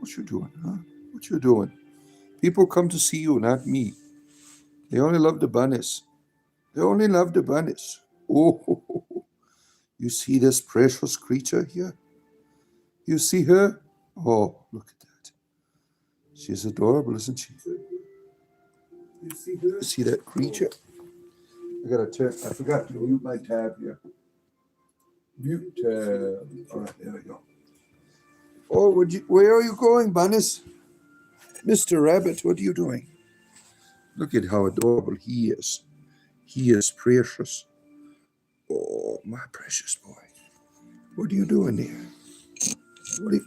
What you doing, huh? What you doing? People come to see you, not me. They only love the bunnies. They only love the bunnies. Oh, you see this precious creature here? You see her? Oh, look at that. She's adorable, isn't she? You see her? You see that creature? I gotta turn. I forgot to mute my tab here. Mute tab. All right, there we go. Oh, where are you going, bunnies? Mr. Rabbit, what are you doing? Look at how adorable he is. He is precious. Oh, my precious boy. What are you doing there?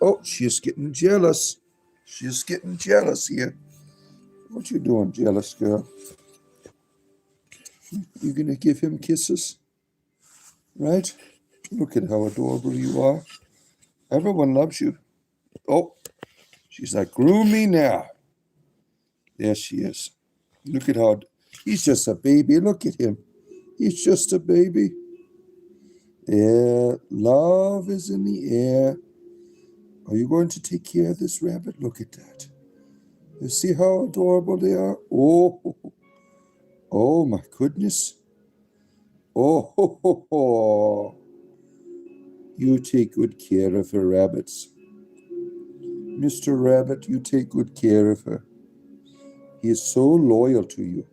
Oh, she's getting jealous. She's getting jealous here. What you doing, jealous girl? You gonna give him kisses? Right? Look at how adorable you are. Everyone loves you. Oh, she's like, groom me now. There she is. Look at how he's just a baby. Look at him. He's just a baby. Yeah, love is in the air. Are you going to take care of this rabbit? Look at that. You see how adorable they are? Oh my goodness. Oh, you take good care of her, rabbits. Mr. Rabbit, you take good care of her. He is so loyal to you.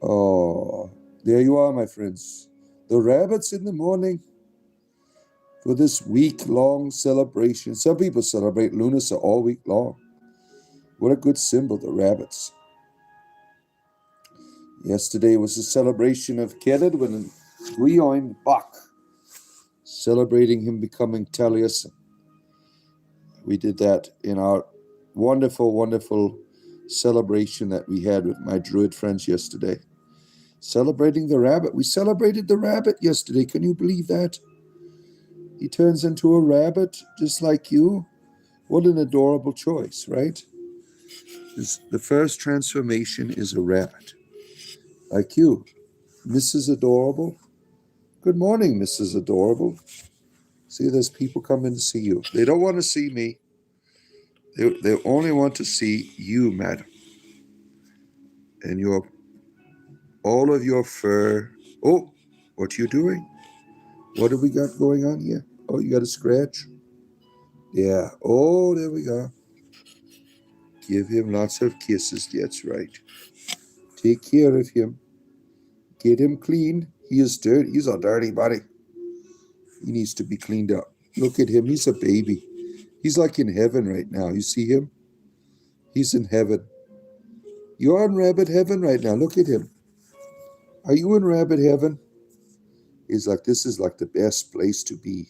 Oh, there you are, my friends. The rabbits in the morning for this week-long celebration. Some people celebrate Lunasa all week long. What a good symbol, the rabbits. Yesterday was a celebration of Keredwin and Guioin Bach, celebrating him becoming Taliesin. We did that in our wonderful, wonderful celebration that we had with my Druid friends yesterday. Celebrating the rabbit. We celebrated the rabbit yesterday. Can you believe that? He turns into a rabbit just like you. What an adorable choice, right? The first transformation is a rabbit. Like you. Mrs. Adorable. Good morning, Mrs. Adorable. See, there's people coming to see you. They don't want to see me. They only want to see you, madam. And all of your fur. Oh, what you doing? What have we got going on here? Oh, you got a scratch? Yeah. Oh, there we go. Give him lots of kisses. That's right. Take care of him. Get him clean. He is dirty. He's a dirty buddy. He needs to be cleaned up. Look at him. He's a baby. He's like in heaven right now. You see him? He's in heaven. You're in rabbit heaven right now. Look at him. Are you in rabbit heaven? He's like, this is like the best place to be.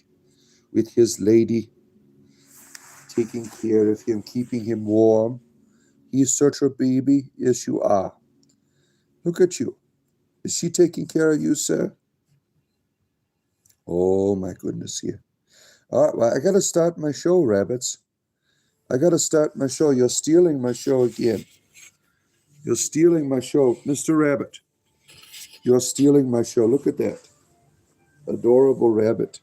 With his lady taking care of him, keeping him warm. He's such a baby. Yes, you are. Look at you. Is she taking care of you, sir? Oh, my goodness, here. All right, well, I got to start my show, rabbits. I got to start my show. You're stealing my show again. You're stealing my show. Mr. Rabbit, you're stealing my show. Look at that. Adorable rabbit.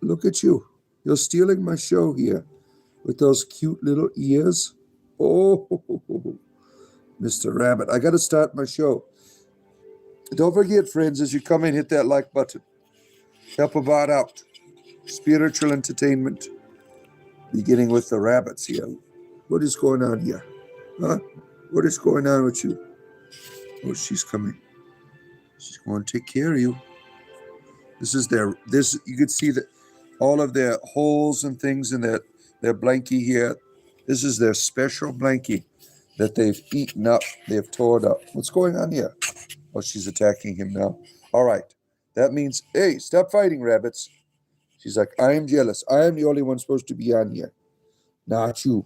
Look at you. You're stealing my show here with those cute little ears. Oh, Mr. Rabbit, I got to start my show. Don't forget, friends, as you come in, hit that like button. Help a bot out. Spiritual entertainment. Beginning with the rabbits here. What is going on here? Huh? What is going on with you? Oh, she's coming. She's going to take care of you. This is you could see that all of their holes and things in their blankie here. This is their special blankie that they've eaten up. They've torn up. What's going on here? Oh, she's attacking him now. All right. That means, hey, stop fighting, rabbits. She's like, I am jealous. I am the only one supposed to be on here. Not you.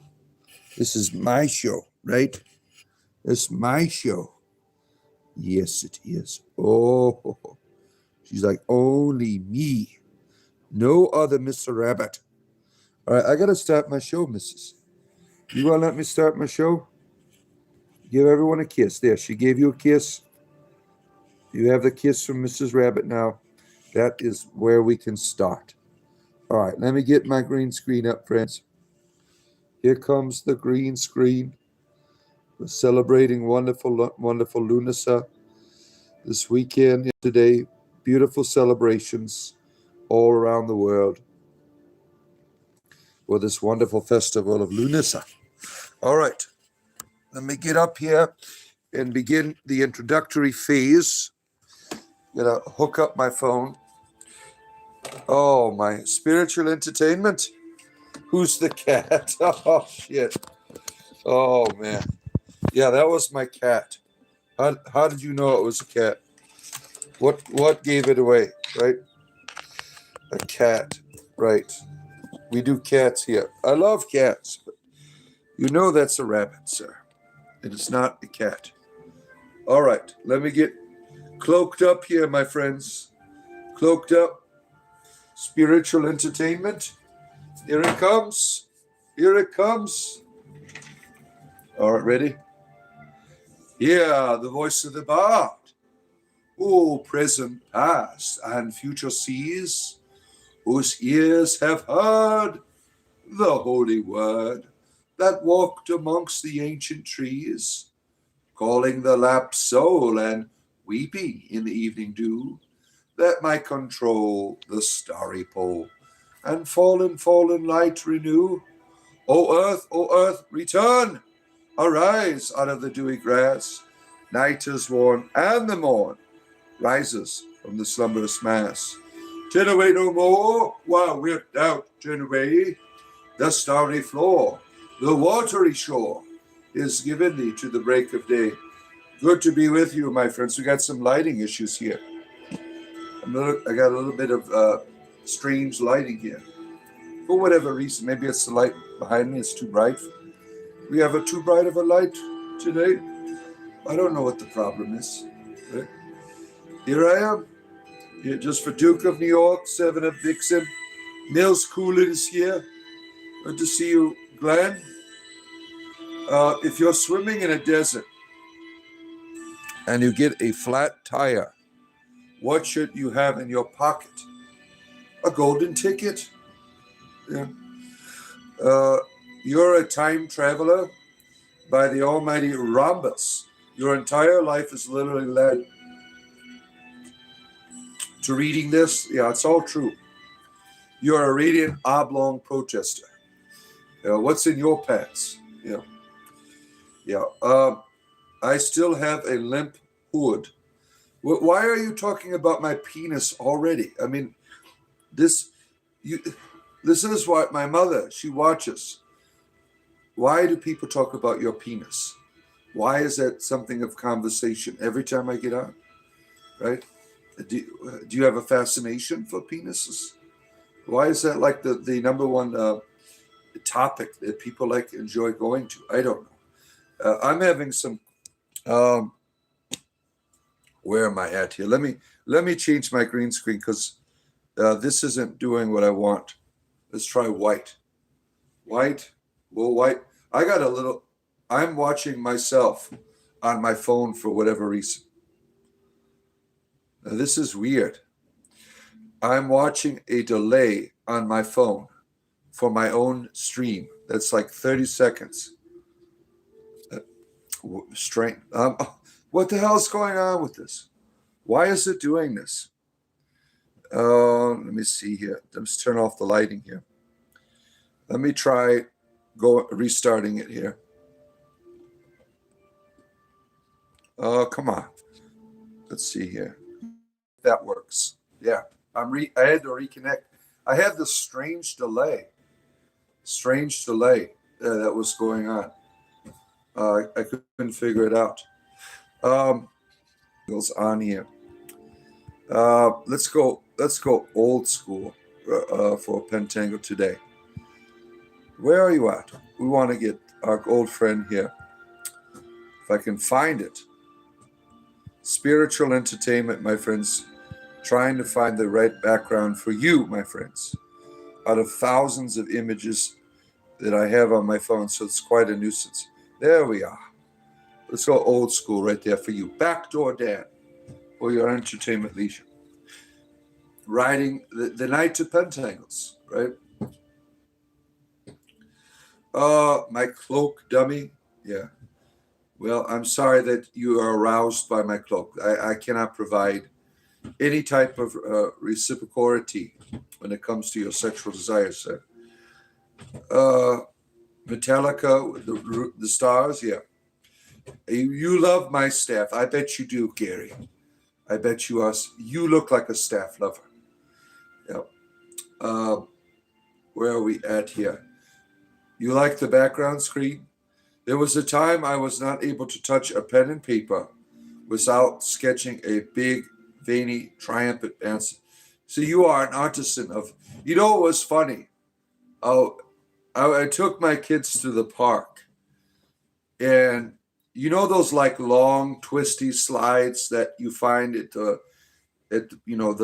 This is my show, right? It's my show. Yes, it is. Oh, she's like, only me. No other Mr. Rabbit. All right, I got to start my show, missus. You want to let me start my show? Give everyone a kiss. There, she gave you a kiss. You have the kiss from Mrs. Rabbit now. That is where we can start. All right, let me get my green screen up, friends. Here comes the green screen. We're celebrating wonderful, wonderful Lunasa this weekend, today. Beautiful celebrations all around the world for this wonderful festival of Lunasa. All right, let me get up here and begin the introductory phase. Gonna hook up my phone. Oh, my spiritual entertainment. Who's the cat? Oh, shit. Oh, man. Yeah, that was my cat. How did you know it was a cat? What gave it away, right? A cat, right. We do cats here. I love cats, but you know that's a rabbit, sir. It is not a cat. All right, let me get cloaked up here, my friends. Cloaked up. Spiritual entertainment. Here it comes. Here it comes. All right, ready? Yeah, the voice of the bard. Oh, present, past, and future seas, whose ears have heard the holy word that walked amongst the ancient trees, calling the lapsed soul and weeping in the evening dew, that might control the starry pole and fallen light renew. O earth, return! Arise out of the dewy grass. Night is worn, and the morn rises from the slumberous mass. Turn away no more, while we're doubt turn away. The starry floor, the watery shore, is given thee to the break of day. Good to be with you, my friends. We got some lighting issues here. I got a little bit of strange lighting here. For whatever reason, maybe it's the light behind me. It's too bright. We have a too bright of a light today. I don't know what the problem is. Right? Here I am. Here just for Duke of New York, 7 of Dixon. Nils Coolin is here. Good to see you, Glenn. If you're swimming in a desert and you get a flat tire, what should you have in your pocket? A golden ticket. Yeah. You're a time traveler by the almighty Rhombus. Your entire life is literally led to reading this. Yeah, it's all true. You're a radiant oblong protester. What's in your pants? Yeah. I still have a limp hood. Why are you talking about my penis already? I mean, this is what my mother, she watches. Why do people talk about your penis? Why is that something of conversation every time I get on? Right? Do you have a fascination for penises? Why is that like the number one topic that people like enjoy going to? I don't know. I'm having some. Where am I at here? Let me change my green screen because this isn't doing what I want. Let's try white. White. Well, white. I got a little. I'm watching myself on my phone for whatever reason. Now, this is weird. I'm watching a delay on my phone for my own stream. That's like 30 seconds. Strange. What the hell is going on with this? Why is it doing this? Let me see here. Let's turn off the lighting here. Let me try restarting it here. Oh, come on. Let's see here. That works. Yeah. I had to reconnect. I had this strange delay that was going on. I couldn't figure it out. Goes on here. Let's go old school for Pentangle today. Where are you at? We want to get our old friend here. If I can find it. Spiritual entertainment, my friends. Trying to find the right background for you, my friends. Out of thousands of images that I have on my phone, so it's quite a nuisance. There we are. Let's go old school right there for you. Backdoor Dan for your entertainment leisure. Riding the night to Pentangles, right? My cloak, dummy. Yeah. Well, I'm sorry that you are aroused by my cloak. I cannot provide any type of reciprocity when it comes to your sexual desires, sir. Uh, Metallica, the stars, yeah. You love my staff. I bet you do, Gary. I bet you are. You look like a staff lover. Yeah. Uh, where are we at here? You like the background screen? There was a time I was not able to touch a pen and paper without sketching a big, veiny, triumphant answer. So you are an artisan of. You know, it was funny. Oh, I took my kids to the park, and you know those like long, twisty slides that you find at the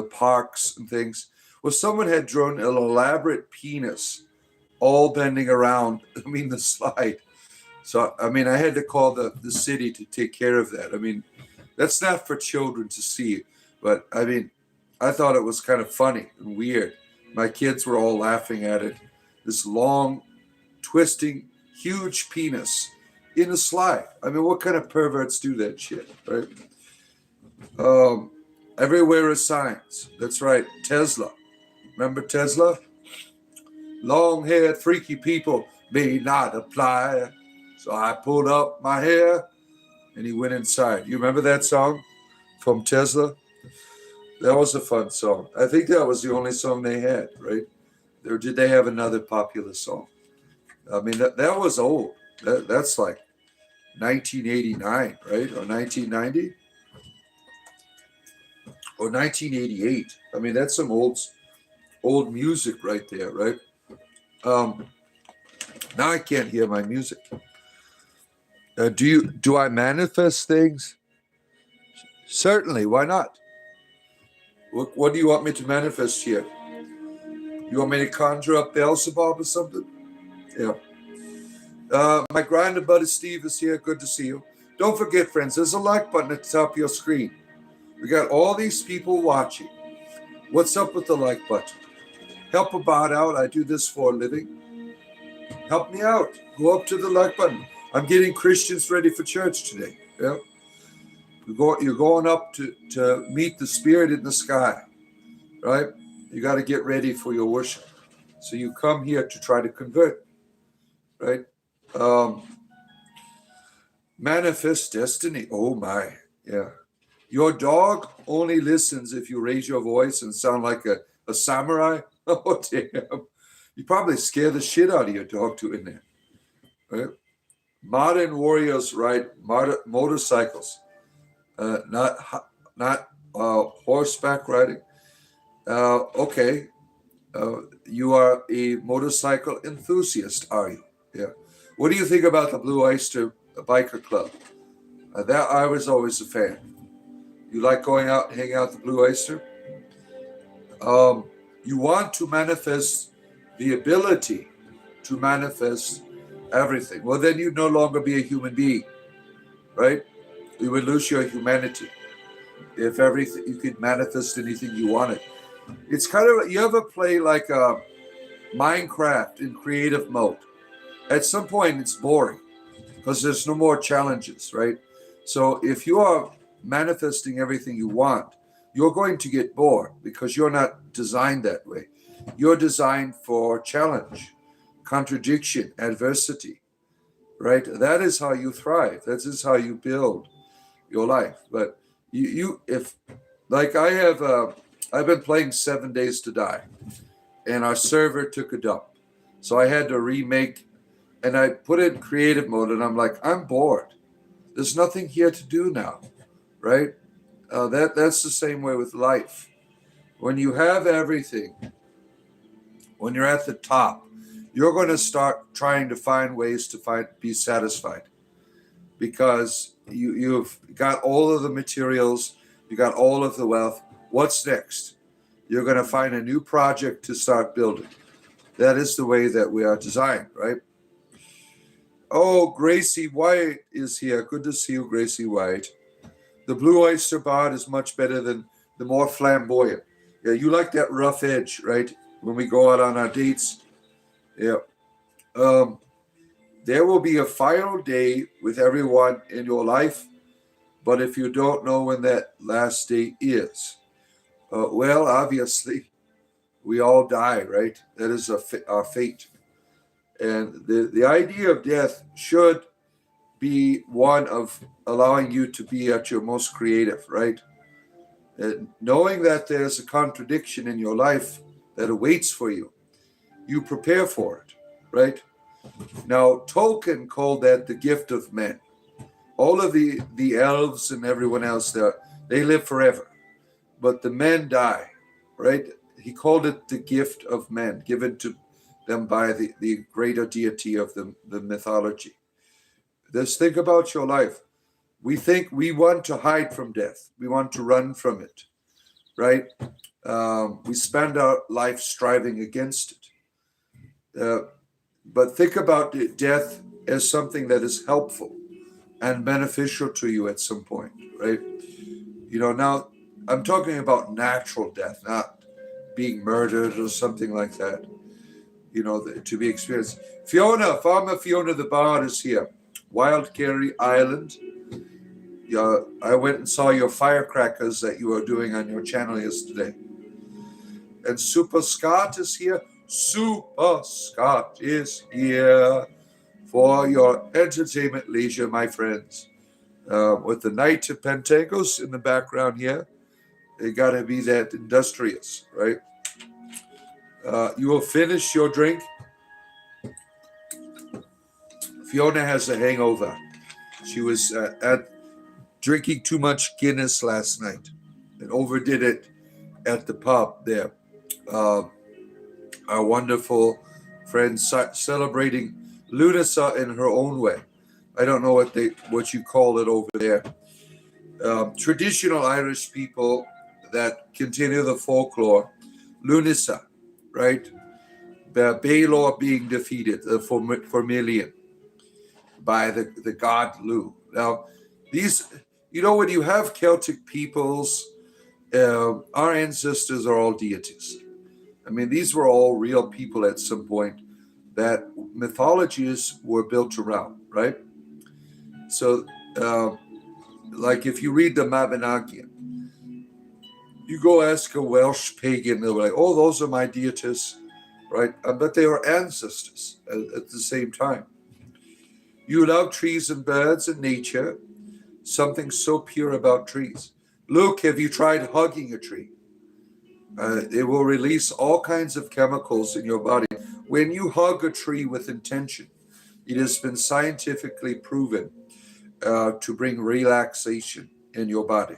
parks and things. Well, someone had drawn an elaborate penis all bending around. I mean, the slide. So I mean, I had to call the city to take care of that. I mean, that's not for children to see, but I mean, I thought it was kind of funny and weird. My kids were all laughing at it. This long, twisting, huge penis in a slide. I mean, what kind of perverts do that shit, right? Um, Everywhere are signs. That's right. Tesla. Remember Tesla? Long-haired, freaky people may not apply. So I pulled up my hair and he went inside. You remember that song from Tesla? That was a fun song. I think that was the only song they had, right? Or did they have another popular song? I mean, that was old. That's like 1989, right? Or 1990? Or 1988. I mean, that's some old music right there, right? Um, Now I can't hear my music. Do I manifest things? Certainly. Why not? What do you want me to manifest here? You want me to conjure up Beelzebub or something? Yeah. My grinder buddy Steve is here. Good to see you. Don't forget, friends, there's a like button at the top of your screen. We got all these people watching. What's up with the like button? Help a bot out. I do this for a living. Help me out. Go up to the like button. I'm getting Christians ready for church today. Yeah. You're going up to meet the Spirit in the sky, right? You got to get ready for your worship. So you come here to try to convert, right? Manifest destiny. Oh my, yeah. Your dog only listens if you raise your voice and sound like a samurai. Oh damn! You probably scare the shit out of your dog doing that, right? Modern warriors ride motorcycles, not horseback riding. Okay, you are a motorcycle enthusiast, are you? Yeah. What do you think about the Blue Oyster Biker Club? That I was always a fan. You like going out and hanging out at the Blue Oyster? You want to manifest the ability to manifest everything. Well, then you'd no longer be a human being, right? You would lose your humanity if everything you could manifest anything you wanted. It's kind of, you ever play like Minecraft in creative mode? At some point, it's boring because there's no more challenges, right? So if you are manifesting everything you want, you're going to get bored because you're not designed that way. You're designed for challenge, contradiction, adversity, right? That is how you thrive. That is how you build your life. But if like I've been playing 7 Days to Die, and our server took a dump, so I had to remake, and I put it in creative mode, and I'm like, I'm bored. There's nothing here to do now, right? That's the same way with life. When you have everything, when you're at the top, you're going to start trying to find ways to be satisfied, because you've got all of the materials, you got all of the wealth. What's next? You're going to find a new project to start building. That is the way that we are designed, right? Oh, Gracie White is here. Good to see you, Gracie White. The Blue Oyster Bar is much better than the more flamboyant. Yeah, you like that rough edge, right? When we go out on our dates. Yeah. There will be a final day with everyone in your life, but if you don't know when that last day is, well, obviously, we all die, right? That is our fate. And the idea of death should be one of allowing you to be at your most creative, right? And knowing that there's a contradiction in your life that awaits for you, you prepare for it, right? Now, Tolkien called that the gift of men. All of the elves and everyone else there, they live forever, but the men die, right? He called it the gift of men, given to them by the greater deity of the mythology. Just think about your life. We think we want to hide from death. We want to run from it, right? We spend our life striving against it. But think about death as something that is helpful and beneficial to you at some point, right? Now I'm talking about natural death, not being murdered or something like that, to be experienced. Fiona, Farmer Fiona the Bard is here. Wild Carey Island. I went and saw your firecrackers that you were doing on your channel yesterday. And Super Scott is here. Super Scott is here for your entertainment leisure, my friends. With the Knight of Pentacles in the background here, they got to be that industrious, right? You will finish your drink. Fiona has a hangover. She was drinking too much Guinness last night and overdid it at the pub there. Our wonderful friend celebrating Lunasa in her own way. I don't know what you call it over there. Traditional Irish people that continue the folklore, Lunasa, right? Baelor being defeated, the Formilian, by the god Lu. Now, these, when you have Celtic peoples, our ancestors are all deities. I mean, these were all real people at some point that mythologies were built around, right? So, like if you read the Mabinogion, you go ask a Welsh pagan, they'll be like, oh, those are my deities, right? But they were ancestors at the same time. You love trees and birds and nature, something so pure about trees. Luke, have you tried hugging a tree? It will release all kinds of chemicals in your body. When you hug a tree with intention, it has been scientifically proven to bring relaxation in your body.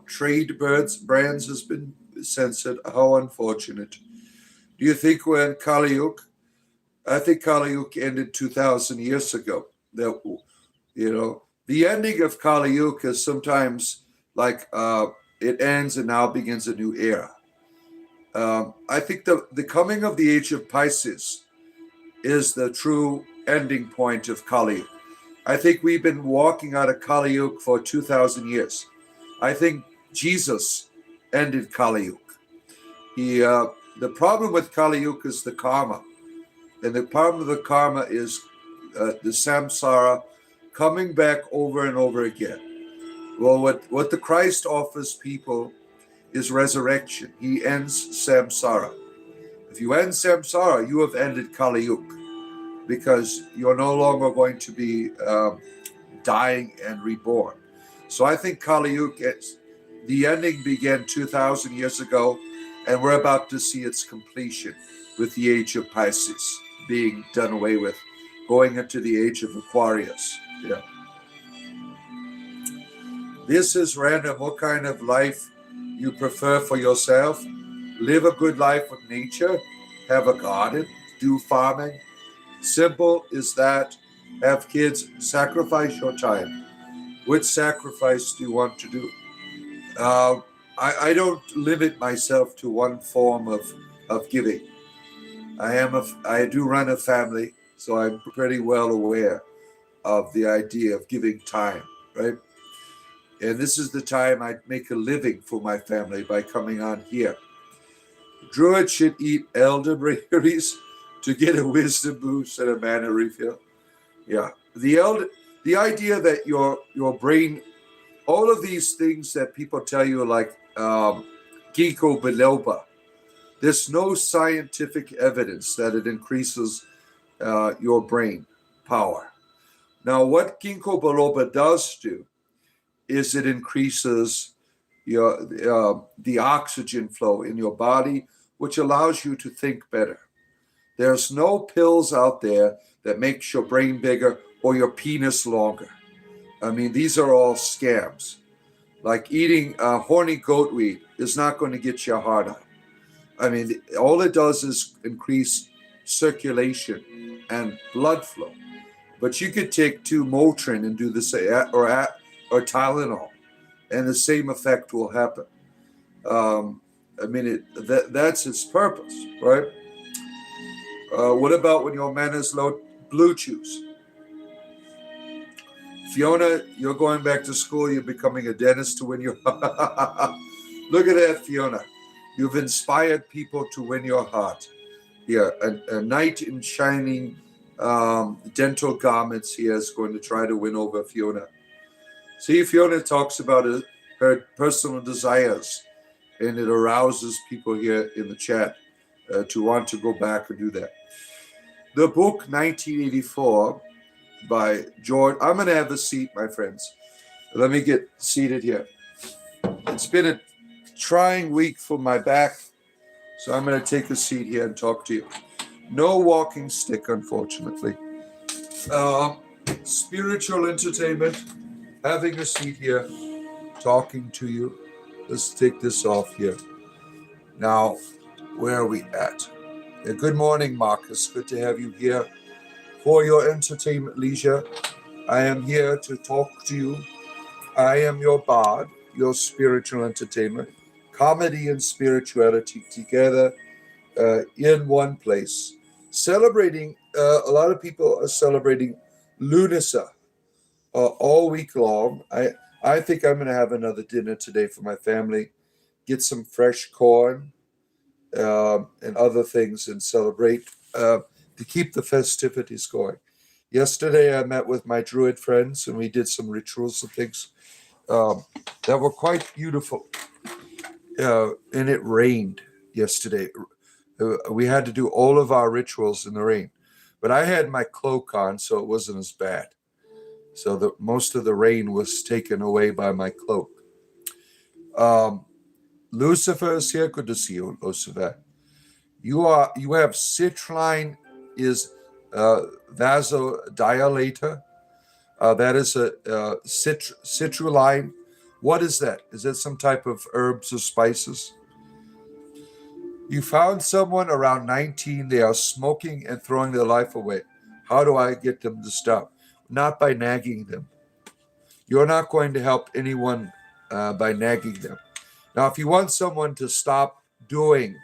Trade brands has been censored. How unfortunate. Do you think we're in Kali Yuga? I think Kali Yuga ended 2,000 years ago. The ending of Kali Yuga is sometimes like it ends and now begins a new era. I think the coming of the age of Pisces is the true ending point of Kali Yuga. I think we've been walking out of Kali Yuga for 2,000 years. I think Jesus ended Kali Yuga. The problem with Kali Yuga is the karma. And the problem of the karma is the samsara coming back over and over again. Well, what the Christ offers people is resurrection. He ends samsara. If you end samsara, you have ended Kali Yuga, because you're no longer going to be dying and reborn. So I think Kali Yuga, the ending began 2,000 years ago, and we're about to see its completion with the age of Pisces being done away with, going into the age of Aquarius. Yeah. This is random. What kind of life you prefer for yourself? Live a good life with nature. Have a garden. Do farming. Simple is that. Have kids. Sacrifice your time. Which sacrifice do you want to do? I don't limit myself to one form of giving. I do run a family, so I'm pretty well aware of the idea of giving time, right? And this is the time I'd make a living for my family by coming on here. Druids should eat elderberries. to get a wisdom boost and a mana refill. Yeah. The idea that your brain, all of these things that people tell you, like ginkgo biloba, there's no scientific evidence that it increases your brain power. Now, what ginkgo biloba does do is it increases the oxygen flow in your body, which allows you to think better. There's no pills out there that makes your brain bigger or your penis longer. I mean, these are all scams. Like eating horny goatweed is not going to get your heart out. I mean, all it does is increase circulation and blood flow. But you could take 2 Motrin and do the same, or Tylenol, and the same effect will happen. I mean, that's its purpose, right? What about when your man is low? Blue chews. Fiona, you're going back to school. You're becoming a dentist to win your. Look at that, Fiona. You've inspired people to win your heart. Yeah, a knight in shining dental garments here is going to try to win over Fiona. See, Fiona talks about her personal desires, and it arouses people here in the chat to want to go back and do that. The book 1984 by George. I'm going to have a seat, my friends. Let me get seated here. It's been a trying week for my back, so I'm going to take a seat here and talk to you. No walking stick, unfortunately. Spiritual entertainment, having a seat here, talking to you. Let's take this off here. Now, where are we at? Good morning, Marcus. Good to have you here for your entertainment leisure. I am here to talk to you. I am your bard, your spiritual entertainment. Comedy and spirituality together in one place. Celebrating, a lot of people are celebrating Lunasa all week long. I think I'm going to have another dinner today for my family, get some fresh corn and other things and celebrate to keep the festivities going. Yesterday, I met with my Druid friends and we did some rituals and things that were quite beautiful. And it rained yesterday. We had to do all of our rituals in the rain. But I had my cloak on, so it wasn't as bad. So most of the rain was taken away by my cloak. Lucifer is here. Good to see you, Lucifer. You have citrulline is vasodilator. That is a citrulline. What is that? Is that some type of herbs or spices? You found someone around 19. They are smoking and throwing their life away. How do I get them to stop? Not by nagging them. You're not going to help anyone by nagging them. Now, if you want someone to stop doing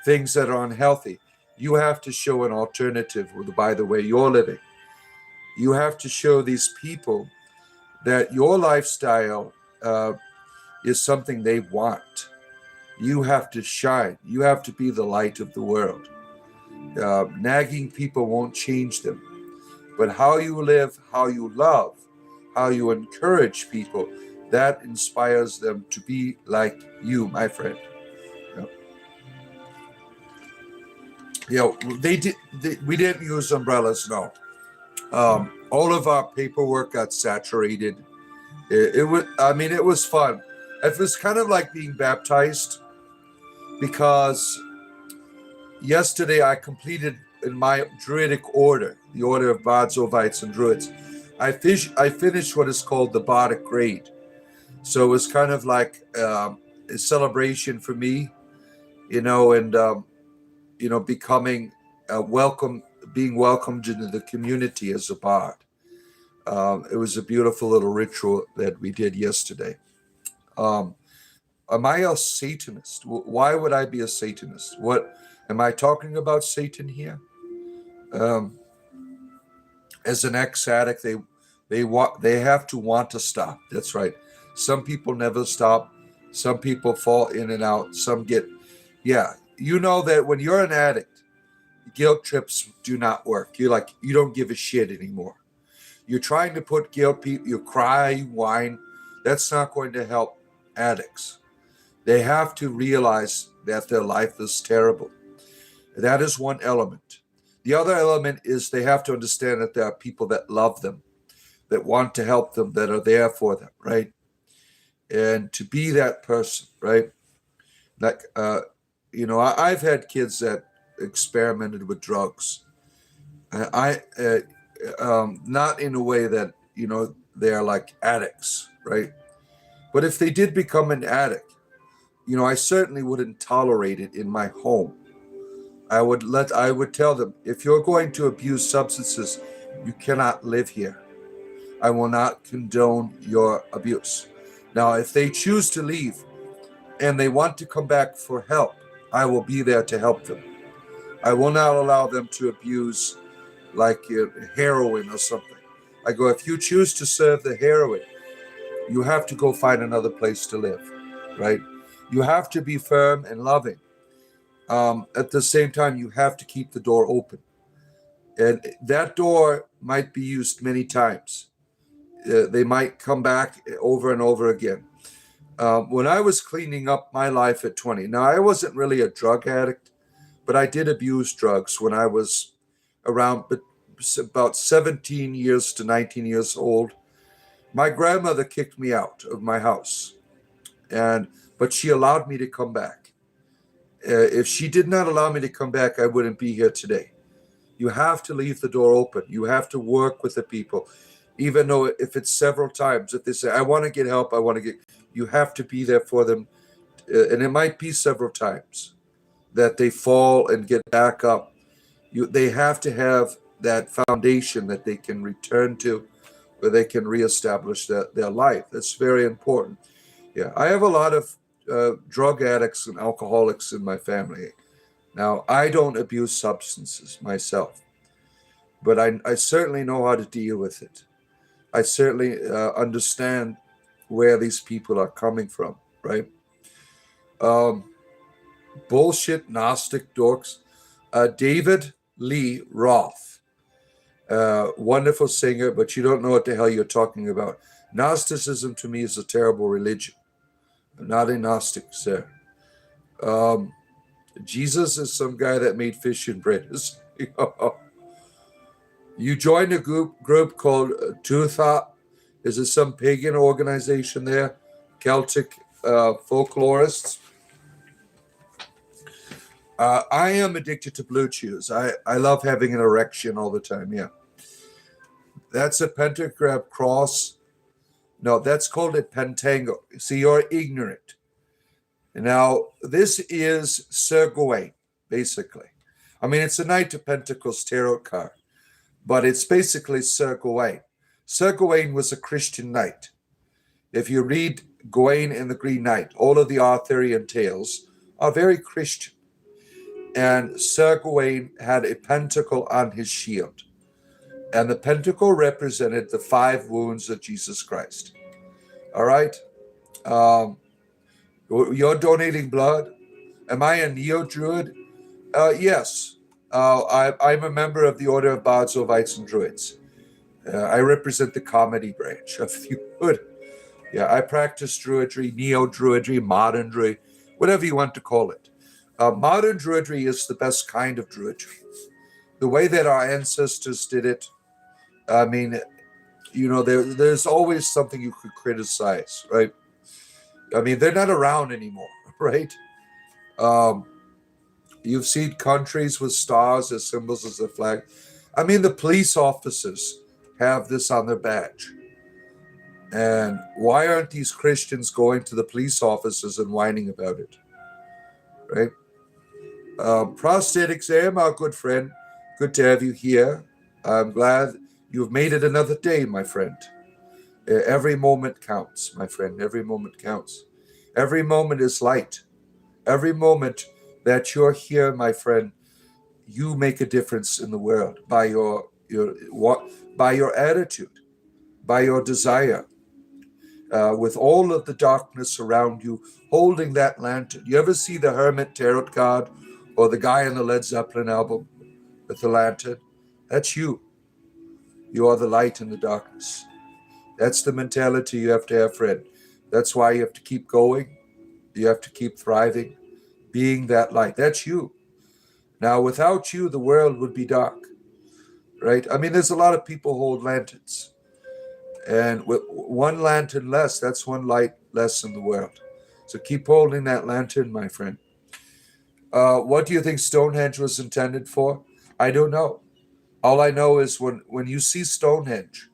things that are unhealthy, you have to show an alternative by the way you're living. You have to show these people that your lifestyle is something they want. You have to shine. You have to be the light of the world. Nagging people won't change them. But how you live, how you love, how you encourage people, that inspires them to be like you, my friend. We didn't use umbrellas, no. All of our paperwork got saturated. It was fun. It was kind of like being baptized, because yesterday I completed in my Druidic order, the order of Bards, Ovites, and Druids. I finished what is called the Bardic grade. So it was kind of like a celebration for me, and becoming being welcomed into the community as a bard. It was a beautiful little ritual that we did yesterday. Am I a Satanist? Why would I be a Satanist? What am I talking about Satan here? As an ex-addict, they have to want to stop. That's right. Some people never stop. Some people fall in and out. Some get, you know that when you're an addict, guilt trips do not work. You don't give a shit anymore. You're trying to put guilt people, you cry, you whine. That's not going to help addicts. They have to realize that their life is terrible. That is one element. The other element is they have to understand that there are people that love them, that want to help them, that are there for them, right? And to be that person, right? Like, I've had kids that experimented with drugs. Not in a way that, they are like addicts, right? But if they did become an addict, I certainly wouldn't tolerate it in my home. I would tell them, if you're going to abuse substances, you cannot live here. I will not condone your abuse. Now, if they choose to leave and they want to come back for help, I will be there to help them. I will not allow them to abuse like heroin or something. I go, if you choose to serve the heroin, you have to go find another place to live, right? You have to be firm and loving. At the same time, you have to keep the door open. And that door might be used many times. They might come back over and over again. When I was cleaning up my life at 20, now I wasn't really a drug addict, but I did abuse drugs when I was around about 17 years to 19 years old. My grandmother kicked me out of my house, but she allowed me to come back. If she did not allow me to come back, I wouldn't be here today. You have to leave the door open. You have to work with the people, even though if it's several times, if they say, I want to get help, you have to be there for them. And it might be several times that they fall and get back up. They have to have that foundation that they can return to, where they can reestablish their life. That's very important. Yeah, I have a lot of drug addicts and alcoholics in my family. Now, I don't abuse substances myself, but I certainly know how to deal with it. I certainly understand where these people are coming from, right? Bullshit, Gnostic dorks. David Lee Roth, wonderful singer, but you don't know what the hell you're talking about. Gnosticism to me is a terrible religion. I'm not a Gnostic, sir. Jesus is some guy that made fish and bread. You joined a group called Tutha. Is it some pagan organization there? Celtic folklorists? I am addicted to blue chews. I love having an erection all the time, yeah. That's a pentagram cross. No, that's called a pentangle. See, you're ignorant. Now, this is Sir Gawain, basically. I mean, it's a Knight of Pentacles tarot card, but it's basically Sir Gawain. Sir Gawain was a Christian knight. If you read Gawain and the Green Knight, all of the Arthurian tales are very Christian. And Sir Gawain had a pentacle on his shield. And the pentacle represented the 5 wounds of Jesus Christ. All right? You're donating blood? Am I a neo-druid? Yes. I'm a member of the Order of Bards, Ovites, and Druids. I represent the comedy branch of the order. Yeah, I practice druidry, neo-druidry, modern druidry, whatever you want to call it. Modern druidry is the best kind of druidry. The way that our ancestors did it, I mean, there's always something you could criticize, right? I mean, they're not around anymore, right? You've seen countries with stars as symbols as a flag. I mean, the police officers have this on their badge. And why aren't these Christians going to the police officers and whining about it, right? Prostate exam, our good friend. Good to have you here. I'm glad you've made it another day, my friend. Every moment counts, my friend. Every moment counts. Every moment is light. Every moment that you're here, my friend, you make a difference in the world by your attitude, by your desire. With all of the darkness around you, holding that lantern. You ever see the Hermit Tarot card or the guy on the Led Zeppelin album? with the lantern. That's you. You are the light in the darkness. That's the mentality you have to have, friend. That's why you have to keep going. You have to keep thriving, being that light. That's you. Now, without you, the world would be dark, right? I mean, there's a lot of people who hold lanterns. And with one lantern less, that's one light less in the world. So keep holding that lantern, my friend. What do you think Stonehenge was intended for? I don't know. All I know is when you see Stonehenge,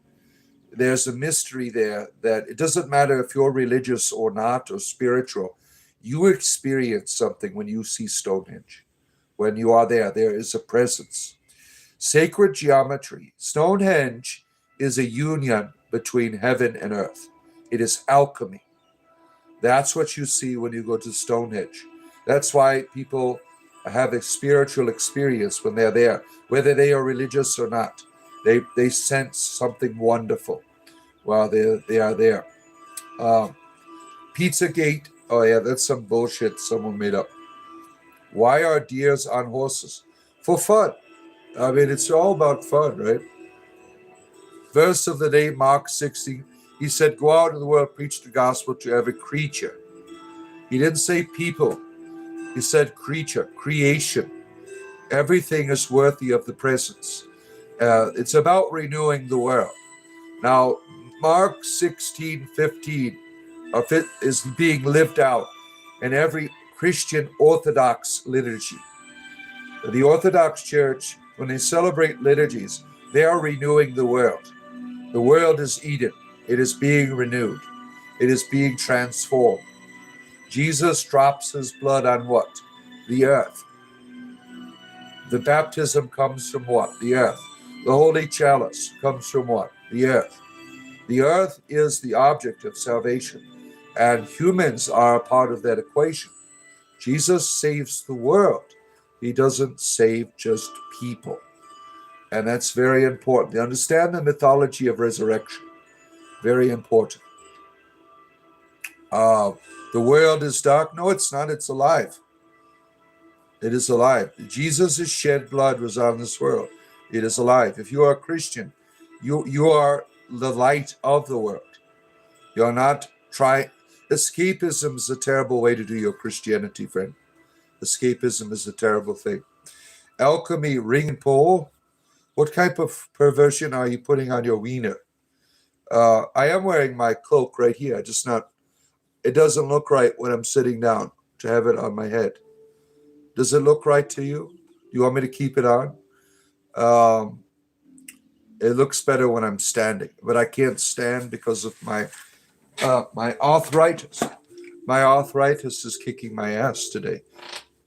there's a mystery there that it doesn't matter if you're religious or not or spiritual. You experience something when you see Stonehenge. When you are there, there is a presence. Sacred geometry. Stonehenge is a union between heaven and earth. It is alchemy. That's what you see when you go to Stonehenge. That's why people have a spiritual experience when they're there, whether they are religious or not. They sense something wonderful while they are there. Pizzagate. Oh yeah, that's some bullshit someone made up. Why are deers on horses? For fun. I mean, it's all about fun, right? Verse of the day, Mark 16. He said, go out in the world, preach the gospel to every creature. He didn't say people. He said creature, creation. Everything is worthy of the presence. It's about renewing the world. Now, Mark 16:15 of it is being lived out in every Christian Orthodox liturgy. The Orthodox Church, when they celebrate liturgies, they are renewing the world. The world is Eden. It is being renewed. It is being transformed. Jesus drops his blood on what? The earth. The baptism comes from what? The earth. The holy chalice comes from what? The earth. The earth is the object of salvation, and humans are a part of that equation. Jesus saves the world. He doesn't save just people. And that's very important. You understand the mythology of resurrection. Very important. The world is dark. No, it's not. It's alive. It is alive. Jesus' shed blood was on this world. It is alive. If you are a Christian, you are the light of the world. You're not trying. Escapism is a terrible way to do your Christianity, friend. Escapism is a terrible thing. Alchemy, ring and pole. What type of perversion are you putting on your wiener? I am wearing my cloak right here. It doesn't look right when I'm sitting down to have it on my head. Does it look right to you? Do you want me to keep it on? It looks better when I'm standing, but I can't stand because of my arthritis. My arthritis is kicking my ass today.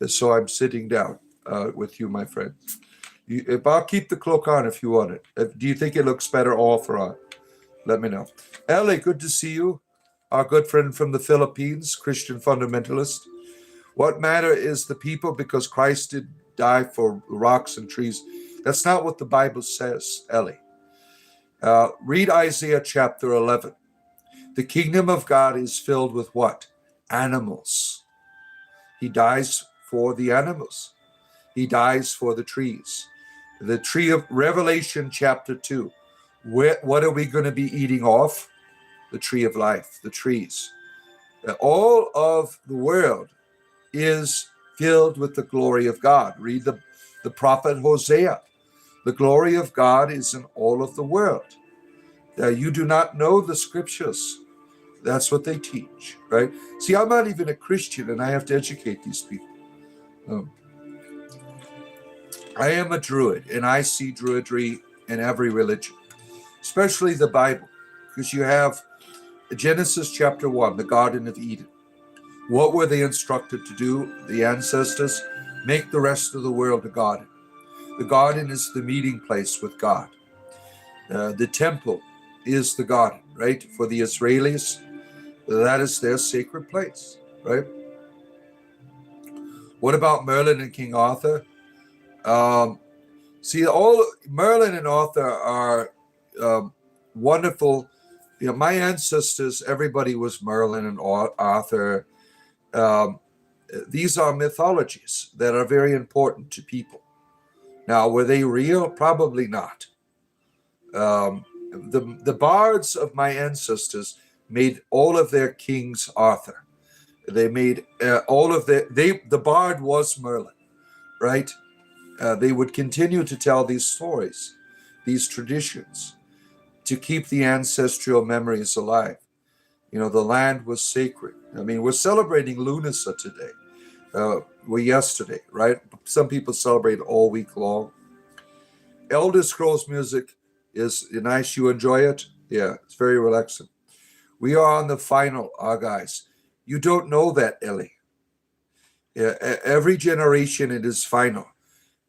So I'm sitting down with you, my friend. I'll keep the cloak on if you want it. Do you think it looks better off or on? Let me know. Ellie, good to see you. Our good friend from the Philippines, Christian fundamentalist. What matter is the people because Christ did die for rocks and trees. That's not what the Bible says, Ellie. Read Isaiah chapter 11. The kingdom of God is filled with what? Animals. He dies for the animals. He dies for the trees. The tree of Revelation chapter 2. What are we going to be eating off? The tree of life, the trees. All of the world is filled with the glory of God. Read the prophet Hosea. The glory of God is in all of the world. You do not know the scriptures. That's what they teach, right? See, I'm not even a Christian, and I have to educate these people. I am a Druid, and I see Druidry in every religion, especially the Bible, because you have Genesis chapter 1, the Garden of Eden. What were they instructed to do? The ancestors, make the rest of the world a garden. The garden is the meeting place with God. The temple is the garden, right? For the Israelis, that is their sacred place, right? What about Merlin and King Arthur? See, all Merlin and Arthur are wonderful. You know, my ancestors, everybody was Merlin and Arthur. These are mythologies that are very important to people. Now, were they real? Probably not. The bards of my ancestors made all of their kings Arthur. They made all of the bard was Merlin, right? They would continue to tell these stories, these traditions, to keep the ancestral memories alive. The land was sacred. I mean, we're celebrating Lunasa today. Yesterday, right? Some people celebrate all week long. Elder Scrolls music is nice. You enjoy it? Yeah, it's very relaxing. We are on the final, guys. You don't know that, Ellie. Yeah, every generation it is final.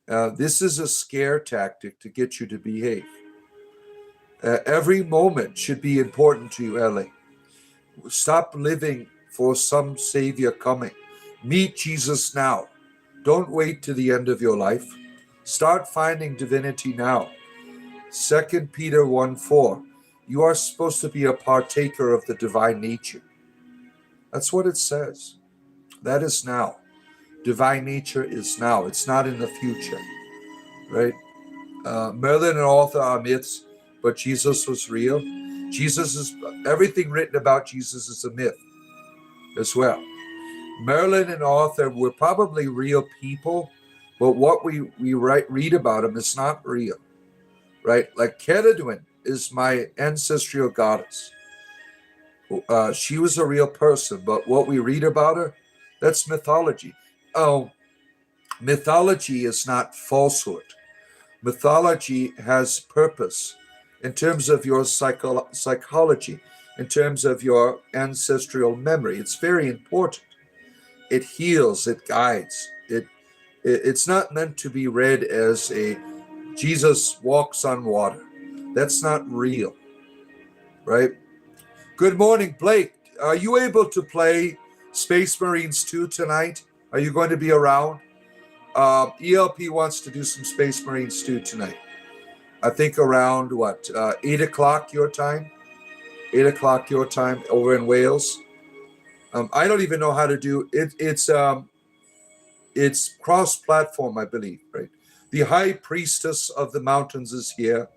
This is a scare tactic to get you to behave. Every moment should be important to you, Ellie. Stop living for some savior coming. Meet Jesus now. Don't wait to the end of your life. Start finding divinity now. 2 Peter 1:4. You are supposed to be a partaker of the divine nature. That's what it says. That is now. Divine nature is now. It's not in the future, right? Merlin and Arthur are myths, but Jesus was real. Everything written about Jesus is a myth as well. Merlin and Arthur were probably real people, but what we read about them is not real, right? Like Ceridwen is my ancestral goddess. She was a real person, but what we read about her, that's mythology. Oh, mythology is not falsehood. Mythology has purpose in terms of your psychology, in terms of your ancestral memory. It's very important. It heals, it guides. It's not meant to be read as a Jesus walks on water. That's not real, right? Good morning, Blake. Are you able to play Space Marines 2 tonight? Are you going to be around? ELP wants to do some Space Marines 2 tonight. I think around 8 o'clock your time? 8 o'clock your time over in Wales. I don't even know how to do it. It's cross-platform, I believe, right? The High Priestess of the Mountains is here,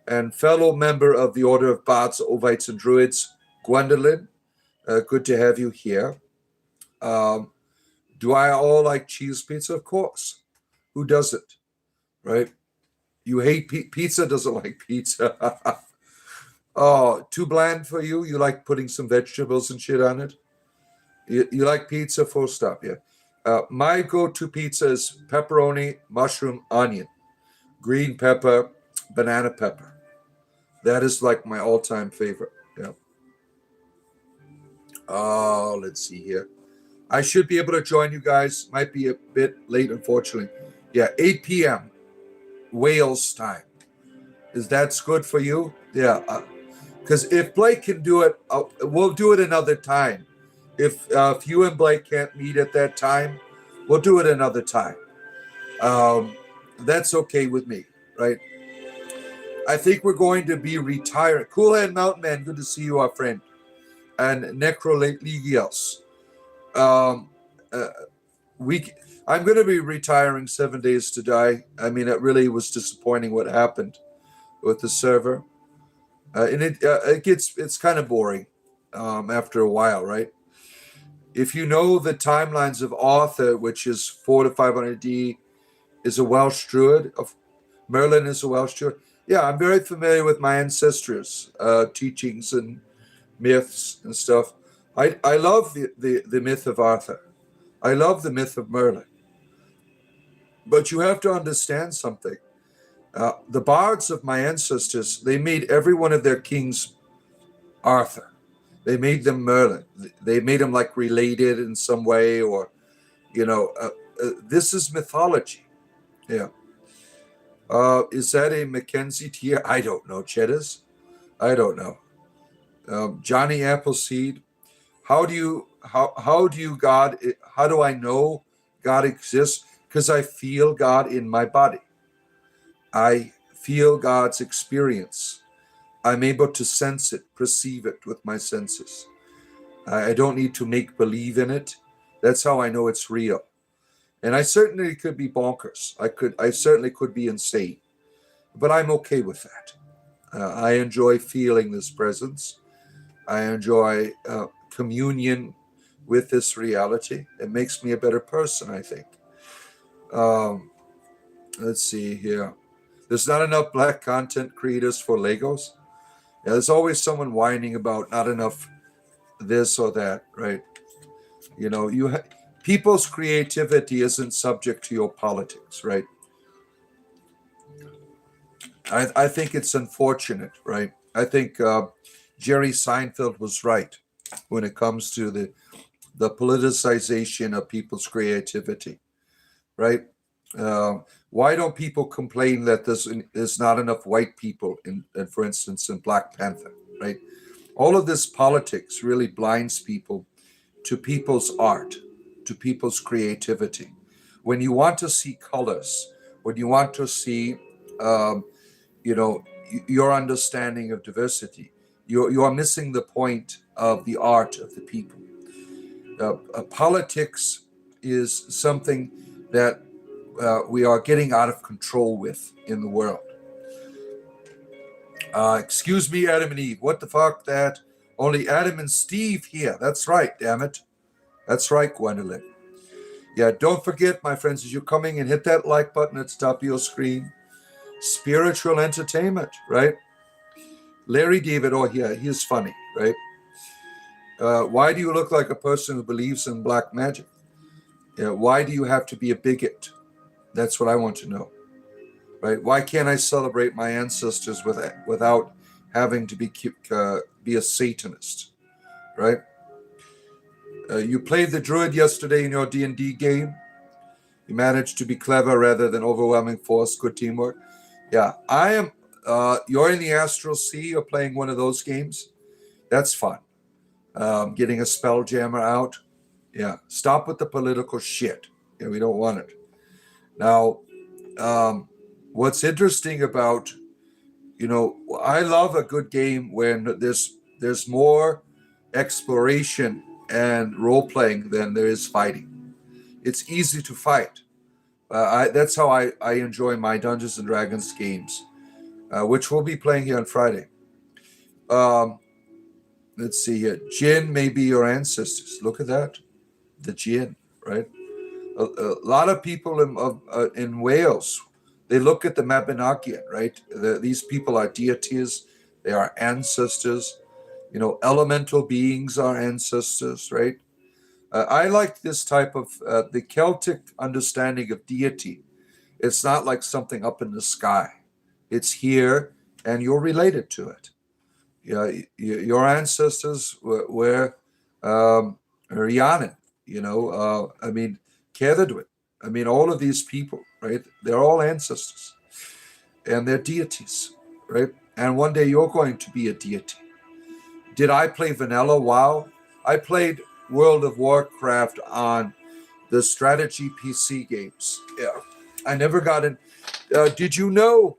and fellow member of the Order of Bards, Ovites, and Druids, Gwendolyn. Good to have you here. Do I all like cheese pizza? Of course. Who doesn't, right? You hate pizza, doesn't like pizza. Oh, too bland for you? You like putting some vegetables and shit on it? You like pizza, full stop, yeah. My go-to pizza is pepperoni, mushroom, onion, green pepper, banana pepper. That is like my all-time favorite, yeah. Oh, let's see here. I should be able to join you guys. Might be a bit late, unfortunately. Yeah, 8 p.m. Wales time. Is that good for you? Yeah. Because if Blake can do it, we'll do it another time. If you and Blake can't meet at that time, we'll do it another time. That's okay with me, right? I think we're going to be retiring. Coolhead Mountain Man, good to see you, our friend. And Necrolegios. I'm going to be retiring 7 days to die. I mean, it really was disappointing what happened with the server. And it's kind of boring after a while, right? If you know the timelines of Arthur, which is 4 to 500 D, is a Welsh druid. Of Merlin is a Welsh druid. Yeah, I'm very familiar with my ancestors' teachings and myths and stuff. I love the myth of Arthur. I love the myth of Merlin. But you have to understand something. The bards of my ancestors, they made every one of their kings Arthur. They made them Merlin. They made them like related in some way, or, this is mythology. Yeah. Is that a Mackenzie tier? I don't know, Cheddars. I don't know. Johnny Appleseed. How do I know God exists? Because I feel God in my body. I feel God's experience. I'm able to sense it, perceive it with my senses. I don't need to make believe in it. That's how I know it's real. And I certainly could be bonkers. I certainly could be insane, but I'm okay with that. I enjoy feeling this presence. I enjoy communion with this reality. It makes me a better person, I think. Um, let's see here. There's not enough black content creators for Legos. Yeah, there's always someone whining about not enough this or that, right? You know, people's creativity isn't subject to your politics, right? I think it's unfortunate, right? I think Jerry Seinfeld was right when it comes to the politicization of people's creativity, right? Why don't people complain that there's not enough white people for instance, in Black Panther, right? All of this politics really blinds people to people's art, to people's creativity. When you want to see colors, when you want to see, um, your understanding of diversity, you are missing the point of the art of the people. Politics is something that we are getting out of control with in the world. Excuse me, Adam and Eve. What the fuck? That only Adam and Steve here. That's right, damn it. That's right, Gwendolyn. Yeah, don't forget, my friends, as you're coming and hit that like button at the top of your screen. Spiritual entertainment, right? Larry David, oh yeah, he's funny, right? Why do you look like a person who believes in black magic? Yeah, why do you have to be a bigot? That's what I want to know, right? Why can't I celebrate my ancestors without having to be a Satanist, right? You played the druid yesterday in your D&D game. You managed to be clever rather than overwhelming force. Good teamwork. Yeah, I am. You're in the Astral Sea. You're playing one of those games. That's fun. Getting a Spelljammer out. Yeah, stop with the political shit. Yeah, we don't want it. Now, what's interesting about, I love a good game when there's more exploration and role playing than there is fighting. It's easy to fight. That's how I enjoy my Dungeons and Dragons games, which we'll be playing here on Friday. Let's see here. Jinn may be your ancestors. Look at that. The Jinn, right? A lot of people in Wales, they look at the Mabinogion, right? These people are deities. They are ancestors. Elemental beings are ancestors, right? I like this type of the Celtic understanding of deity. It's not like something up in the sky. It's here, and you're related to it. Yeah, your ancestors were Rhiannon. Ceridwen. All of these people, right? They're all ancestors, and they're deities, right? And one day you're going to be a deity. Did I play vanilla WoW? I played World of Warcraft on the strategy PC games. Yeah, I never got in. Did you know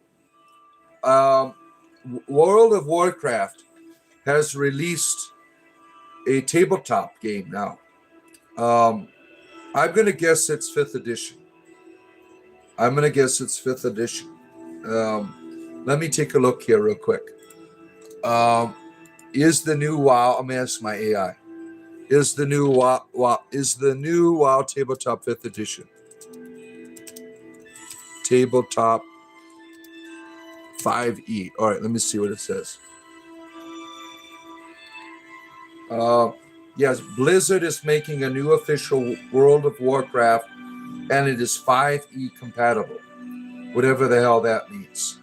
World of Warcraft has released a tabletop game now? I'm going to guess it's 5th edition. Let me take a look here real quick. Is the new WoW? I'm going to ask my AI. Is the new WoW tabletop 5th edition? Tabletop 5e. All right, let me see what it says. Yes, Blizzard is making a new official World of Warcraft, and it is 5e compatible, whatever the hell that means.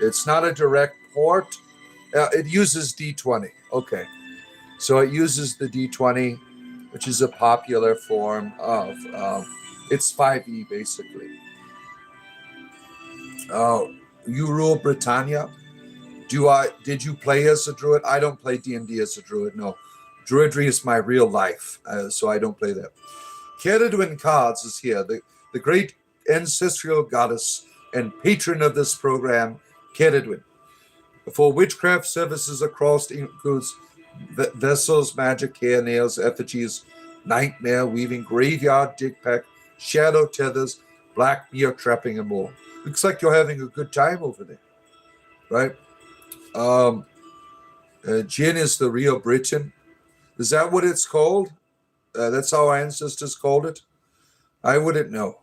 It's not a direct port. It uses D20. Okay, so it uses the D20, which is a popular form of. It's 5e basically. You rule Britannia. Did you play as a druid? I don't play D&D as a druid. No, druidry is my real life, so I don't play that. Ceridwen Cards is here, the great ancestral goddess and patron of this program, Ceridwen. For witchcraft services across includes vessels, magic, hair, nails, effigies, nightmare weaving, graveyard, dig pack, shadow tethers, black bear trapping, and more. Looks like you're having a good time over there, right? Gin is the real Britain. Is that what it's called? That's how our ancestors called it. I wouldn't know.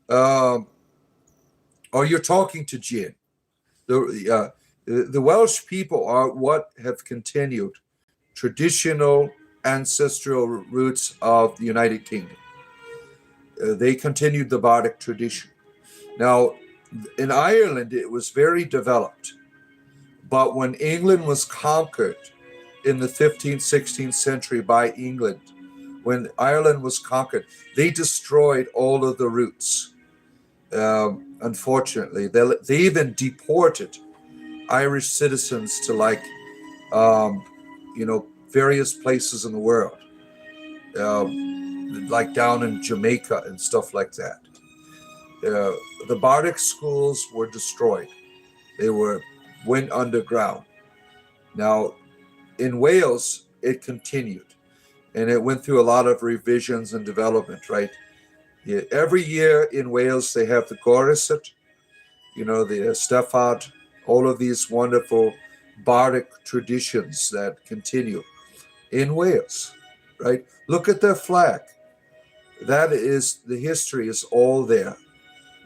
Or you're talking to gin. The Welsh people are what have continued traditional ancestral roots of the United Kingdom. They continued the bardic tradition. Now, in Ireland, it was very developed. But when England was conquered in the 15th, 16th century by England, when Ireland was conquered, they destroyed all of the roots. Unfortunately, they even deported Irish citizens to various places in the world, like down in Jamaica and stuff like that. The bardic schools were destroyed. They went underground. Now, in Wales, it continued, and it went through a lot of revisions and development, right? Yeah, every year in Wales, they have the Gorisat, the Stephad, all of these wonderful bardic traditions that continue in Wales, right? Look at their flag. That is, the history is all there,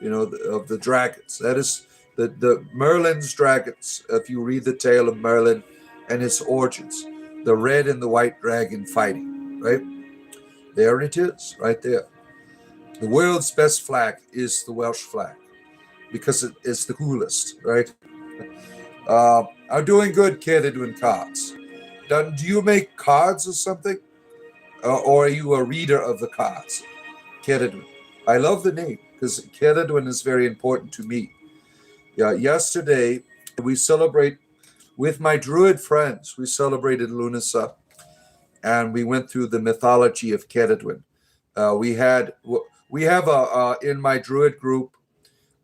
of the dragons. That is the Merlin's dragons. If you read the tale of Merlin and his origins, the red and the white dragon fighting, right? There it is, right there. The world's best flag is the Welsh flag because it is the coolest, right? I'm doing good, kid, at doing cards. Do you make cards or something? Or are you a reader of the cards? Ceridwen. I love the name because Ceridwen is very important to me. Yesterday, we celebrate with my druid friends. We celebrated Lunasa, and we went through the mythology of Ceridwen. We have in my druid group,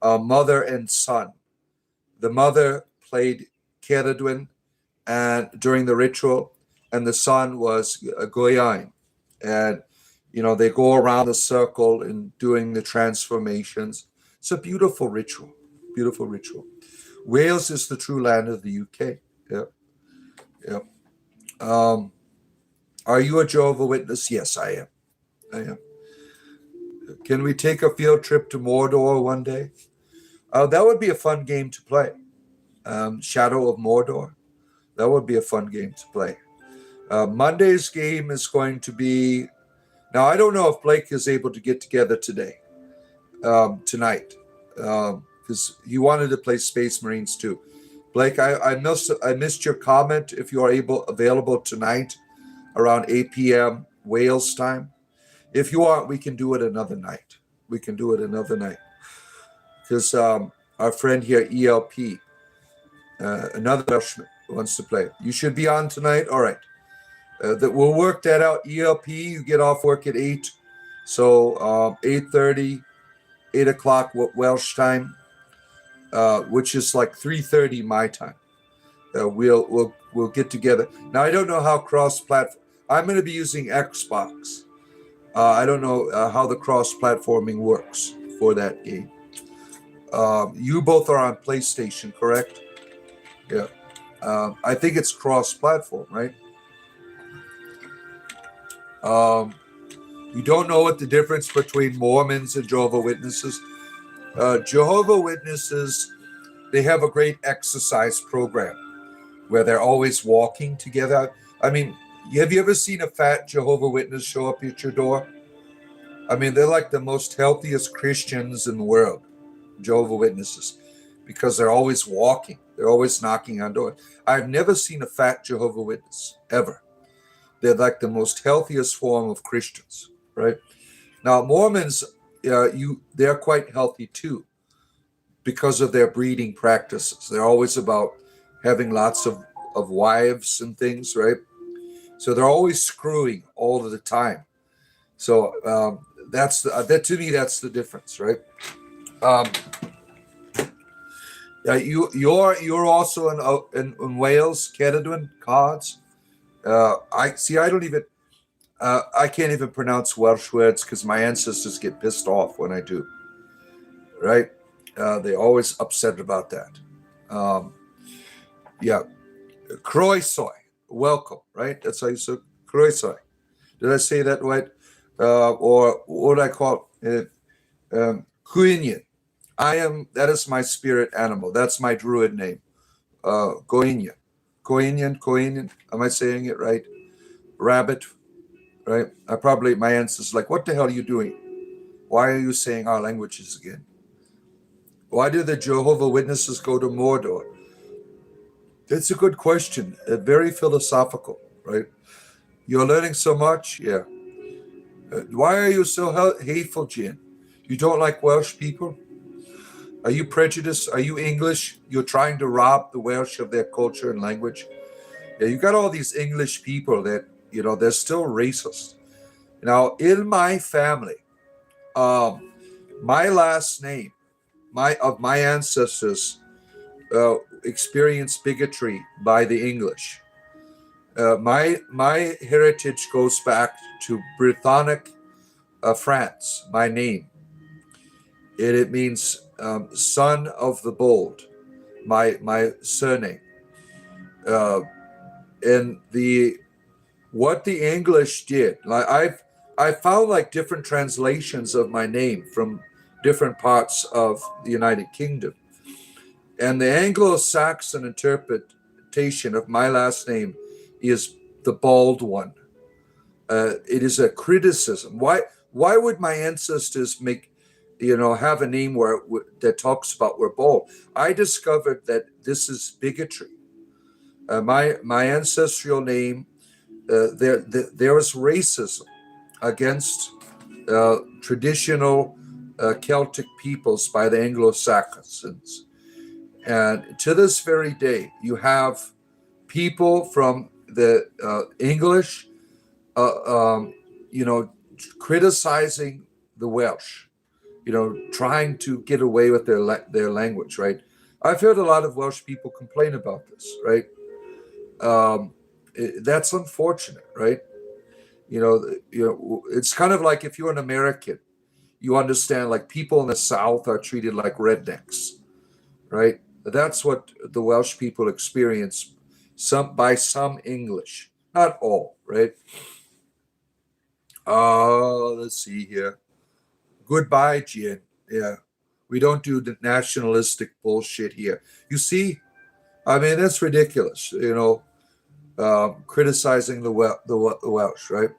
mother and son. The mother played Ceridwen and during the ritual, and the son was Goyain. And they go around the circle and doing the transformations. It's a beautiful ritual. Beautiful ritual. Wales is the true land of the UK. Yeah. Are you a Jehovah's Witness? Yes, I am. Can we take a field trip to Mordor one day? That would be a fun game to play. Shadow of Mordor. That would be a fun game to play. Monday's game is going to be... Now, I don't know if Blake is able to get together tonight, because he wanted to play Space Marines too. Blake, I missed your comment. If you are available tonight around 8 p.m. Wales time. If you aren't, we can do it another night. Because our friend here, ELP, another Welshman, wants to play. You should be on tonight. All right. We'll work that out. ELP, you get off work at 8. So 8:30, 8 o'clock Welsh time, which is like 3:30 my time. We'll get together. Now, I don't know how cross-platform. I'm going to be using Xbox. I don't know how the cross-platforming works for that game. You both are on PlayStation, correct? Yeah. I think it's cross-platform, right? You don't know what the difference between Mormons and Jehovah's Witnesses. Jehovah's Witnesses, they have a great exercise program where they're always walking together. I mean, have you ever seen a fat Jehovah's Witness show up at your door? I mean, they're like the most healthiest Christians in the world, Jehovah's Witnesses, because they're always walking. They're always knocking on doors. I've never seen a fat Jehovah's Witness, ever. They're like the most healthiest form of Christians, right? Now, Mormons, they're quite healthy too because of their breeding practices. They're always about having lots of wives and things, right? So they're always screwing all of the time. So that to me, that's the difference, right? You're also in Wales, Ceridwen cards. I don't even. I can't even pronounce Welsh words because my ancestors get pissed off when I do. Right? They're always upset about that. Um, yeah, Croesoy, welcome. Right? That's how you say Croesoy. Did I say that right? Or what do I call it? Cuinian. That is my spirit animal. That's my druid name. Goinian. Koinian. Am I saying it right? Rabbit, right? My ancestors like, what the hell are you doing? Why are you saying our languages again? Why do the Jehovah Witnesses go to Mordor? That's a good question. Very philosophical, right? You're learning so much, yeah. Why are you so hateful, Jan? You don't like Welsh people? Are you prejudiced? Are you English? You're trying to rob the Welsh of their culture and language? Yeah, you got all these English people that, they're still racist. Now, in my family, my last name, my ancestors experienced bigotry by the English. My heritage goes back to Britannic France. My name, it means son of the bold. My surname, and what the English did. Like I found like different translations of my name from different parts of the United Kingdom. And the Anglo-Saxon interpretation of my last name is the bald one. It is a criticism. Why would my ancestors have a name that talks about we're bald? I discovered that this is bigotry. My ancestral name, there was racism against traditional Celtic peoples by the Anglo-Saxons. And to this very day, you have people from the English, criticizing the Welsh, trying to get away with their language, right? I've heard a lot of Welsh people complain about this, right? That's unfortunate, right? It's kind of like if you're an American, you understand like people in the South are treated like rednecks, right? That's what the Welsh people experience by some English, not all, right? Let's see here. Goodbye, Jin. Yeah, we don't do the nationalistic bullshit here. You see, I mean that's ridiculous. Criticizing the Welsh, right?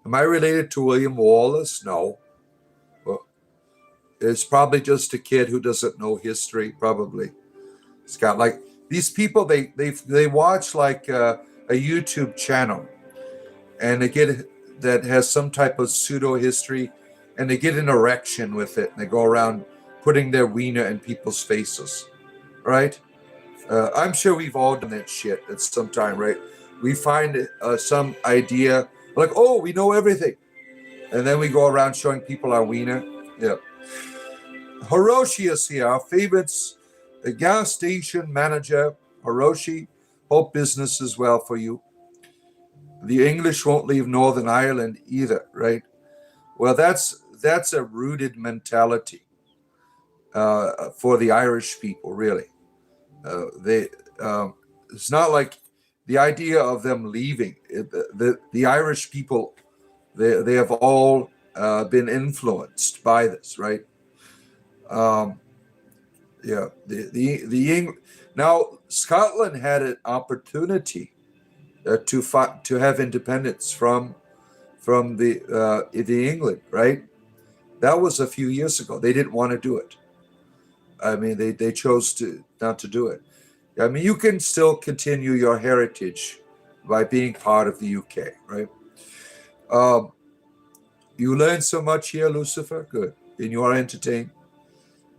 Am I related to William Wallace? No. Well, it's probably just a kid who doesn't know history. Probably. It's got like these people. They watch like a YouTube channel, and they get that has some type of pseudo history, and they get an erection with it, and they go around putting their wiener in people's faces, right? I'm sure we've all done that shit at some time, right? We find some idea like, oh, we know everything, and then we go around showing people our wiener. Yeah. Hiroshi is here, our favorites, the gas station manager. Hiroshi, hope business is well for you. The English won't leave Northern Ireland either, right? Well, that's a rooted mentality for the Irish people, really. It's not like the idea of them leaving. The Irish people, they have all been influenced by this, right? Yeah, now Scotland had an opportunity to have independence from the England, right? That was a few years ago. They didn't want to do it. I mean, they chose to not to do it. I mean, you can still continue your heritage by being part of the UK, right? You learn so much here, Lucifer. Good, and you are entertained.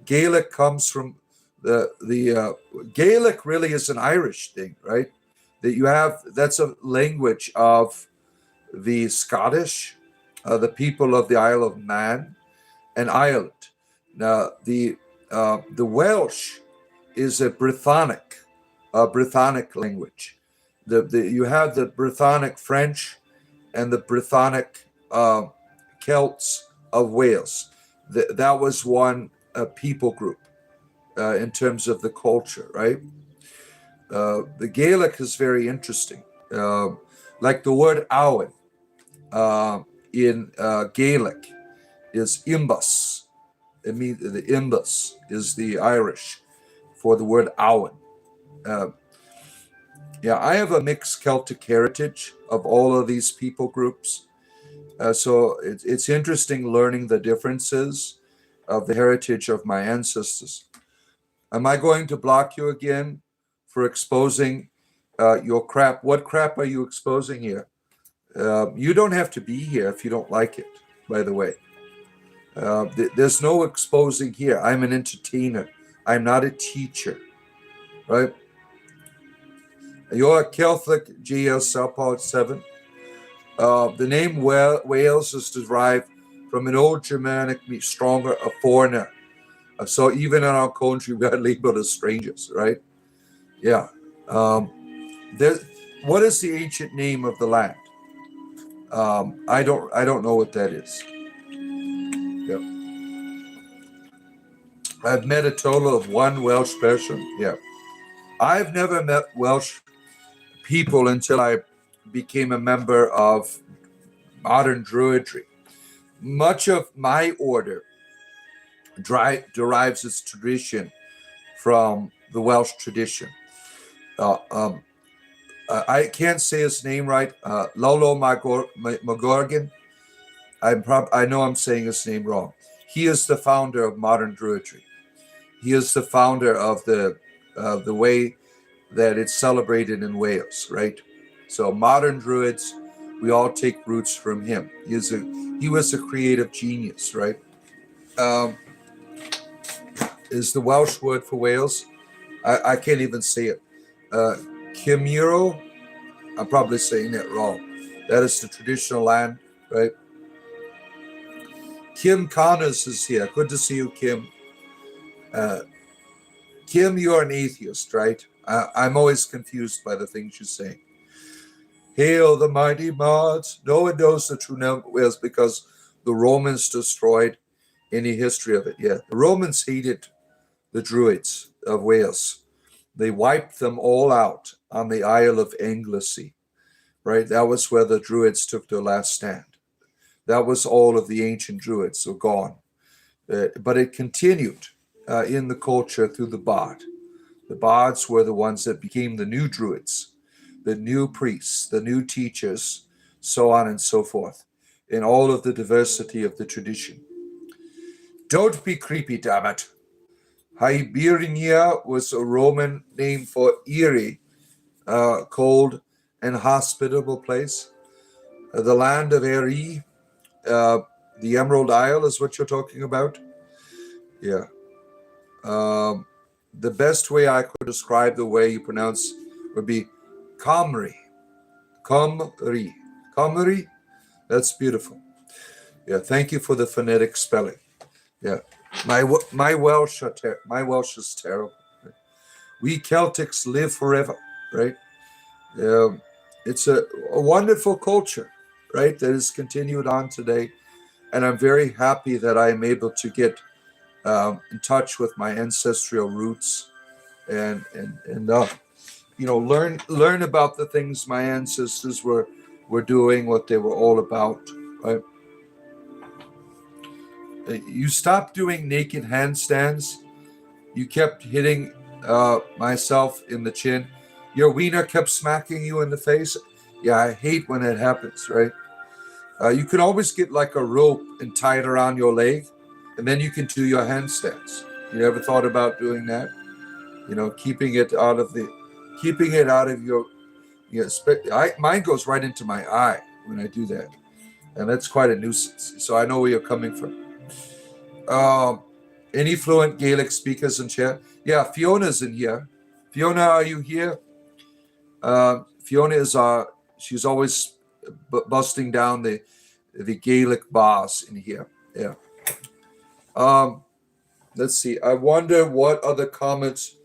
Gaelic comes from the Gaelic. Really is an Irish thing, right? That's a language of the Scottish, the people of the Isle of Man, and Ireland. Now the Welsh is a Brythonic language. You have the Brythonic French and the Brythonic Celts of Wales. That was one people group in terms of the culture, right? The Gaelic is very interesting. Like the word Awen in Gaelic is imbus. It means the imbus is the Irish for the word Awen. I have a mixed Celtic heritage of all of these people groups. So it's interesting learning the differences of the heritage of my ancestors. Am I going to block you again for exposing your crap? What crap are you exposing here? You don't have to be here if you don't like it, by the way. There's no exposing here. I'm an entertainer. I'm not a teacher, right? You're a Catholic GL Southpaw 7. The name Wales is derived from an old Germanic, stronger, a foreigner. So even in our country, we are labeled as strangers, right? Yeah. What is the ancient name of the land? I don't know what that is. Yeah. I've met a total of one Welsh person. Yeah. I've never met Welsh people until I became a member of modern Druidry. Much of my order derives its tradition from the Welsh tradition. I can't say his name right. Lolo Magorgan. I know I'm saying his name wrong. He is the founder of modern Druidry. He is the founder of the way that it's celebrated in Wales, right? So modern Druids, we all take roots from him. He was a creative genius, right? Is the Welsh word for Wales? I can't even say it. Cymru, I'm probably saying it wrong. That is the traditional land, right? Kim Connors is here. Good to see you, Kim. Kim, you're an atheist, right? I'm always confused by the things you say. Hail the mighty mods. No one knows the true name of Wales because the Romans destroyed any history of it. Yeah, the Romans hated the Druids of Wales. They wiped them all out on the Isle of Anglesey, right? That was where the Druids took their last stand. That was all of the ancient Druids, so gone. But it continued in the culture through the Bard. The Bards were the ones that became the new Druids, the new priests, the new teachers, so on and so forth, in all of the diversity of the tradition. Don't be creepy, damn it. Hibernia was a Roman name for Erie, cold and hospitable place. The land of Erie, the Emerald Isle is what you're talking about? Yeah. The best way I could describe the way you pronounce would be Comrie. Comrie. Comrie? That's beautiful. Yeah, thank you for the phonetic spelling. Yeah. My Welsh is terrible. We Celtics live forever, right? It's a wonderful culture, right, that is continued on today. And I'm very happy that I am able to get in touch with my ancestral roots and learn about the things my ancestors were doing, what they were all about, right? You stopped doing naked handstands. You kept hitting myself in the chin. Your wiener kept smacking you in the face. Yeah, I hate when it happens, right? You can always get like a rope and tie it around your leg, and then you can do your handstands. You ever thought about doing that? Keeping it out of your. Mine goes right into my eye when I do that, and that's quite a nuisance. So I know where you're coming from. Any fluent Gaelic speakers in chat? Yeah, Fiona's in here. Fiona, are you here? Fiona is she's always busting down the Gaelic bars in here. Yeah. Let's see. I wonder what other comments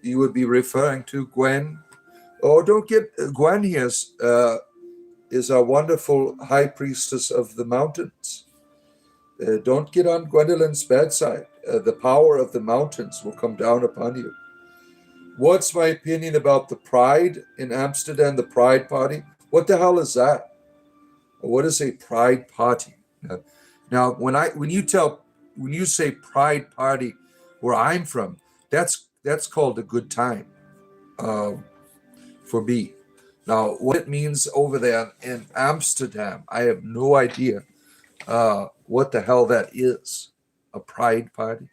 you would be referring to, Gwen. Oh, don't get Gwen here. is our wonderful high priestess of the mountains. Don't get on Gwendolyn's bad side. The power of the mountains will come down upon you. What's my opinion about the Pride in Amsterdam, the Pride Party? What the hell is that? What is a Pride Party? Now, when you say Pride Party where I'm from, that's called a good time for me. Now, what it means over there in Amsterdam, I have no idea what the hell that is. A Pride Party.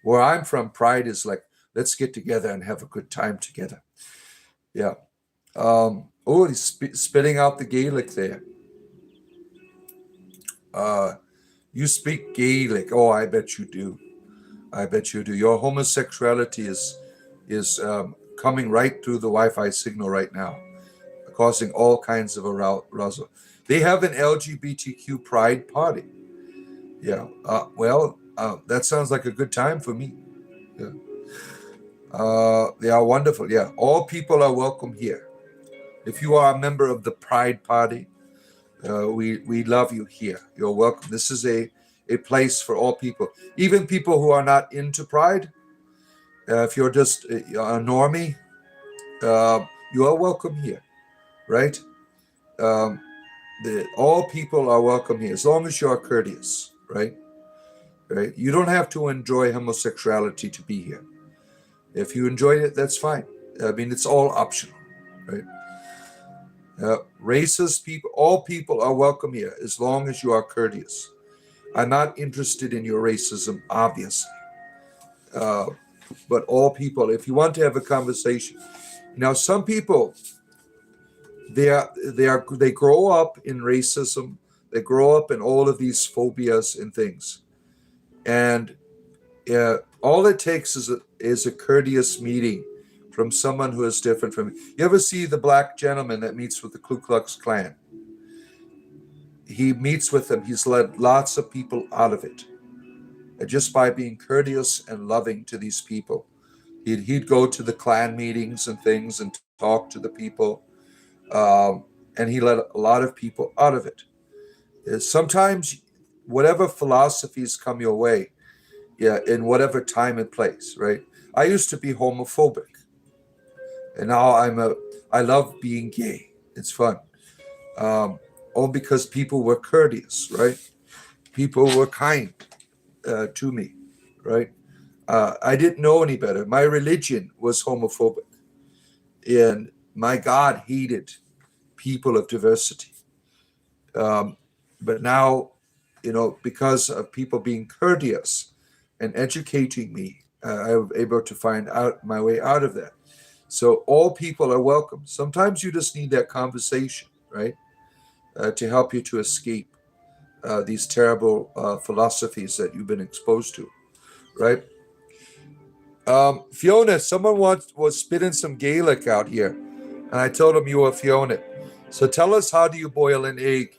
Where I'm from, Pride is like, let's get together and have a good time together. Yeah. Oh, he's spitting out the Gaelic there. You speak Gaelic. Oh, I bet you do. I bet you do. Your homosexuality is coming right through the Wi-Fi signal right now, causing all kinds of arousal. They have an LGBTQ pride party. Yeah. That sounds like a good time for me. Yeah. They are wonderful. Yeah. All people are welcome here. If you are a member of the Pride Party, we love you here. You're welcome. This is a place for all people, even people who are not into Pride. If you're just a normie, you are welcome here, right? All people are welcome here, as long as you are courteous, right? Right? You don't have to enjoy homosexuality to be here. If you enjoy it, that's fine. I mean, it's all optional, right? Racist people, all people are welcome here, as long as you are courteous. I'm not interested in your racism, obviously. But all people, if you want to have a conversation. Now, some people, they grow up in racism. They grow up in all of these phobias and things. And all it takes is a courteous meeting from someone who is different from you. You ever see the black gentleman that meets with the Ku Klux Klan? He meets with them. He's led lots of people out of it. And just by being courteous and loving to these people. He'd go to the Klan meetings and things and talk to the people. And he let a lot of people out of it. Sometimes whatever philosophies come your way, yeah, in whatever time and place, right? I used to be homophobic. And now I love being gay. It's fun. All because people were courteous, right? People were kind to me, right? I didn't know any better. My religion was homophobic. And my God hated people of diversity. But now, because of people being courteous and educating me, I was able to find out my way out of that. So all people are welcome. Sometimes you just need that conversation, right? To help you to escape these terrible philosophies that you've been exposed to, right? Fiona, someone was spitting some Gaelic out here, and I told him you were Fiona. So tell us, how do you boil an egg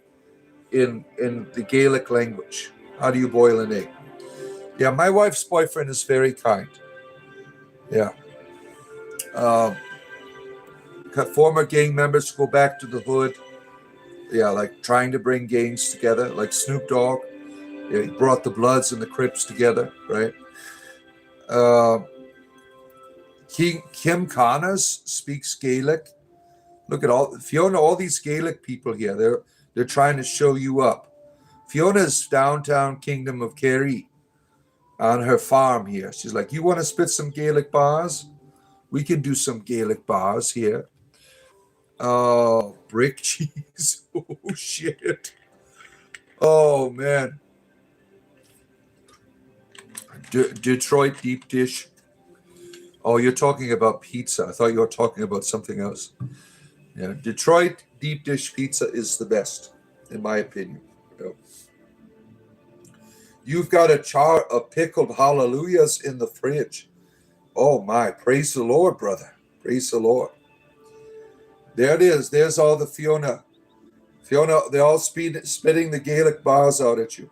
in the Gaelic language? How do you boil an egg? Yeah, my wife's boyfriend is very kind. Yeah. Former gang members go back to the hood. Yeah, like trying to bring gangs together, like Snoop Dogg. Yeah, he brought the Bloods and the Crips together, right? Kim Connors speaks Gaelic. Look at Fiona, all these Gaelic people here. They're trying to show you up. Fiona's downtown Kingdom of Kerry on her farm here. She's like, you want to spit some Gaelic bars? We can do some Gaelic bars here. Oh, brick cheese. Oh, shit. Oh, man. Detroit deep dish. Oh, you're talking about pizza. I thought you were talking about something else. Yeah, Detroit deep dish pizza is the best, in my opinion. You've got a jar of pickled hallelujahs in the fridge. Oh my, praise the Lord, brother. Praise the Lord. There it is. There's all the Fiona. Fiona, they're all spitting the Gaelic bars out at you.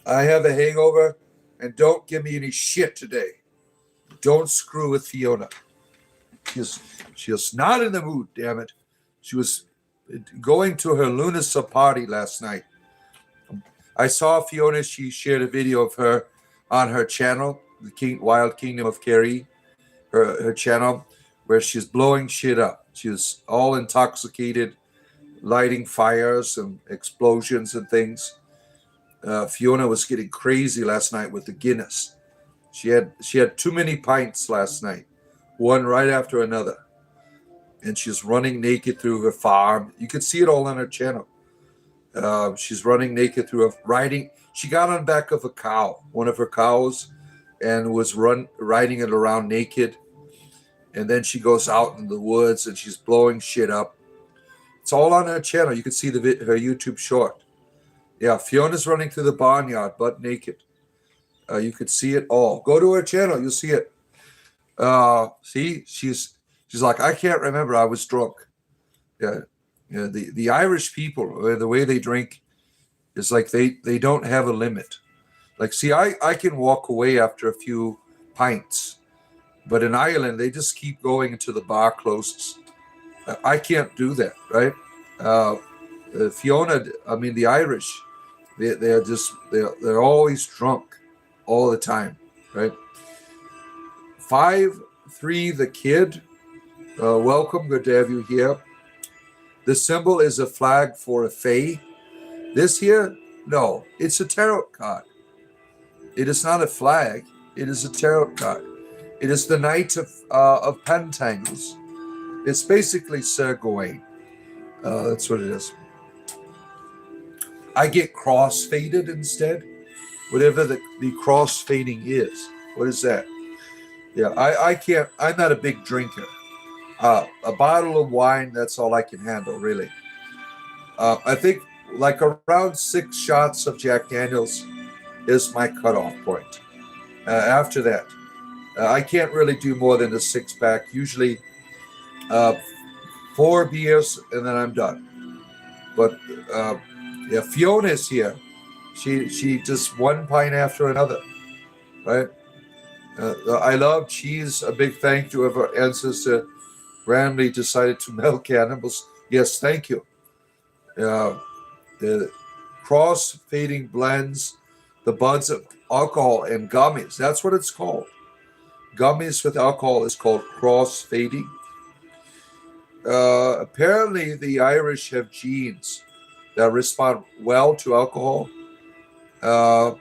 I have a hangover, and don't give me any shit today. Don't screw with Fiona. She's not in the mood, damn it. She was going to her Lunasa party last night. I saw Fiona, she shared a video of her on her channel, the Wild Kingdom of Carrie, her channel, where she's blowing shit up. She was all intoxicated, lighting fires and explosions and things. Fiona was getting crazy last night with the Guinness. She had too many pints last night, one right after another. And she's running naked through her farm. You could see it all on her channel. She's running naked through riding. She got on back of a cow, one of her cows, and was riding it around naked. And then she goes out in the woods and she's blowing shit up. It's all on her channel. You can see her YouTube short. Yeah, Fiona's running through the barnyard, butt naked. You could see it all. Go to her channel, you'll see it. See, she's like, I can't remember. I was drunk. Yeah, the Irish people, the way they drink, is like they don't have a limit. Like, see, I can walk away after a few pints, but in Ireland they just keep going until the bar closes. I can't do that, right? Fiona, I mean the Irish, they're always drunk all the time, right? 5-3 the kid. Welcome, good to have you here. The symbol is a flag for a fae. This here, no, it's a tarot card. It is not a flag. It is a tarot card. It is the Knight of Pentacles. It's basically Sir Gawain. That's what it is. I get cross-faded instead. Whatever the cross-fading is. What is that? Yeah, I can't. I'm not a big drinker. A bottle of wine, that's all I can handle, really. I think like around 6 shots of Jack Daniels is my cutoff point. After that, I can't really do more than a 6-pack. Usually 4 beers and then I'm done. But yeah, Fiona's here. She just one pint after another, right? I love cheese. A big thank you to our ancestor randomly decided to milk animals. Yes, thank you. The cross-fading blends the buds of alcohol and gummies. That's what it's called. Gummies with alcohol is called cross-fading. Apparently, the Irish have genes that respond well to alcohol.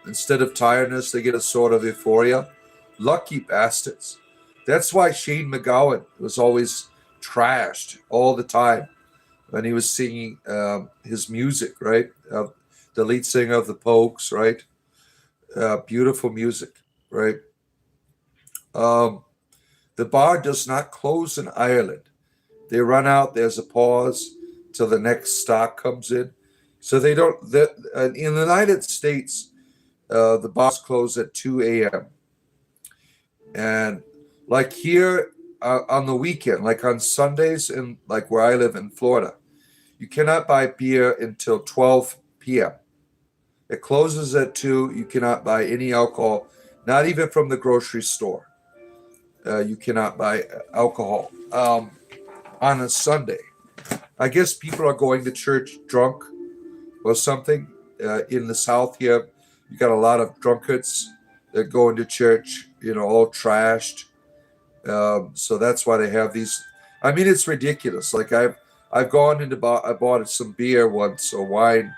Instead of tiredness, they get a sort of euphoria. Lucky bastards. That's why Shane MacGowan was always trashed all the time when he was singing his music, right? The lead singer of the Pogues, right? Beautiful music, right? The bar does not close in Ireland. They run out, there's a pause till the next stock comes in. So they don't, in the United States, the bars close at 2 a.m. And like here on the weekend, like on Sundays, in like where I live in Florida, you cannot buy beer until 12 p.m. It closes at 2. You cannot buy any alcohol, not even from the grocery store. You cannot buy alcohol on a Sunday. I guess people are going to church drunk or something. In the South here, you got a lot of drunkards that go into church, all trashed. So that's why they have these. I mean, it's ridiculous. Like I've gone into I bought some beer once or wine.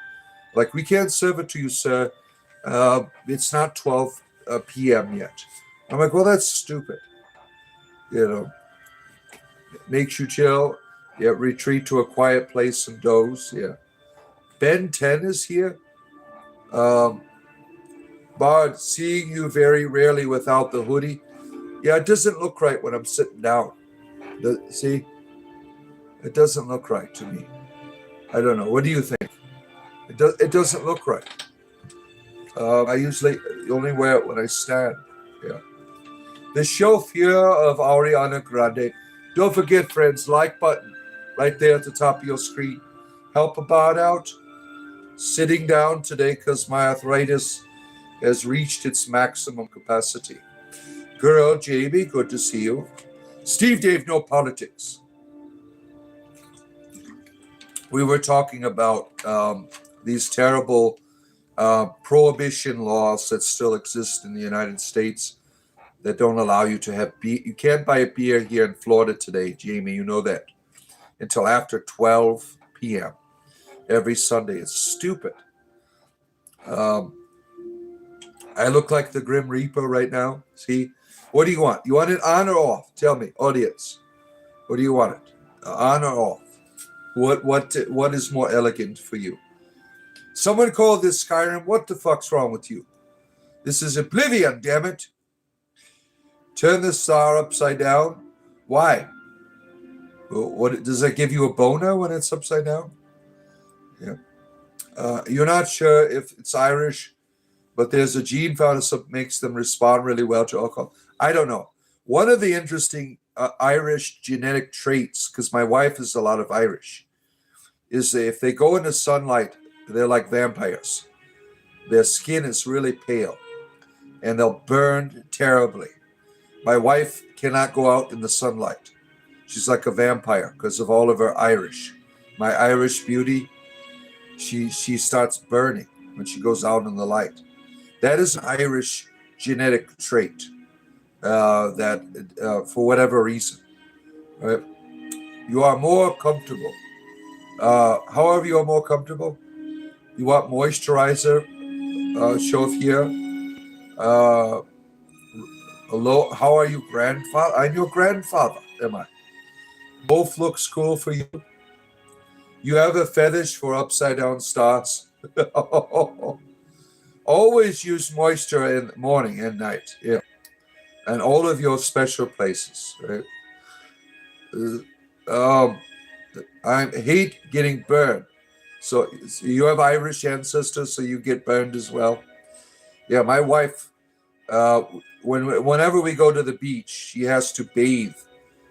Like, we can't serve it to you, sir. It's not 12 p.m. yet. I'm like, well, that's stupid. Makes you chill. Yeah, retreat to a quiet place and doze. Yeah. Ben 10 is here. Bard, seeing you very rarely without the hoodie. Yeah, it doesn't look right when I'm sitting down. See? It doesn't look right to me. I don't know. What do you think? It doesn't look right. I usually only wear it when I stand. Yeah. The shelf here of Ariana Grande. Don't forget, friends, like button right there at the top of your screen. Help a Bard out. Sitting down today because my arthritis has reached its maximum capacity. Girl, Jamie, good to see you. Steve Dave, no politics. we were talking about these terrible prohibition laws that still exist in the United States that don't allow you to have beer. You can't buy a beer here in Florida today, Jamie. You know that, until after 12 p.m. every Sunday. It's stupid. Um, I look like the Grim Reaper right now. See, what do you want? You want it on or off? Tell me, audience. What do you want it? On or off? What is more elegant for you? Someone called this Skyrim. What the fuck's wrong with you? This is Oblivion, damn it. Turn the star upside down. Why? What does that give you a boner when it's upside down? Yeah. You're not sure if it's Irish, but there's a gene found that makes them respond really well to alcohol. I don't know. One of the interesting Irish genetic traits, because my wife is a lot of Irish, is that if they go into sunlight, they're like vampires. Their skin is really pale, and they'll burn terribly. My wife cannot go out in the sunlight. She's like a vampire because of all of her Irish. My Irish beauty, she starts burning when she goes out in the light. That is an Irish genetic trait that for whatever reason. Right? You are more comfortable. However you are more comfortable. You want moisturizer, show of here. Hello, how are you, grandfather? I'm your grandfather, am I? Both looks cool for you. You have a fetish for upside down stars. Always use moisture in the morning and night, yeah, and all of your special places. Right? I hate getting burned. So you have Irish ancestors, so you get burned as well. Yeah, my wife. Whenever we go to the beach, she has to bathe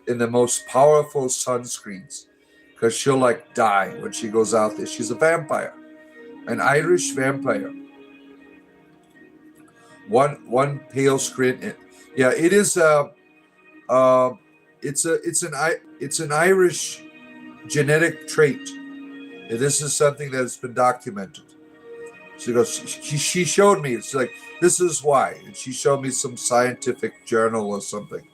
in the most powerful sunscreens because she'll like die when she goes out there. She's a vampire, an Irish vampire. One pale screen. Yeah, it is. It's an Irish genetic trait. This is something that has been documented. She goes. She showed me. It's like, this is why, and she showed me some scientific journal or something.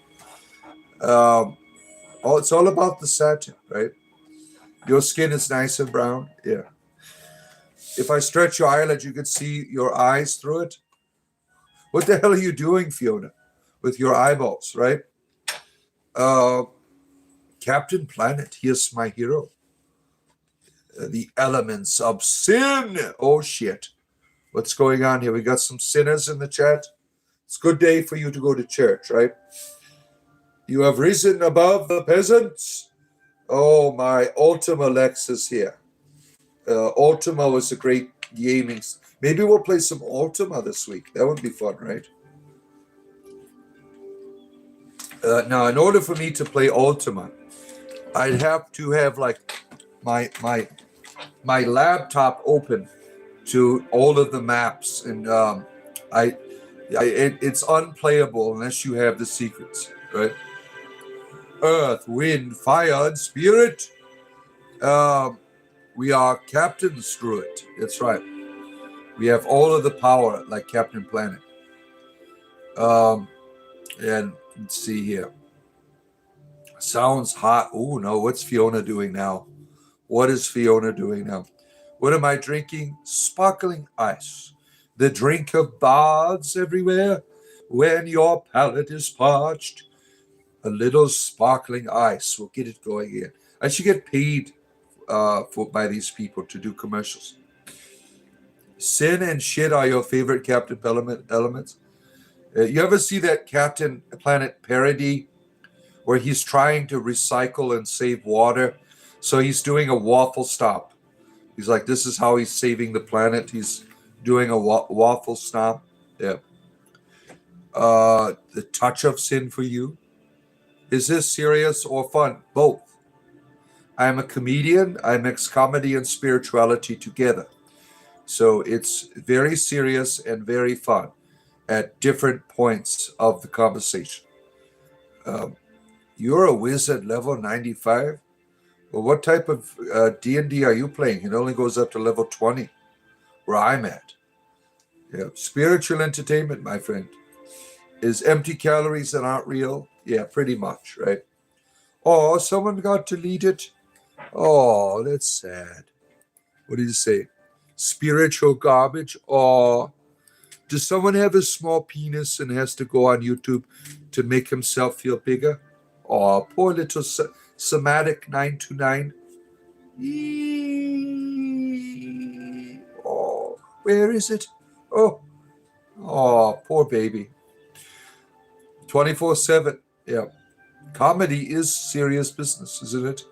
It's all about the satin, right? Your skin is nice and brown. Yeah. If I stretch your eyelid, you could see your eyes through it. What the hell are you doing, Fiona, with your eyeballs, right? Captain Planet, here's my hero. The elements of sin. Oh, shit. What's going on here? We got some sinners in the chat. It's a good day for you to go to church, right? You have risen above the peasants. Oh, my Ultima Lex is here. Ultima was a great gaming. Maybe we'll play some Ultima this week. That would be fun, right? Now, in order for me to play Ultima, I'd have to have like my laptop open to all of the maps, and it's unplayable unless you have the secrets, right? Earth, wind, fire, and spirit. We are captains through it. That's right. We have all of the power, like Captain Planet. And let's see here. Sounds hot. Oh no, what's Fiona doing now? What is Fiona doing now? What am I drinking? Sparkling ice. The drink of bards everywhere. When your palate is parched, a little sparkling ice will get it going again. I should get paid by these people to do commercials. Sin and shit are your favorite Captain elements. You ever see that Captain Planet parody where he's trying to recycle and save water? So he's doing a waffle stop. He's like, this is how he's saving the planet. He's doing a waffle stop. Yeah. The touch of sin for you. Is this serious or fun? Both. I'm a comedian. I mix comedy and spirituality together. So it's very serious and very fun at different points of the conversation. You're a wizard level 95? Well, what type of D&D are you playing? It only goes up to level 20, where I'm at. Yeah, spiritual entertainment, my friend, is empty calories that aren't real. Yeah, pretty much, right? Oh, someone got deleted. Oh, that's sad. What did you say? Spiritual garbage? Oh, does someone have a small penis and has to go on YouTube to make himself feel bigger? Oh, poor little somatic 929. Oh, where is it? Oh, poor baby. 24/7. Yeah. Comedy is serious business, isn't it?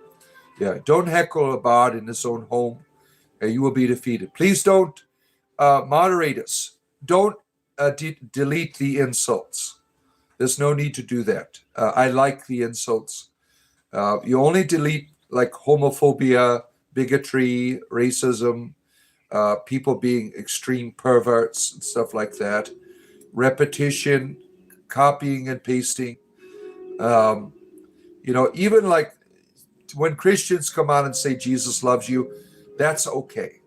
Yeah. Don't heckle a bard in his own home. You will be defeated. Please don't, moderators, don't delete the insults. There's no need to do that. I like the insults. You only delete like homophobia, bigotry, racism, people being extreme perverts and stuff like that. Repetition, copying and pasting. Even like when Christians come out and say Jesus loves you, that's okay.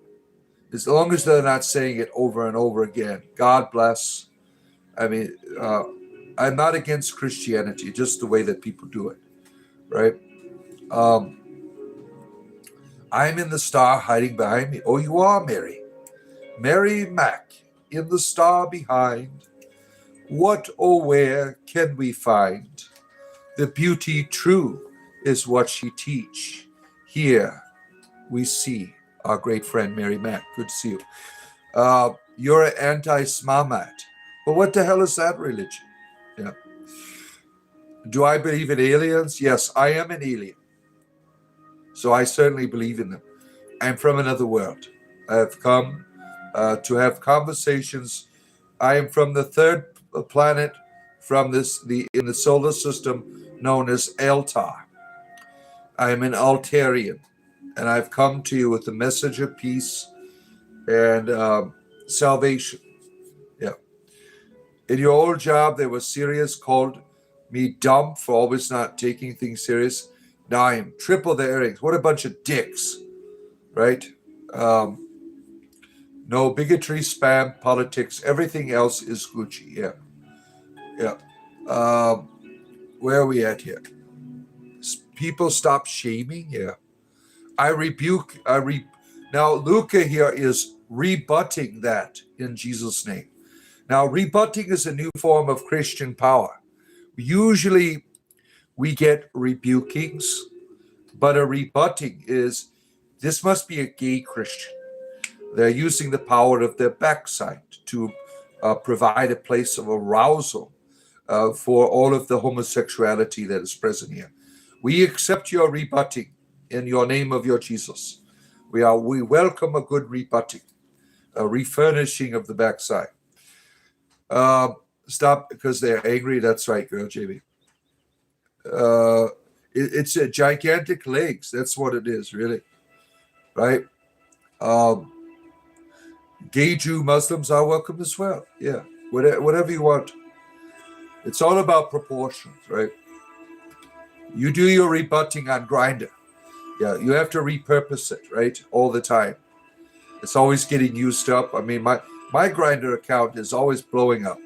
As long as they're not saying it over and over again. God bless. I mean, I'm not against Christianity, just the way that people do it, right? I'm in the star hiding behind me. Oh, you are, Mary. Mary Mac, in the star behind. What or where can we find? The beauty true is what she teach. Here we see our great friend Mary Mac. Good to see you. You're an anti-Smamat. Well, what the hell is that religion? Yeah. Do I believe in aliens? Yes, I am an alien. So I certainly believe in them. I'm from another world. I have come to have conversations. I am from the third planet from in the solar system known as Eltar. I am an Altarian, and I've come to you with the message of peace and salvation. Yeah. In your old job, they were serious, called me dumb for always not taking things serious. Now I am triple the earnings. What a bunch of dicks, right? No bigotry, spam, politics. Everything else is Gucci. Yeah. Where are we at here? People stop shaming. Yeah. I rebuke. Now Luca here is rebutting that in Jesus' name. Now rebutting is a new form of Christian power. Usually we get rebukings, but a rebutting is, this must be a gay Christian. They're using the power of their backside to provide a place of arousal for all of the homosexuality that is present here. We accept your rebutting in your name of your Jesus. We welcome a good rebutting, a refurnishing of the backside. Stop because they're angry. That's right, girl, Jamie. It's a gigantic legs. That's what it is, really. Right? Gay Jew Muslims are welcome as well. Yeah, whatever you want. It's all about proportions, right? You do your rebutting on Grindr. Yeah, you have to repurpose it, right? All the time. It's always getting used up. I mean, my Grindr account is always blowing up.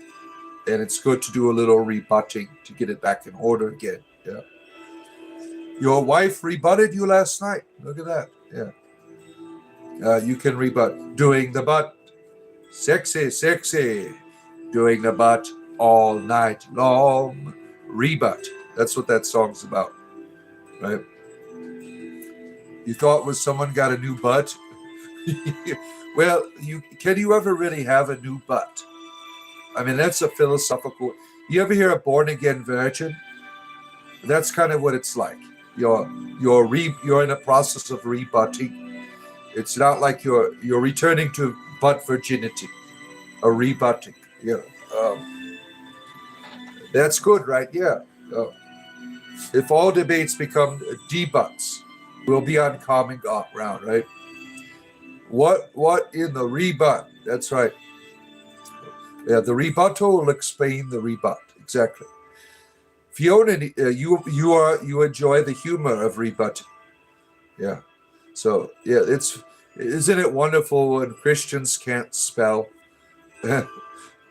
And it's good to do a little rebutting to get it back in order again. Yeah. Your wife rebutted you last night. Look at that. Yeah. You can rebut. Doing the butt. Sexy, sexy. Doing the butt all night long. Rebut. That's what that song's about. Right? You thought was someone got a new butt? Well, can you ever really have a new butt? I mean, that's a philosophical. You ever hear a born-again virgin? That's kind of what it's like. You're in a process of rebutting. It's not like you're returning to butt virginity, a rebutting. Yeah, that's good, right? Yeah. If all debates become debuts, we'll be on common ground, right? What in the rebut? That's right. Yeah, the rebuttal will explain the rebut. Exactly. Fiona, you enjoy the humor of rebutting. Yeah. So yeah, isn't it wonderful when Christians can't spell?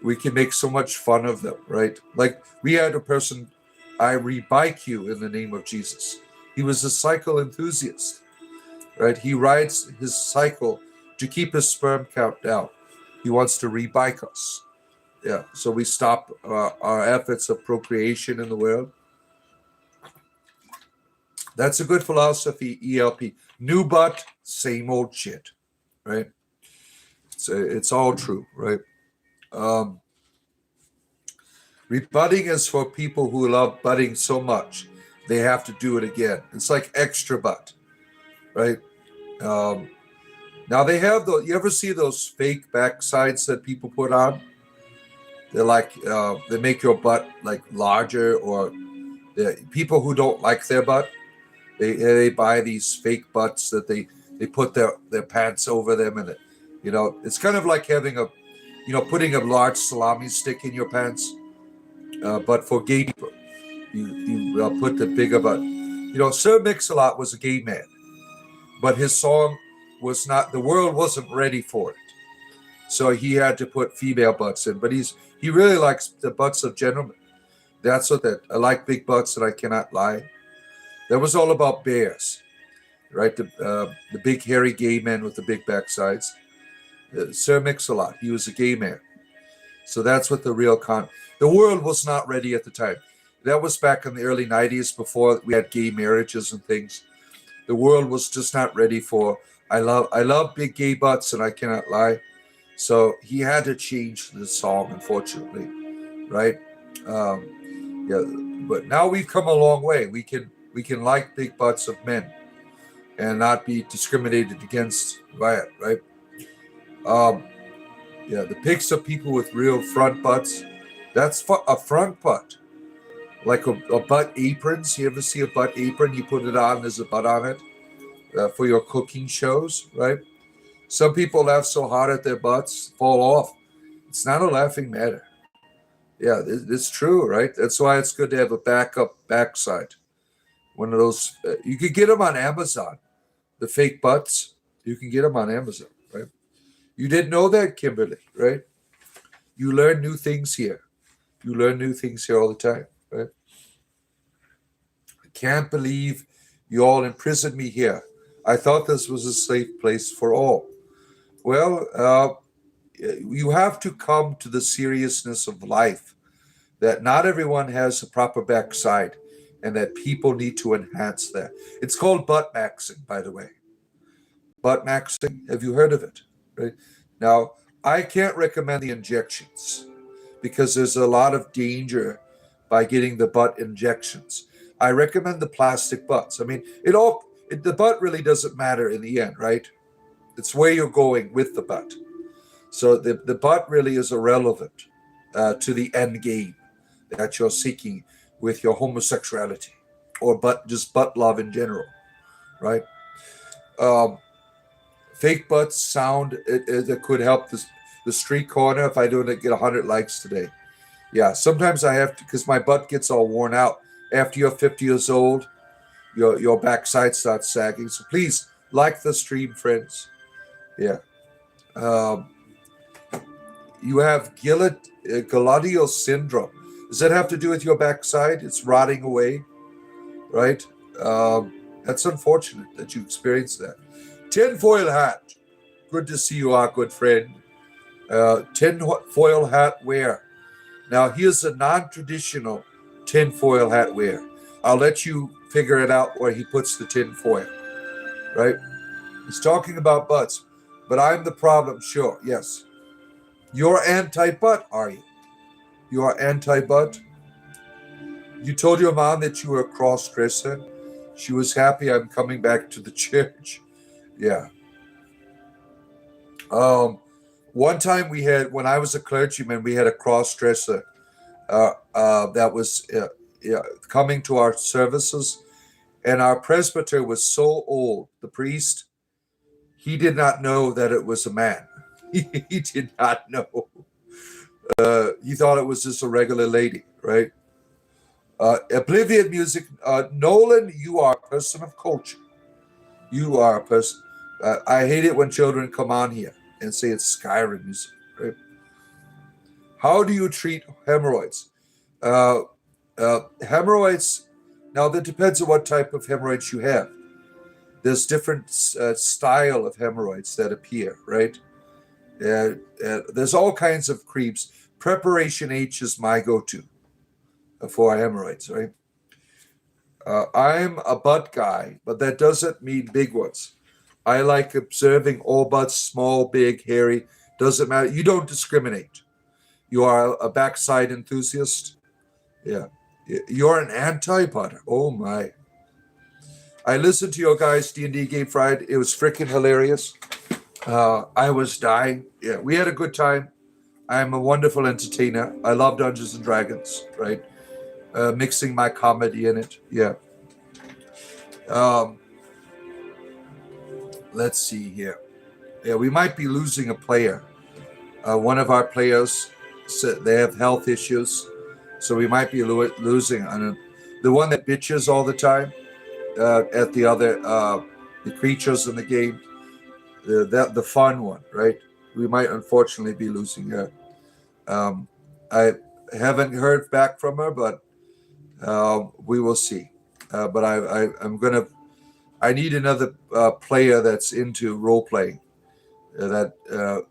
We can make so much fun of them, right? Like we had a person, I rebike you in the name of Jesus. He was a cycle enthusiast, right? He rides his cycle to keep his sperm count down. He wants to rebike us. Yeah. So we stop our efforts of procreation in the world. That's a good philosophy, ELP. New butt, same old shit, right? It's all true, right? Um, Rebutting is for people who love butting so much they have to do it again. It's like extra butt, right? Um, Now they have those. You ever see those fake backsides that people put on? They're like they make your butt like larger, or people who don't like their butt, they buy these fake butts that they put their pants over them, and it's kind of like having putting a large salami stick in your pants, but for gay people, you put the bigger butt. Sir Mix-a-Lot was a gay man, but his song was not. The world wasn't ready for it. So he had to put female butts in, but he really likes the butts of gentlemen. That's what that I like big butts, and I cannot lie. That was all about bears, right? The big hairy gay men with the big backsides. Sir Mix-a-Lot, he was a gay man, so that's what the real The world was not ready at the time. That was back in the early '90s, before we had gay marriages and things. The world was just not ready for. I love big gay butts, and I cannot lie. So he had to change the song, unfortunately, right? Yeah, but now we've come a long way. We can like big butts of men and not be discriminated against by it, right? Um, yeah, the pics of people with real front butts. That's a front butt, like a butt aprons. You ever see a butt apron? You put it on. There's a butt on it for your cooking shows, right? Some people laugh so hard at their butts fall off. It's not a laughing matter. Yeah, it's true, right? That's why it's good to have a backup backside. One of those, you could get them on Amazon. The fake butts, you can get them on Amazon, right? You didn't know that, Kimberly, right? You learn new things here. You learn new things here all the time, right? I can't believe you all imprisoned me here. I thought this was a safe place for all. Well, you have to come to the seriousness of life, that not everyone has a proper backside, and that people need to enhance that. It's called butt maxing, by the way. Butt maxing, have you heard of it? Right? Now, I can't recommend the injections because there's a lot of danger by getting the butt injections. I recommend the plastic butts. I mean, the butt really doesn't matter in the end, right? It's where you're going with the butt. So the butt really is irrelevant to the end game that you're seeking with your homosexuality, or just butt love in general, right? Um, Fake butts sound it could help the street corner if I don't get 100 likes today. Yeah, sometimes I have to, because my butt gets all worn out. After you're 50 years old, your backside starts sagging. So please like the stream, friends. Yeah. Um, you have Galadio syndrome. Does that have to do with your backside? It's rotting away, right? That's unfortunate that you experienced that. Tinfoil hat. Good to see you, our good friend. Tinfoil hat wear. Now, here's a non-traditional tinfoil hat wear. I'll let you figure it out where he puts the tinfoil, right? He's talking about butts, but I'm the problem, sure, yes. You're anti-butt, are you? You are anti-butt? You told your mom that you were a cross-dresser? She was happy I'm coming back to the church. Yeah. One time when I was a clergyman, we had a cross-dresser that was coming to our services, and our presbyter was so old, the priest, he did not know that it was a man. He did not know. He thought it was just a regular lady, right? Oblivion music. Nolan, you are a person of culture. You are a person. I hate it when children come on here and say it's Skyrim music. Right? How do you treat hemorrhoids? Uh, Hemorrhoids. Now that depends on what type of hemorrhoids you have. There's different style of hemorrhoids that appear, right? There's all kinds of creams. Preparation H is my go-to for hemorrhoids, right? I'm a butt guy, but that doesn't mean big ones. I like observing all butts, small, big, hairy. Doesn't matter. You don't discriminate. You are a backside enthusiast. Yeah. You're an anti-butter. Oh my. I listened to your guys' D&D game Friday. It was freaking hilarious. I was dying. Yeah, we had a good time. I'm a wonderful entertainer. I love Dungeons and Dragons, right? Mixing my comedy in it. Yeah. Let's see here. Yeah, we might be losing a player. One of our players said they have health issues, so we might be losing the one that bitches all the time at the other the creatures in the game. The fun one, right? We might unfortunately be losing her. I haven't heard back from her, but we will see. But I need another player that's into role playing. That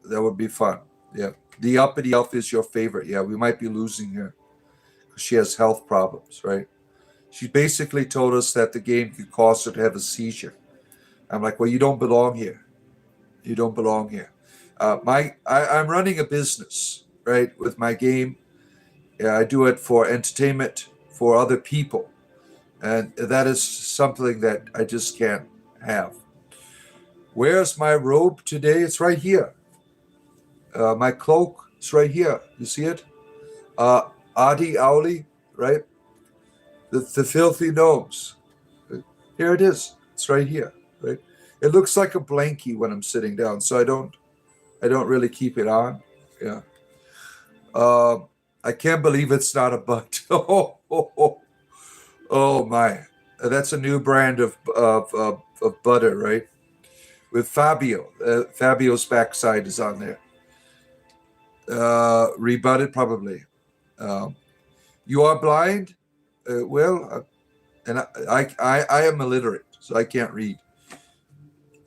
would be fun. Yeah, the uppity elf is your favorite. Yeah, we might be losing her because she has health problems, right? She basically told us that the game could cause her to have a seizure. I'm like, well, you don't belong here. You don't belong here. I'm running a business, right, with my game. Yeah, I do it for entertainment for other people, and that is something that I just can't have. Where's my robe today? It's right here. My cloak is right here. You see it? Adi Owly, right? The filthy gnomes. Here it is. It's right here, right? It looks like a blankie when I'm sitting down, so I don't really keep it on. Yeah. I can't believe it's not a butt. Oh my. That's a new brand of butter, right? With Fabio. Fabio's backside is on there. Rebutted, probably. You are blind? And I am illiterate, so I can't read.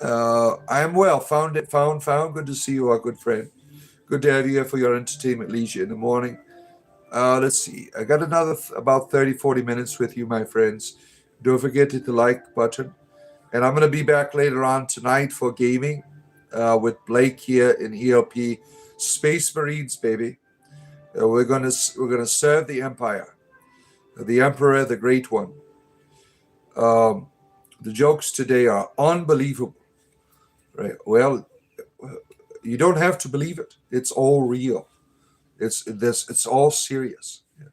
I am well. Found. Good to see you, our good friend. Good to have you here for your entertainment leisure in the morning. Let's see. I got another about 30, 40 minutes with you, my friends. Don't forget to hit the like button. And I'm going to be back later on tonight for gaming with Blake here in ELP. Space Marines, baby. We're gonna serve the Empire, the Emperor, the Great One. The jokes today are unbelievable. Right. Well, you don't have to believe it. It's all real. It's all serious. Yeah.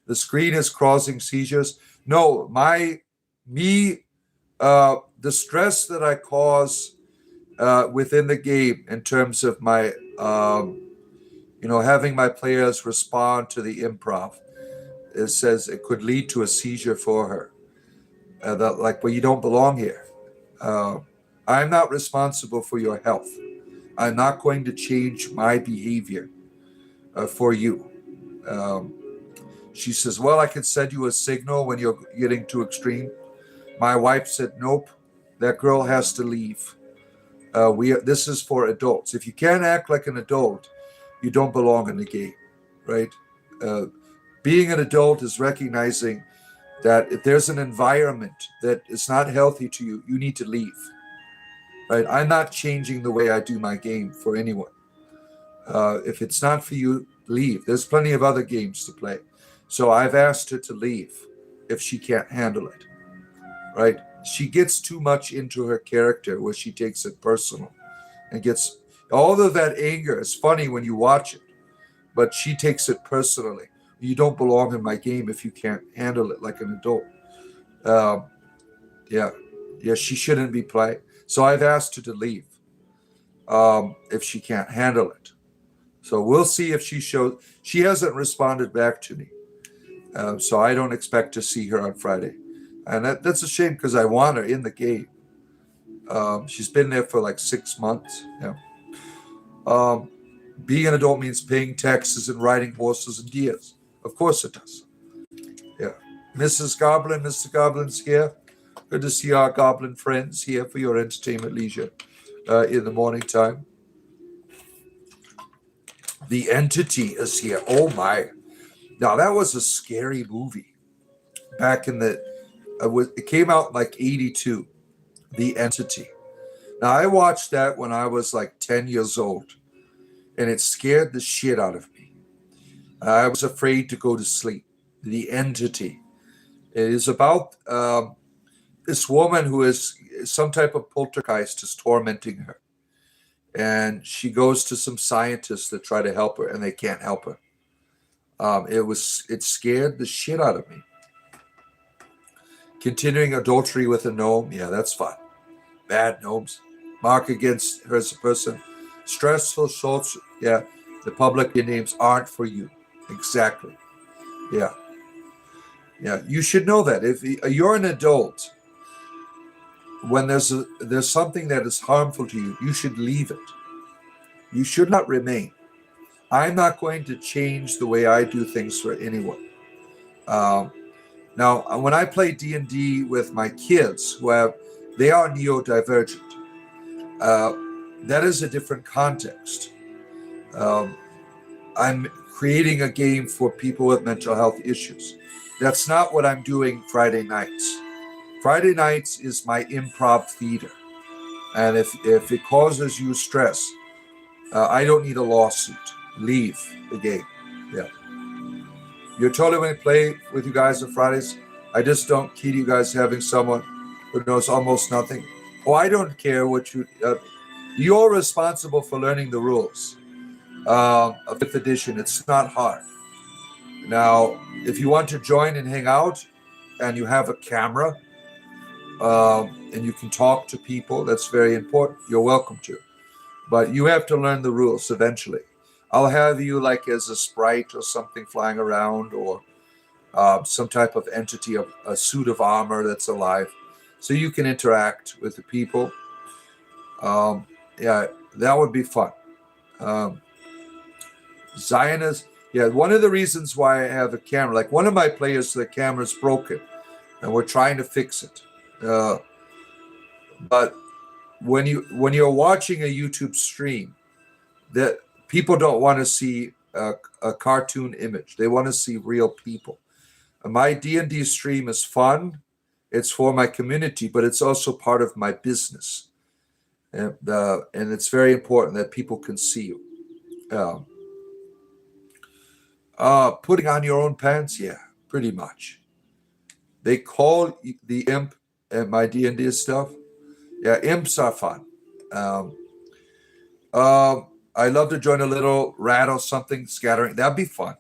The screen is causing seizures. No, the stress that I cause within the game in terms of my having my players respond to the improv. It says it could lead to a seizure for her. Well, you don't belong here. I'm not responsible for your health. I'm not going to change my behavior for you. She says, well, I can send you a signal when you're getting too extreme. My wife said, nope, that girl has to leave. This is for adults. If you can't act like an adult, you don't belong in the game, right? Being an adult is recognizing that if there's an environment that is not healthy to you, you need to leave, right? I'm not changing the way I do my game for anyone. If it's not for you, leave. There's plenty of other games to play. So I've asked her to leave if she can't handle it, right? She gets too much into her character where she takes it personal and gets all of that anger. Is funny when you watch it, but she takes it personally. You don't belong in my game if you can't handle it like an adult. Yeah, she shouldn't be playing. So I've asked her to leave if she can't handle it. So we'll see if she shows. She hasn't responded back to me. So I don't expect to see her on Friday. And that's a shame because I want her in the game. She's been there for like 6 months. Yeah. Um, being an adult means paying taxes and riding horses and deers. Of course it does. Yeah. Mrs. Goblin, Mr. Goblin's here. Good to see our goblin friends here for your entertainment leisure in the morning time. The Entity is here. Oh my. Now that was a scary movie back in the it came out in like 82. The Entity. Now I watched that when I was like 10 years old and it scared the shit out of me. I was afraid to go to sleep. The Entity. It is about this woman who is some type of poltergeist is tormenting her. And she goes to some scientists that try to help her and they can't help her. It scared the shit out of me. Continuing adultery with a gnome, yeah, that's fun. Bad gnomes. Mark against her as a person. Stressful social, yeah. The public names aren't for you. Exactly. Yeah. Yeah. You should know that. If you're an adult, when there's something that is harmful to you, you should leave it. You should not remain. I'm not going to change the way I do things for anyone. Now, when I play D&D with my kids, they are neurodivergent. That is a different context. I'm creating a game for people with mental health issues. That's not what I'm doing Friday nights. Friday nights is my improv theater. And if it causes you stress, I don't need a lawsuit. Leave the game. Yeah. You're totally going to play with you guys on Fridays. I just don't key to you guys having someone who knows almost nothing. Oh, I don't care what you're responsible for learning the rules of 5th edition. It's not hard. Now, if you want to join and hang out and you have a camera and you can talk to people, that's very important. You're welcome to. But you have to learn the rules eventually. I'll have you like as a sprite or something flying around or some type of entity of a suit of armor that's alive. So you can interact with the people. Yeah, that would be fun. Zionist, yeah, one of the reasons why I have a camera, like one of my players, the camera's broken and we're trying to fix it. But when you're watching a YouTube stream, that people don't want to see a cartoon image. They want to see real people. My D&D stream is fun. It's for my community, but it's also part of my business. And it's very important that people can see you. Putting on your own pants, yeah, pretty much. They call the imp and my D&D stuff. Yeah, imps are fun. I love to join a little rat or something scattering. That'd be fun.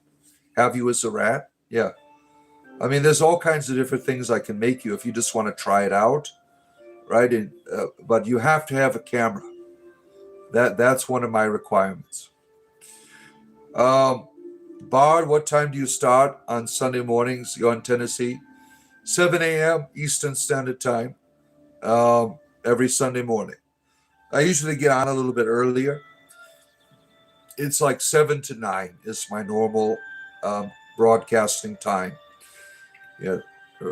Have you as a rat? Yeah. I mean, there's all kinds of different things I can make you if you just want to try it out, right? But you have to have a camera. That's one of my requirements. Bard, what time do you start on Sunday mornings? You're in Tennessee, 7 a.m. Eastern Standard Time, every Sunday morning. I usually get on a little bit earlier. It's like 7 to 9 is my normal broadcasting time. Yeah,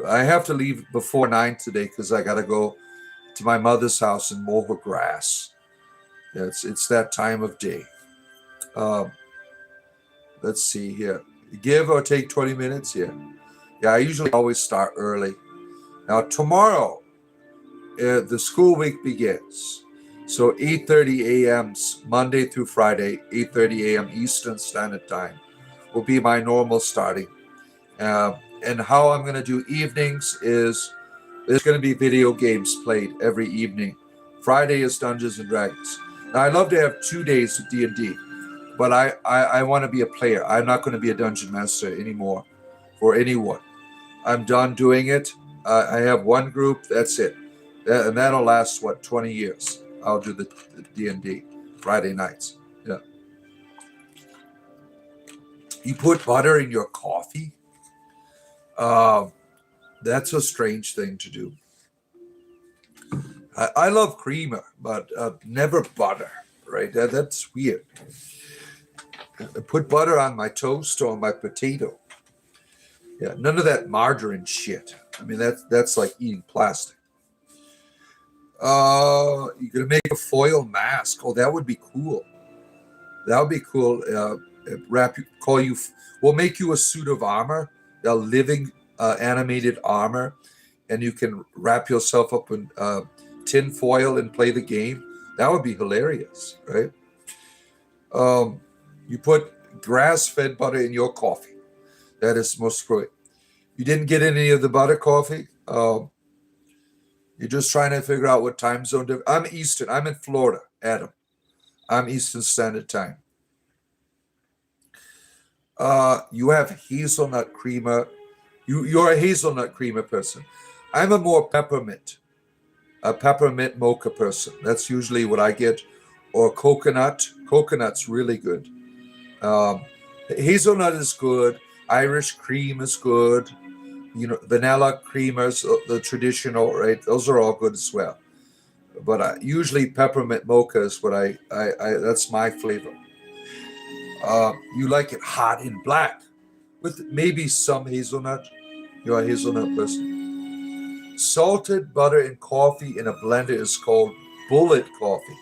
I have to leave before 9 today because I got to go to my mother's house and mow her grass. Yeah, it's that time of day. Let's see here. Give or take 20 minutes here. Yeah, I usually always start early. Now tomorrow, the school week begins. So 8:30 a.m. Monday through Friday, 8:30 a.m. Eastern Standard Time will be my normal starting. And how I'm going to do evenings is there's going to be video games played every evening. Friday is Dungeons and Dragons. Now I love to have 2 days of D&D, but I want to be a player. I'm not going to be a dungeon master anymore for anyone. I'm done doing it. I have one group. That's it. And that'll last, 20 years. I'll do the D&D Friday nights. Yeah. You put butter in your coffee? That's a strange thing to do. I love creamer, but never butter, right? That's weird. I put butter on my toast or on my potato. Yeah, none of that margarine shit. I mean, that's like eating plastic. You're gonna make a foil mask. Oh, that would be cool. That would be cool. We'll make you a suit of armor, a living animated armor, and you can wrap yourself up in tin foil and play the game. That would be hilarious, right? Um, you put grass-fed butter in your coffee. That is most great. You didn't get any of the butter coffee. You're just trying to figure out what time zone. I'm Eastern. I'm in Florida, Adam. I'm Eastern Standard Time. You have hazelnut creamer. You're a hazelnut creamer person. I'm a peppermint mocha person. That's usually what I get. Or coconut. Coconut's really good. Um, Hazelnut is good. Irish cream is good. Vanilla creamers, the traditional, right? Those are all good as well. But usually peppermint mocha is what that's my flavor. You like it hot and black with maybe some hazelnut. You're a hazelnut person. Salted butter in coffee in a blender is called bullet coffee.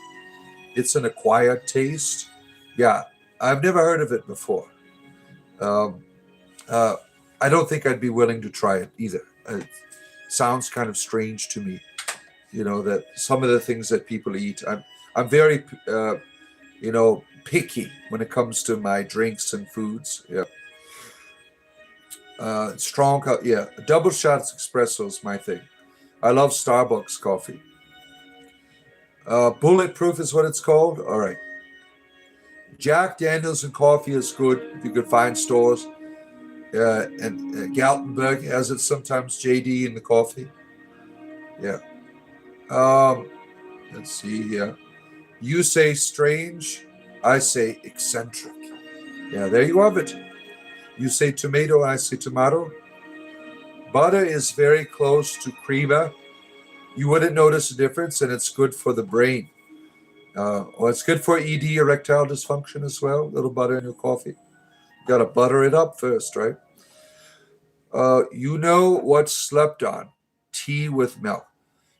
It's an acquired taste. Yeah, I've never heard of it before. Um, uh, I don't think I'd be willing to try it either. It sounds kind of strange to me. That some of the things that people eat. I'm very picky when it comes to my drinks and foods. Yeah. Yeah. Double shots espresso is my thing. I love Starbucks coffee. Bulletproof is what it's called. All right. Jack Daniels and coffee is good if you could find stores. And Galtenberg has it sometimes. JD in the coffee. Yeah. Um, let's see here. You say strange. I say eccentric. Yeah, there you have it. You say tomato, I say tomato. Butter is very close to creamer. You wouldn't notice a difference, and it's good for the brain. It's good for ED, erectile dysfunction as well. A little butter in your coffee. You got to butter it up first, right? You know what's slept on? Tea with milk.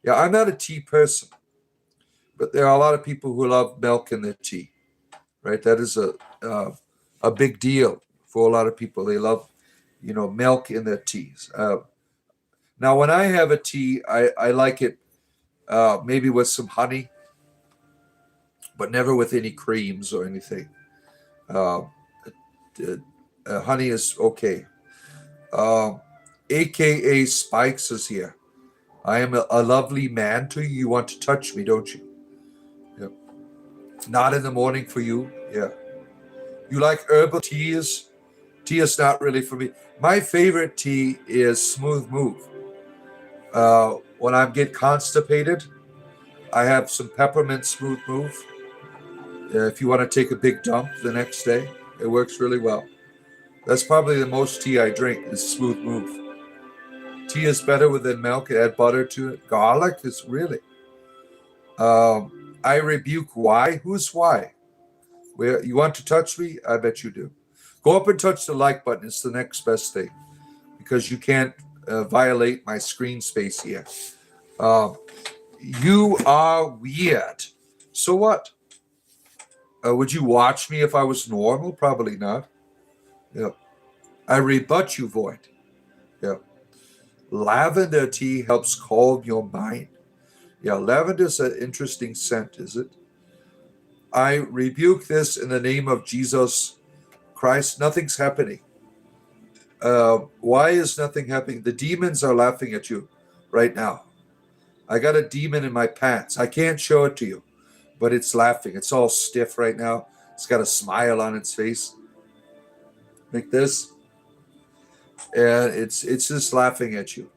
Yeah, I'm not a tea person, but there are a lot of people who love milk in their tea, right? That is a big deal for a lot of people. They love, milk in their teas. Now, when I have a tea, I like it maybe with some honey, but never with any creams or anything. Uh, Honey is okay. AKA Spikes is here. I am a lovely man to you. You want to touch me, don't you? Yeah. Not in the morning for you. Yeah. You like herbal teas? Tea is not really for me. My favorite tea is Smooth Move. When I get constipated, I have some peppermint Smooth Move. If you want to take a big dump the next day, it works really well. That's probably the most tea I drink is Smooth Move. Tea is better within milk. Add butter to it. Garlic is really. I rebuke why. Who's why? Where you want to touch me? I bet you do. Go up and touch the like button. It's the next best thing because you can't violate my screen space here. You are weird. So what? Would you watch me if I was normal? Probably not. Yeah. I rebut you, Void. Yeah. Lavender tea helps calm your mind. Yeah, lavender is an interesting scent, is it? I rebuke this in the name of Jesus Christ. Nothing's happening. Why is nothing happening? The demons are laughing at you right now. I got a demon in my pants. I can't show it to you, but it's laughing. It's all stiff right now. It's got a smile on its face, like this, and it's just laughing at you.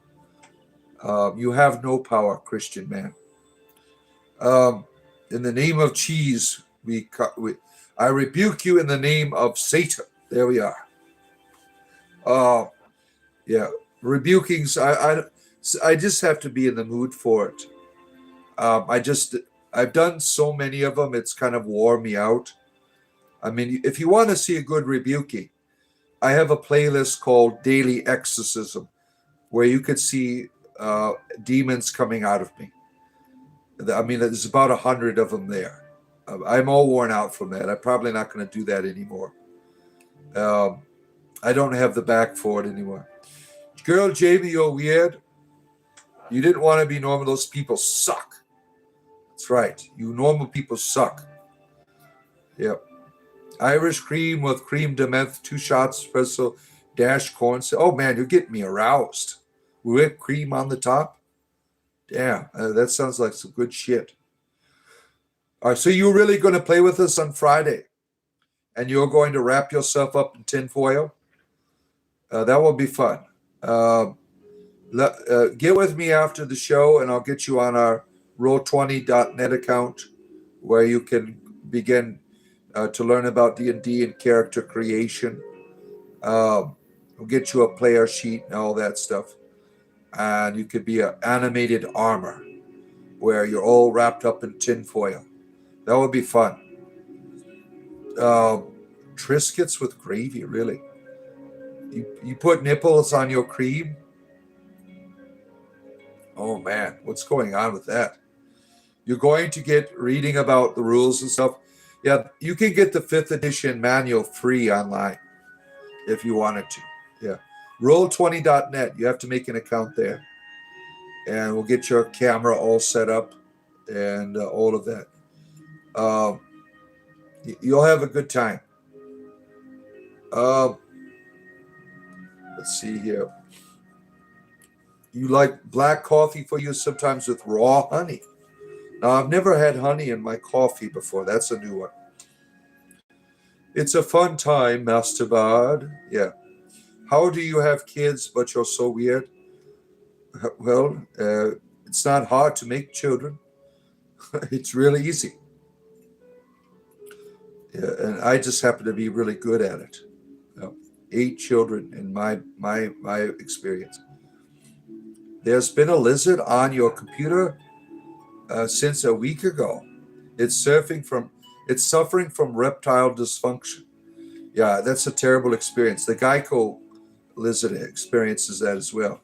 You have no power, Christian man. In the name of cheese, I rebuke you in the name of Satan. There we are. Yeah, rebukings. I just have to be in the mood for it. I've done so many of them, it's kind of wore me out. I mean, if you want to see a good rebuking, I have a playlist called Daily Exorcism, where you could see demons coming out of me. I mean, there's about 100 of them there. I'm all worn out from that. I'm probably not going to do that anymore. I don't have the back for it anymore. Girl, Jamie, you're weird. You didn't want to be normal. Those people suck. That's right. You normal people suck. Yep. Irish cream with cream de menthe, 2 shots espresso, dash corn. Oh, man, you're getting me aroused. Whipped cream on the top. Damn, that sounds like some good shit. All right, so you're really going to play with us on Friday, and you're going to wrap yourself up in tinfoil? That will be fun. Get with me after the show, and I'll get you on our roll20.net account, where you can begin to learn about D&D and character creation. We'll get you a player sheet and all that stuff. And you could be an animated armor, where you're all wrapped up in tinfoil. That would be fun. Triscuits with gravy, really? You put nipples on your cream? Oh, man, what's going on with that? You're going to get reading about the rules and stuff. Yeah, you can get the 5th edition manual free online if you wanted to. Yeah. Roll20.net. You have to make an account there. And we'll get your camera all set up and all of that. You'll have a good time. Let's see here. You like black coffee for you sometimes with raw honey. Now, I've never had honey in my coffee before. That's a new one. It's a fun time, Master Bard. Yeah. How do you have kids, but you're so weird? Well, it's not hard to make children. It's really easy. Yeah, and I just happen to be really good at it. 8 children in my experience. There's been a lizard on your computer since a week ago. It's suffering from reptile dysfunction. Yeah, that's a terrible experience. The Geico lizard experiences that as well.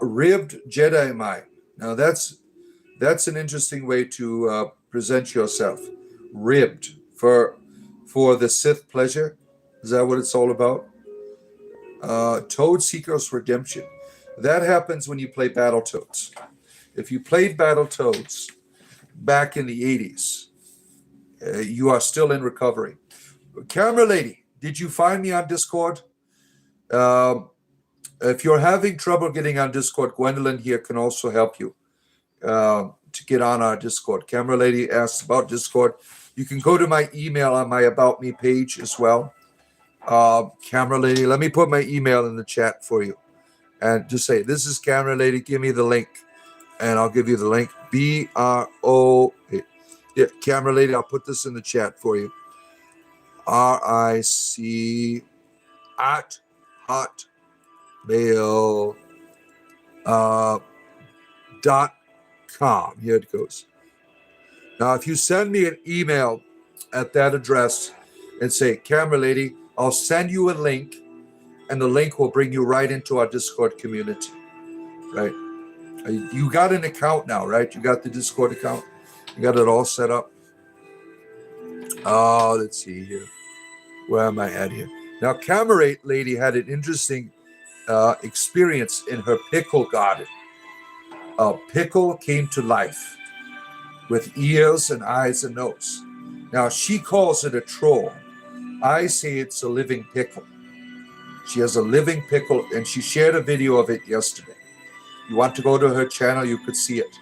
Ribbed Jedi mind. Now that's an interesting way to present yourself. Ribbed for the Sith pleasure. Is that what it's all about? Toad Seeker's Redemption. That happens when you play Battletoads. If you played Battletoads back in the 80s, you are still in recovery. Camera lady, did you find me on Discord? If you're having trouble getting on Discord, Gwendolyn here can also help you to get on our Discord. Camera lady asked about Discord. You can go to my email on my About Me page as well. Camera lady, let me put my email in the chat for you. And just say, this is Camera lady, give me the link. And I'll give you the link. BRO. Yeah, Camera lady, I'll put this in the chat for you. RIC at hotmail .com. Here it goes. Now, if you send me an email at that address and say, Camera lady, I'll send you a link, and the link will bring you right into our Discord community, right? You got an account now, right? You got the Discord account. You got it all set up. Oh, let's see here. Where am I at here? Now, Camera lady had an interesting experience in her pickle garden. A pickle came to life with ears and eyes and nose. Now, she calls it a troll. I say it's a living pickle. She has a living pickle, and she shared a video of it yesterday. You want to go to her channel, you could see it.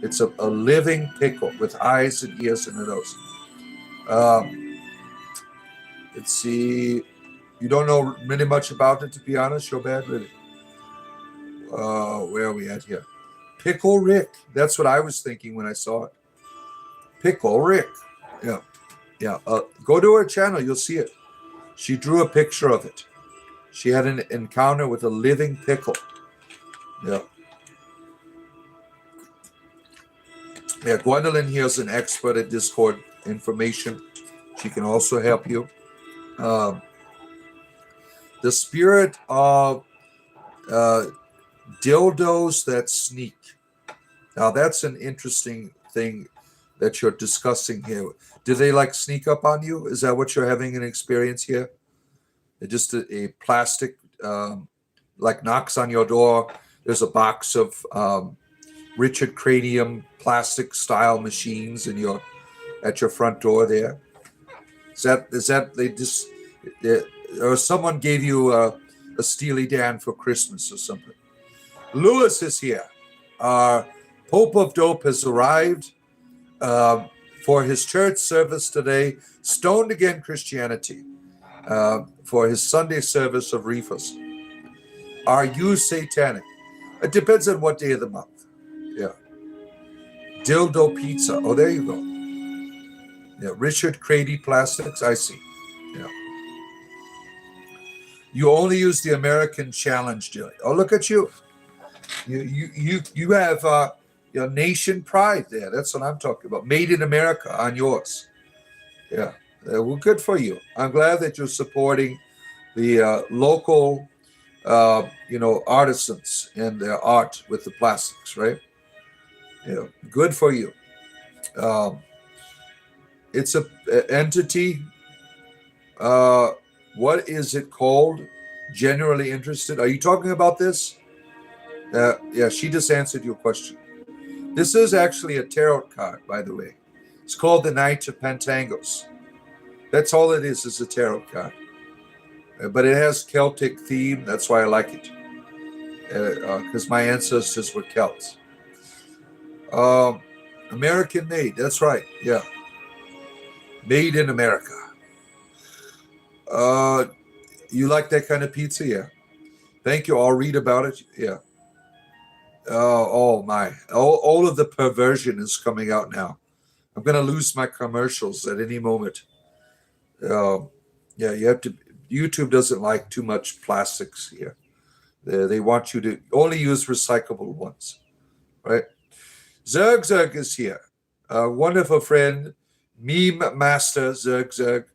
It's a living pickle with eyes and ears and a nose. Let's see. You don't know really much about it, to be honest. You're bad, really. Where are we at here? Pickle Rick. That's what I was thinking when I saw it. Pickle Rick. Yeah. Yeah. Go to her channel. You'll see it. She drew a picture of it. She had an encounter with a living pickle. Yeah. Yeah, Gwendolyn here is an expert at Discord information. She can also help you. Um, the spirit of uh, dildos that sneak. Now, that's an interesting thing that you're discussing here. Do they like sneak up on you? Is that what you're having an experience here? Just a plastic, like knocks on your door. There's a box of Richard Cranium plastic style machines in your at your front door there. Is that they just or someone gave you a Steely Dan for Christmas or something? Lewis is here. Our Pope of Dope has arrived for his church service today. Stoned Again Christianity for his Sunday service of Reefus. Are you satanic? It depends on what day of the month. Yeah. Dildo pizza. Oh, there you go. Yeah. Richard Crady Plastics. I see. Yeah. You only use the American Challenge jelly. Oh, look at you. You have your nation pride there. That's what I'm talking about. Made in America on yours. Yeah. Well, good for you. I'm glad that you're supporting the local, artisans and their art with the plastics, right? Yeah. Good for you. It's a entity. What is it called? Generally interested. Are you talking about this? Yeah, she just answered your question. This is actually a tarot card, by the way. It's called the Knight of Pentangles. That's all it is a tarot card. But it has Celtic theme. That's why I like it. Because my ancestors were Celts. American made. That's right. Yeah. Made in America. You like that kind of pizza? Yeah. Thank you. I'll read about it. Yeah. Oh my. All of the perversion is coming out now. I'm going to lose my commercials at any moment. Yeah, you have to. YouTube doesn't like too much plastics here. They want you to only use recyclable ones, right? Zerg is here. A wonderful friend, meme master Zerg.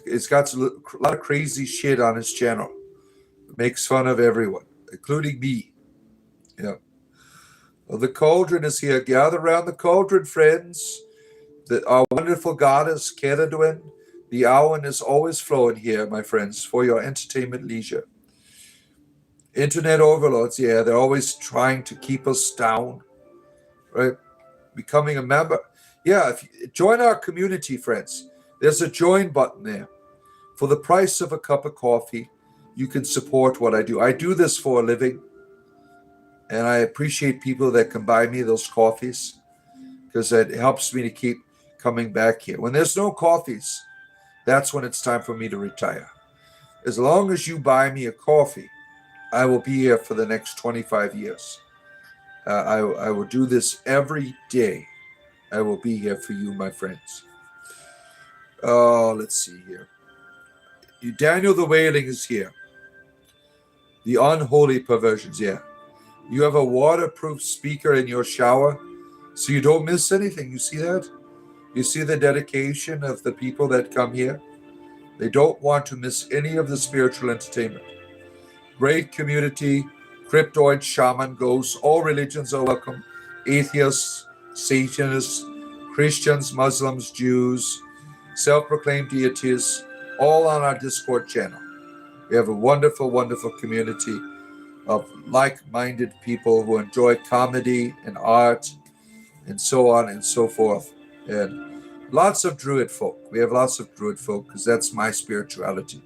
It's got a lot of crazy shit on his channel. Makes fun of everyone, including me. Yeah. Well, the cauldron is here. Gather around the cauldron, friends. Our wonderful goddess, Keradwin. The Awen is always flowing here, my friends, for your entertainment leisure. Internet overlords, yeah, they're always trying to keep us down, right? Becoming a member. Yeah, join our community, friends. There's a join button there. For the price of a cup of coffee, you can support what I do. I do this for a living, and I appreciate people that can buy me those coffees because it helps me to keep coming back here. When there's no coffees, that's when it's time for me to retire. As long as you buy me a coffee, I will be here for the next 25 years. I will do this every day. I will be here for you, my friends. Let's see here. Daniel the Wailing is here. The unholy perversions, yeah. You have a waterproof speaker in your shower, so you don't miss anything. You see that? You see the dedication of the people that come here? They don't want to miss any of the spiritual entertainment. Great community, cryptoid, shaman, ghosts, all religions are welcome. Atheists, Satanists, Christians, Muslims, Jews, self-proclaimed deities, all on our Discord channel. We have a wonderful, wonderful community of like-minded people who enjoy comedy and art and so on and so forth. And lots of Druid folk. We have lots of Druid folk because that's my spirituality.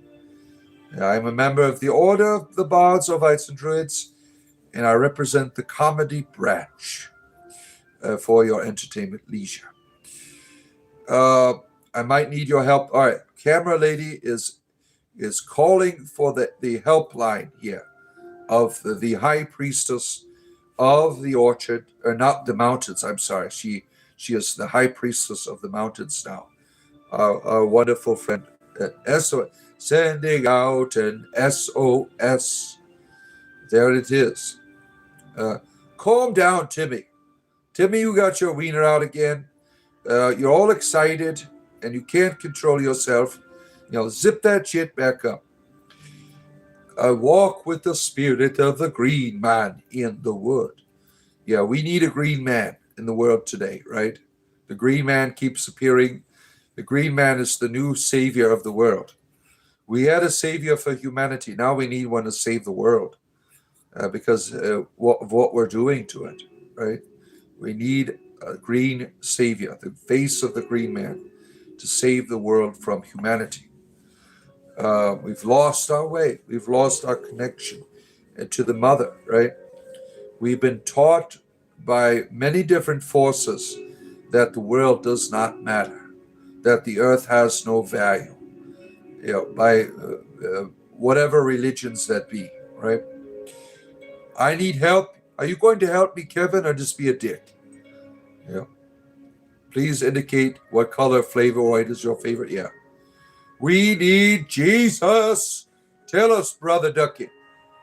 I'm a member of the Order of the Bards, Orvites, and Druids, and I represent the comedy branch for your entertainment leisure. I might need your help. All right, camera lady is calling for the helpline here of the high priestess of the orchard, or not the mountains. I'm sorry. She is the high priestess of the mountains now. Our wonderful friend SOS, sending out an SOS. There it is. Calm down, Timmy. Timmy, you got your wiener out again. You're all excited and you can't control yourself. Zip that shit back up. I walk with the spirit of the green man in the wood. Yeah, we need a green man in the world today, right? The green man keeps appearing. The green man is the new savior of the world. We had a savior for humanity. Now we need one to save the world because of what we're doing to it, right? We need a green savior, the face of the green man, to save the world from humanity. We've lost our way. We've lost our connection to the mother, right? We've been taught by many different forces that the world does not matter, that the earth has no value, by whatever religions that be, right? I need help. Are you going to help me, Kevin, or just be a dick? Yeah. Please indicate what color flavor white is your favorite. Yeah. We need Jesus. Tell us, Brother Ducky.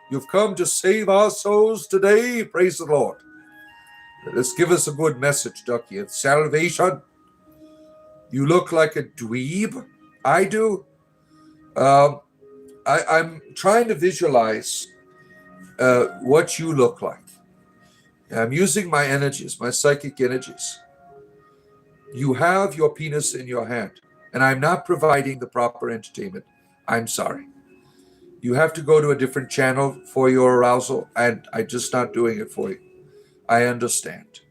You've come to save our souls today. Praise the Lord. Let's give us a good message, Ducky, of salvation. You look like a dweeb. I do. I'm trying to visualize what you look like. I'm using my energies, my psychic energies. You have your penis in your hand, and I'm not providing the proper entertainment. I'm sorry. You have to go to a different channel for your arousal, and I'm just not doing it for you. I understand.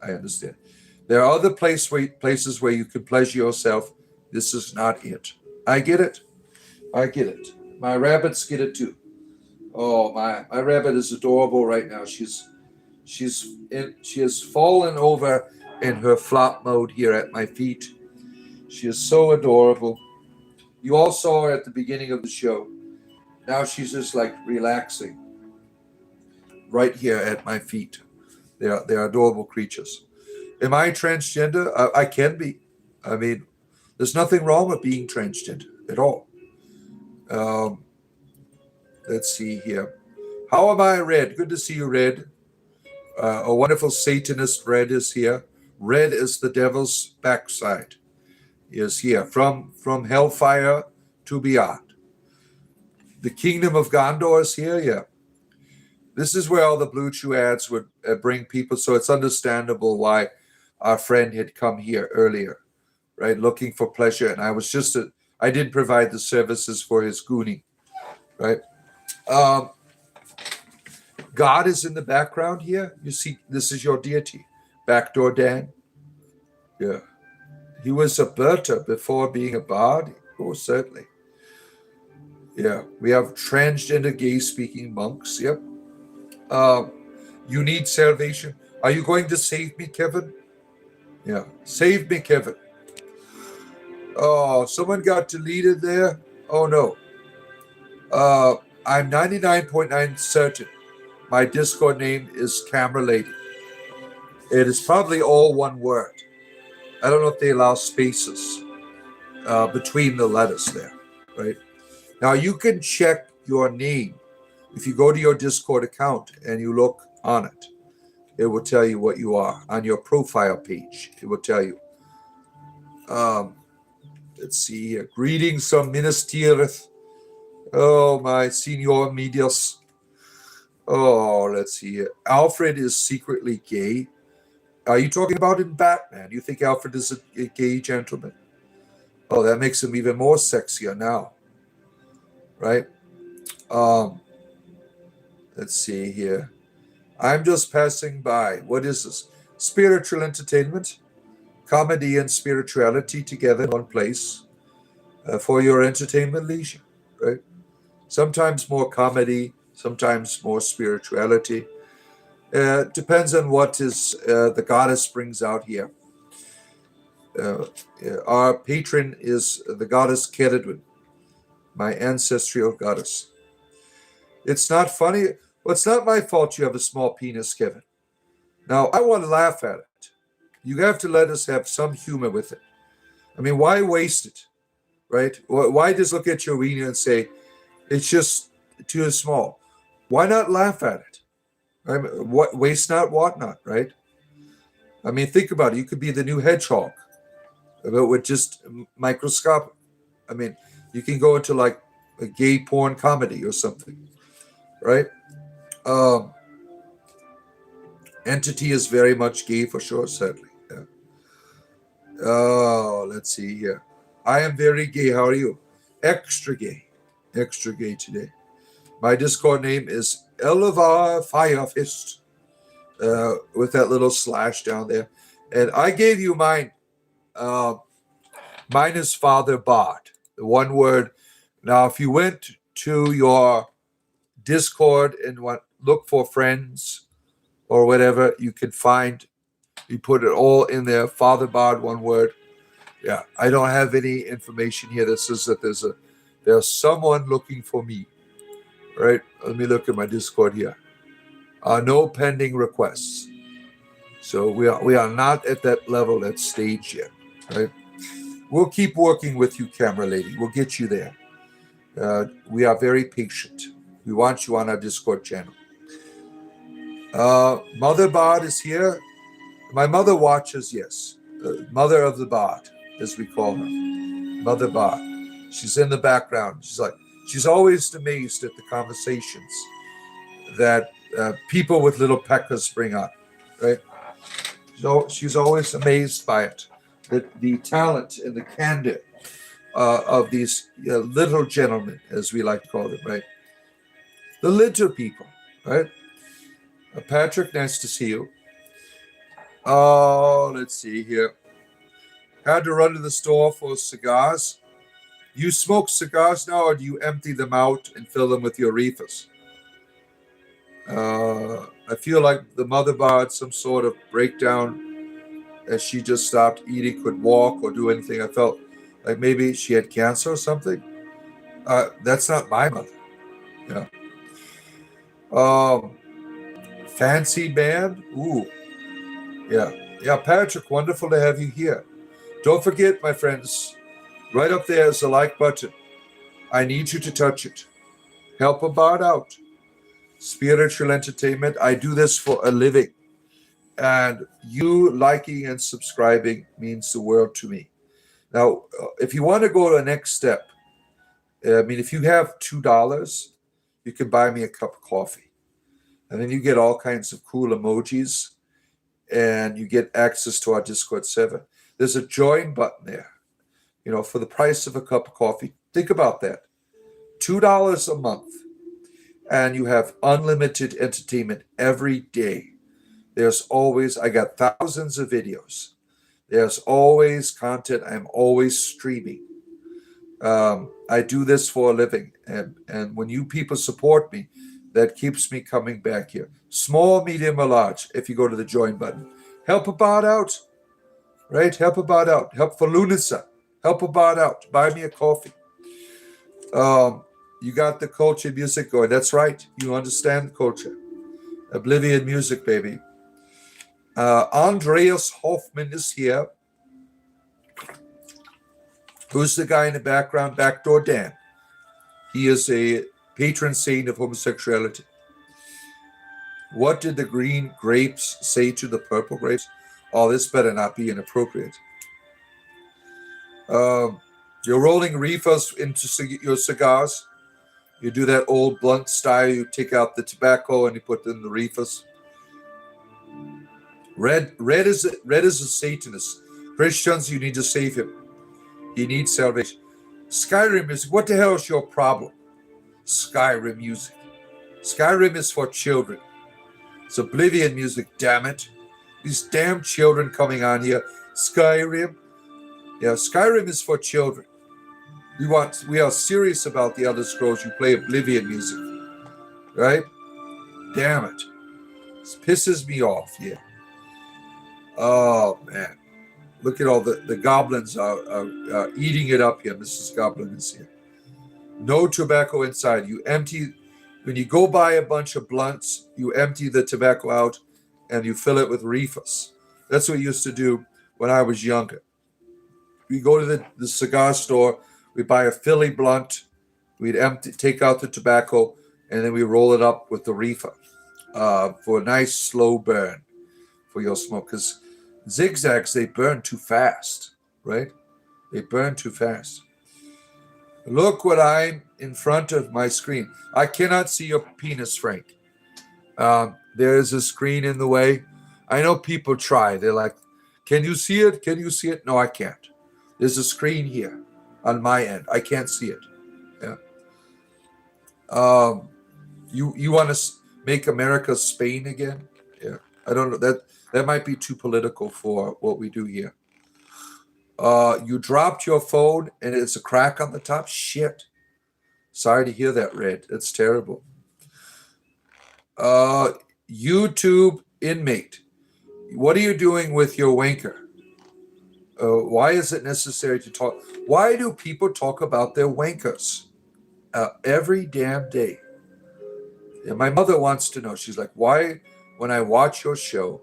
There are other places where you can pleasure yourself. This is not it. I get it. My rabbits get it too. Oh, my rabbit is adorable right now. She has fallen over in her flop mode here at my feet. She is so adorable. You all saw her at the beginning of the show. Now she's just like relaxing right here at my feet. They're adorable creatures. Am I transgender? I can be. I mean, there's nothing wrong with being transgender at all. Let's see here. How am I, Red? Good to see you, Red. A wonderful Satanist, Red, is here. Red is the devil's backside. He is here from hellfire to beyond. The kingdom of Gondor is here. Yeah. This is where all the Blue Chew ads would bring people. So it's understandable why our friend had come here earlier, right? Looking for pleasure. And I did provide the services for his gooning, right? God is in the background here. You see, this is your deity. Backdoor Dan. Yeah. He was a Berta before being a bard. Oh, certainly. Yeah. We have transgender gay speaking monks. Yep. You need salvation. Are you going to save me, Kevin? Yeah. Save me, Kevin. Oh, someone got deleted there. Oh, no. I'm 99.9 certain my Discord name is Camera Lady. It is probably all one word. I don't know if they allow spaces between the letters there, right? Now, you can check your name. If you go to your Discord account and you look on it, it will tell you what you are. On your profile page, it will tell you. Let's see here. Greetings from Minas Tirith. Oh, my Senor Medios. Oh, let's see here. Alfred is secretly gay. Are you talking about in Batman? You think Alfred is a gay gentleman? Oh, that makes him even more sexier now. Right? Let's see here. I'm just passing by. What is this? Spiritual entertainment. Comedy and spirituality together in one place for your entertainment leisure. Right? Sometimes more comedy, sometimes more spirituality. Depends on what is the goddess brings out here. Our patron is the goddess Keridwen, my ancestral goddess. It's not funny. Well, it's not my fault you have a small penis, Kevin. Now, I want to laugh at it. You have to let us have some humor with it. I mean, why waste it, right? Why just look at your wiener and say, it's just too small? Why not laugh at it? What waste not, what not, right? I mean, think about it. You could be the new hedgehog, but with just microscopic. I mean, you can go into like a gay porn comedy or something, right? Um, Entity is very much gay for sure, sadly. Yeah. Oh, let's see here. I am very gay. How are you? Extra gay. Extra gay today. My Discord name is Elva Firefist, with that little slash down there. And I gave you mine. Uh, Mine is Father Bod, the one word. Now, if you went to your Discord and look for friends or whatever, you can find. You put it all in there. Father Bod, one word. Yeah, I don't have any information here that says that there's someone looking for me. Right? Let me look at my Discord here. No pending requests. So we are not at that level, that stage yet. Right? We'll keep working with you, camera lady. We'll get you there. We are very patient. We want you on our Discord channel. Mother Bod is here. My mother watches, yes. Mother of the Bod, as we call her. Mother Bod. She's in the background. She's always amazed at the conversations that people with little peckers bring up, right? So she's always amazed by it. The talent and the candor of these little gentlemen, as we like to call them, right? The little people, right? Patrick, nice to see you. Oh, let's see here. Had to run to the store for cigars. You smoke cigars now, or do you empty them out and fill them with your reefers? I feel like the mother bod, some sort of breakdown as she just stopped eating, could walk or do anything. I felt like maybe she had cancer or something. That's not my mother. Yeah. Fancy band. Ooh. Yeah. Yeah, Patrick, wonderful to have you here. Don't forget, my friends, right up there is the like button. I need you to touch it. Help a bot out. Spiritual entertainment. I do this for a living. And you liking and subscribing means the world to me. Now, if you want to go to the next step, I mean, if you have $2, you can buy me a cup of coffee. And then you get all kinds of cool emojis and you get access to our Discord server. There's a join button there, for the price of a cup of coffee. Think about that. $2 a month. And you have unlimited entertainment every day. I got thousands of videos. There's always content. I'm always streaming. I do this for a living. And when you people support me, that keeps me coming back here. Small, medium, or large, if you go to the join button. Help a bot out, right? Help a bot out. Help for Lunasa. Help a bot out. Buy me a coffee. You got the culture music going. That's right. You understand the culture. Oblivion music, baby. Andreas Hoffman is here. Who's the guy in the background? Backdoor Dan. He is a patron saint of homosexuality. What did the green grapes say to the purple grapes? Oh, this better not be inappropriate. You're rolling reefers into your cigars. You do that old blunt style. You take out the tobacco and you put in the reefers. Red is a Satanist. Christians, you need to save him. He needs salvation. Skyrim music. What the hell is your problem? Skyrim music. Skyrim is for children. It's Oblivion music, damn it. These damn children coming on here. Skyrim. Yeah, Skyrim is for children. We are serious about the Elder Scrolls. You play Oblivion music. Right? Damn it. This pisses me off, yeah. Oh, man. Look at all the goblins are eating it up here. Mrs. Goblin is here. No tobacco inside. When you go buy a bunch of blunts, you empty the tobacco out and you fill it with reefers. That's what we used to do when I was younger. We go to the cigar store, we buy a Philly blunt, we'd take out the tobacco, and then we roll it up with the reefer for a nice slow burn for your smoke. Because Zigzags, they burn too fast, right? They burn too fast. Look what I'm in front of my screen. I cannot see your penis, Frank. There is a screen in the way. I know people try. They're like, can you see it? Can you see it? No, I can't. There's a screen here on my end. I can't see it. Yeah. You want to make America Spain again? Yeah. I don't know. That might be too political for what we do here. You dropped your phone and it's a crack on the top? Shit. Sorry to hear that, Red. That's terrible. YouTube inmate. What are you doing with your wanker? Why is it necessary to talk? Why do people talk about their wankers every damn day? And my mother wants to know. She's like, why, when I watch your show,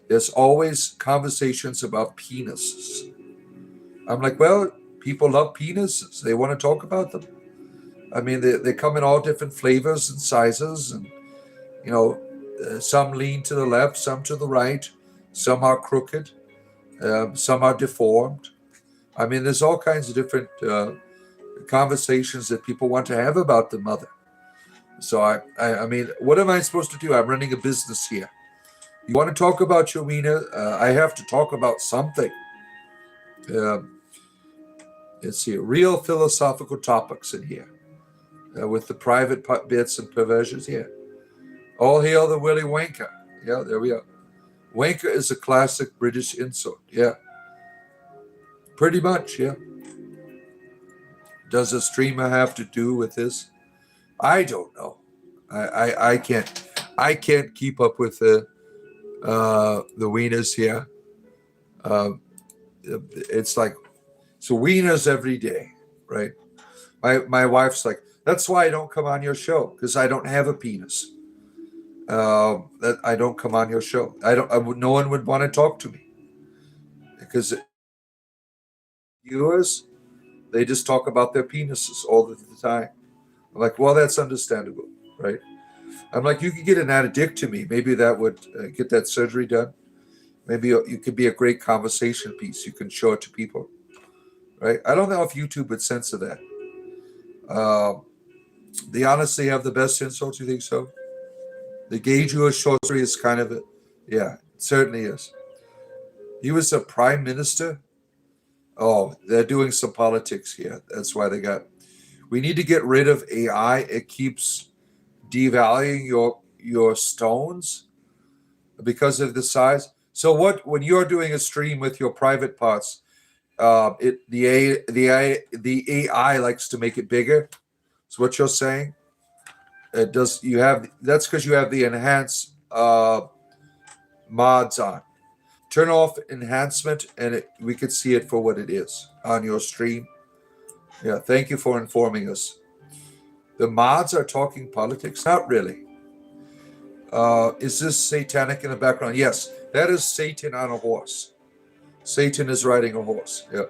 there's always conversations about penises? I'm like, well, people love penises. They want to talk about them. I mean, they come in all different flavors and sizes, and some lean to the left, some to the right, some are crooked, some are deformed. I mean, there's all kinds of different conversations that people want to have about the mother. So I mean, what am I supposed to do? I'm running a business here. You want to talk about your wiener? I have to talk about something. Let's see, real philosophical topics in here with the private bits and perversions here. All hail the Willy Wanker. Yeah, there we are. Wanker is a classic British insult. Yeah. Pretty much, yeah. Does a streamer have to do with this? I don't know. I can't keep up with the wieners here. It's like so wieners every day, right? My wife's like, that's why I don't come on your show, because I don't have a penis. That I don't come on your show. No one would want to talk to me because viewers, they just talk about their penises all the time. I'm like, well, that's understandable, right? I'm like, you could get an addictomy. Maybe that would get that surgery done. Maybe you could be a great conversation piece. You can show it to people, right? I don't know if YouTube would censor that. They honestly have the best insults. You think so? The gay Jewish sorcery is kind of it. Yeah, it certainly is. He was a prime minister. Oh, they're doing some politics here. That's why they got. We need to get rid of AI. It keeps devaluing your stones because of the size. So when you're doing a stream with your private parts, the AI likes to make it bigger. That's what you're saying. It does. That's because you have the enhance mods on. Turn off enhancement, and we could see it for what it is on your stream. Yeah, thank you for informing us. The mods are talking politics? Not really. Is this satanic in the background? Yes, that is Satan on a horse. Satan is riding a horse. Yeah.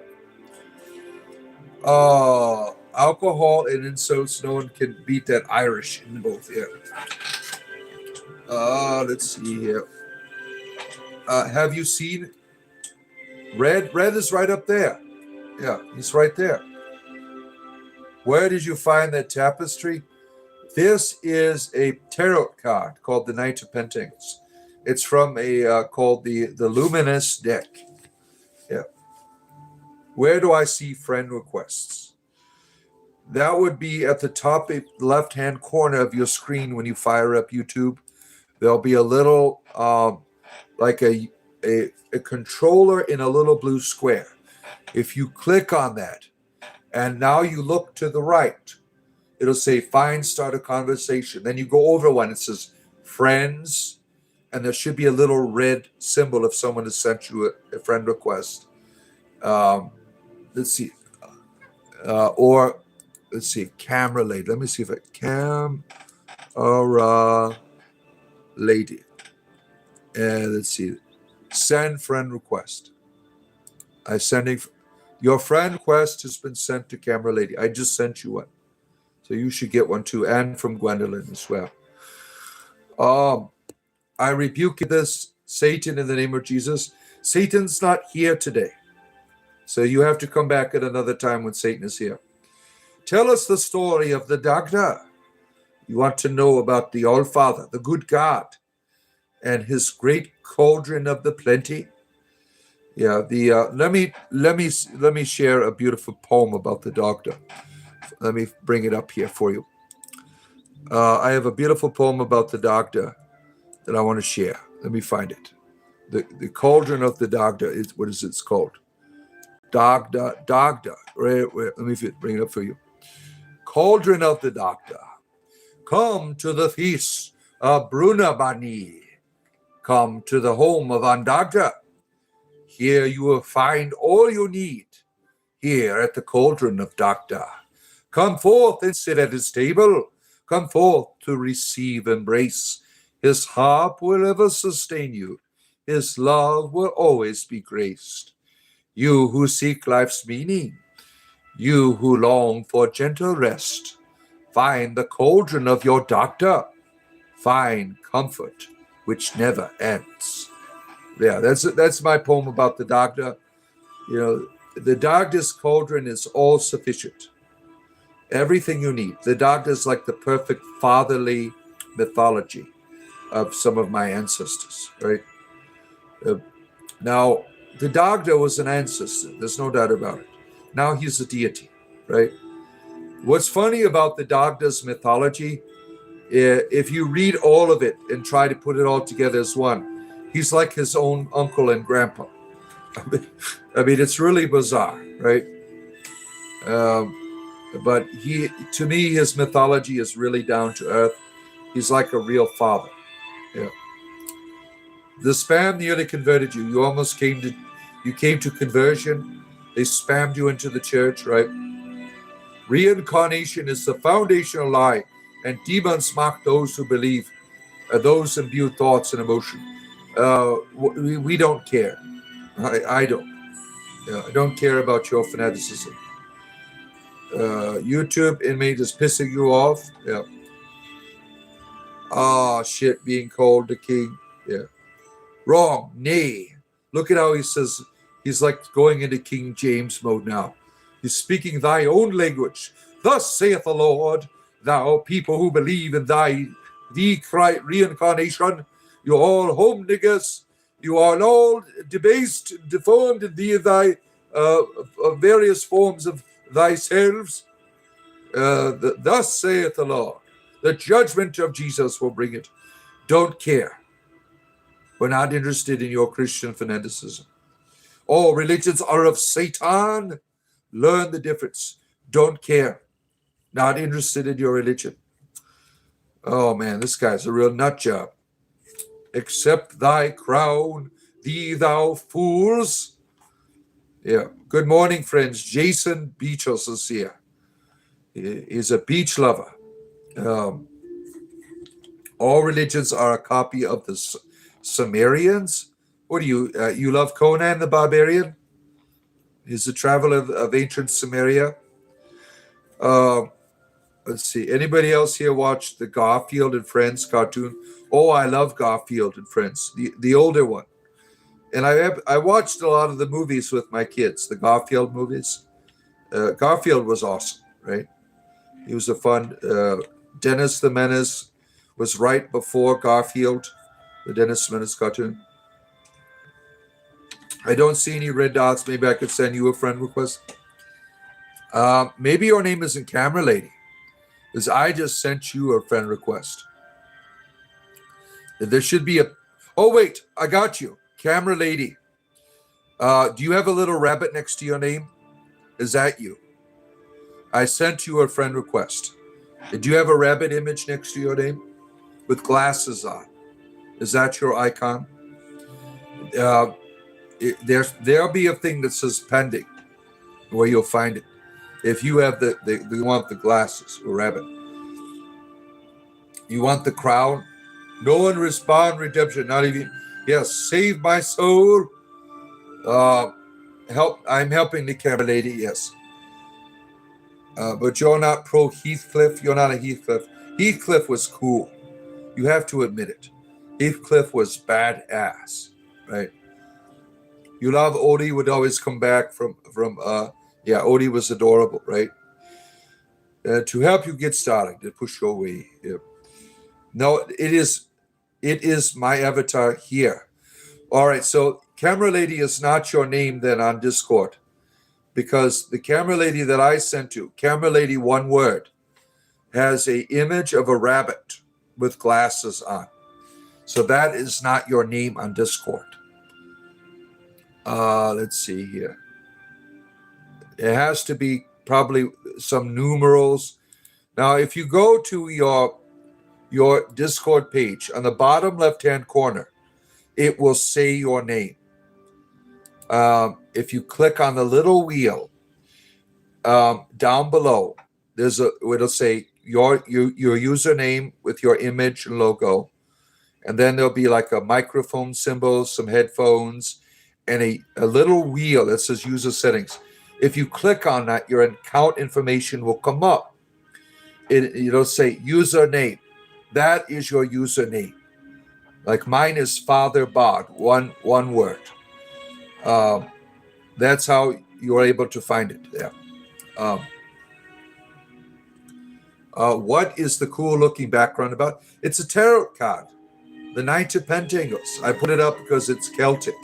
Alcohol and insults. No one can beat that Irish in both. Yeah. Let's see here. Have you seen Red? Red is right up there. Yeah, he's right there. Where did you find that tapestry? This is a tarot card called the Knight of Pentacles. It's from a called the Luminous deck. Yeah. Where do I see friend requests? That would be at the top left-hand corner of your screen when you fire up YouTube. There'll be a little like a controller in a little blue square. If you click on that, and now you look to the right, it'll say find start a conversation. Then you go over one, it says friends, and there should be a little red symbol if someone has sent you a friend request. Let's see. Or let's see, camera lady. Let me see if I camera lady. And let's see. Send friend request. I'm sending your friend request has been sent to camera lady. I just sent you one. So you should get one too, and from Gwendolyn as well. I rebuke this, Satan, in the name of Jesus. Satan's not here today. So you have to come back at another time when Satan is here. Tell us the story of the Dagda. You want to know about the All-Father, the good God, and his great cauldron of the plenty. Yeah, let me share a beautiful poem about the Dagda. Let me bring it up here for you. I have a beautiful poem about the Dagda that I want to share. Let me find it. The cauldron of the Dagda is, what is it called? Dagda. Let me bring it up for you. Cauldron of the Dagda. Come to the feast of Brunabani. Come to the home of Andagda. Here you will find all you need. Here at the cauldron of Dagda. Come forth and sit at his table. Come forth to receive embrace. His harp will ever sustain you. His love will always be graced. You who seek life's meaning, you who long for gentle rest, find the cauldron of your Dagda. Find comfort which never ends. Yeah, that's my poem about the Dagda. You know, the Dagda's cauldron is all sufficient. Everything you need. The Dagda is like the perfect fatherly mythology of some of my ancestors, right? Now, the Dagda was an ancestor. There's no doubt about it. Now he's a deity, right? What's funny about the Dagda's mythology, if you read all of it and try to put it all together as one, he's like his own uncle and grandpa. I mean, it's really bizarre, right? But to me, his mythology is really down to earth. He's like a real father. Yeah. The spam nearly converted you. You came to conversion. They spammed you into the church, right? Reincarnation is the foundational lie, and demons mock those who believe, those imbue thoughts and emotion. We don't care. I don't. I don't care about your fanaticism. YouTube inmate is pissing you off. Yeah. Ah, shit, being called the king. Yeah. Wrong. Nay. Look at how he says, he's like going into King James mode now. He's speaking thy own language. Thus saith the Lord, thou people who believe in thee reincarnation, you all home niggers, you are all debased, deformed in thy various forms of thyselves. Thus saith the Lord, the judgment of Jesus will bring it. Don't care. We're not interested in your Christian fanaticism. All religions are of Satan. Learn the difference. Don't care. Not interested in your religion. Oh man, this guy's a real nut job. Accept thy crown, thou fools. Yeah. Good morning, friends. Jason Beachos is here. He's a beach lover. All religions are a copy of the Sumerians. What do you love Conan the Barbarian? He's a traveler of ancient Sumeria. Let's see. Anybody else here watch the Garfield and Friends cartoon? Oh, I love Garfield and Friends, the older one. And I watched a lot of the movies with my kids, the Garfield movies. Garfield was awesome, right? He was a fun. Dennis the Menace was right before Garfield, the Dennis the Menace cartoon. I don't see any red dots. Maybe I could send you a friend request. Maybe your name isn't Camera Lady, because I just sent you a friend request. There should be a... Oh, wait, I got you. Camera Lady. Do you have a little rabbit next to your name? Is that you? I sent you a friend request. Do you have a rabbit image next to your name? With glasses on. Is that your icon? There'll be a thing that says pending, where you'll find it. If you have you want the glasses, or rabbit. You want the crown? No one respond, redemption, not even... Yes, save my soul. I'm helping the camera lady, yes. But you're not pro Heathcliff. You're not a Heathcliff. Heathcliff was cool. You have to admit it. Heathcliff was badass, right? You love Odie would always come back from yeah, Odie was adorable, right? To help you get started, to push your way. Yeah. No, it is my avatar here. All right, so camera lady is not your name then on Discord, because the camera lady that I sent you, camera lady one word, has a image of a rabbit with glasses on. So that is not your name on Discord. Let's see here. It has to be probably some numerals. Now, if you go to your Discord page on the bottom left-hand corner, it will say your name. If you click on the little wheel down below, it'll say your username with your image and logo, and then there'll be like a microphone symbol, some headphones, and a little wheel that says user settings. If you click on that, your account information will come up. It'll say username. That is your username. Like mine is Father Bod, one word. That's how you're able to find it. Yeah. What is the cool looking background about? It's a tarot card, the Knight of Pentacles. I put it up because it's Celtic.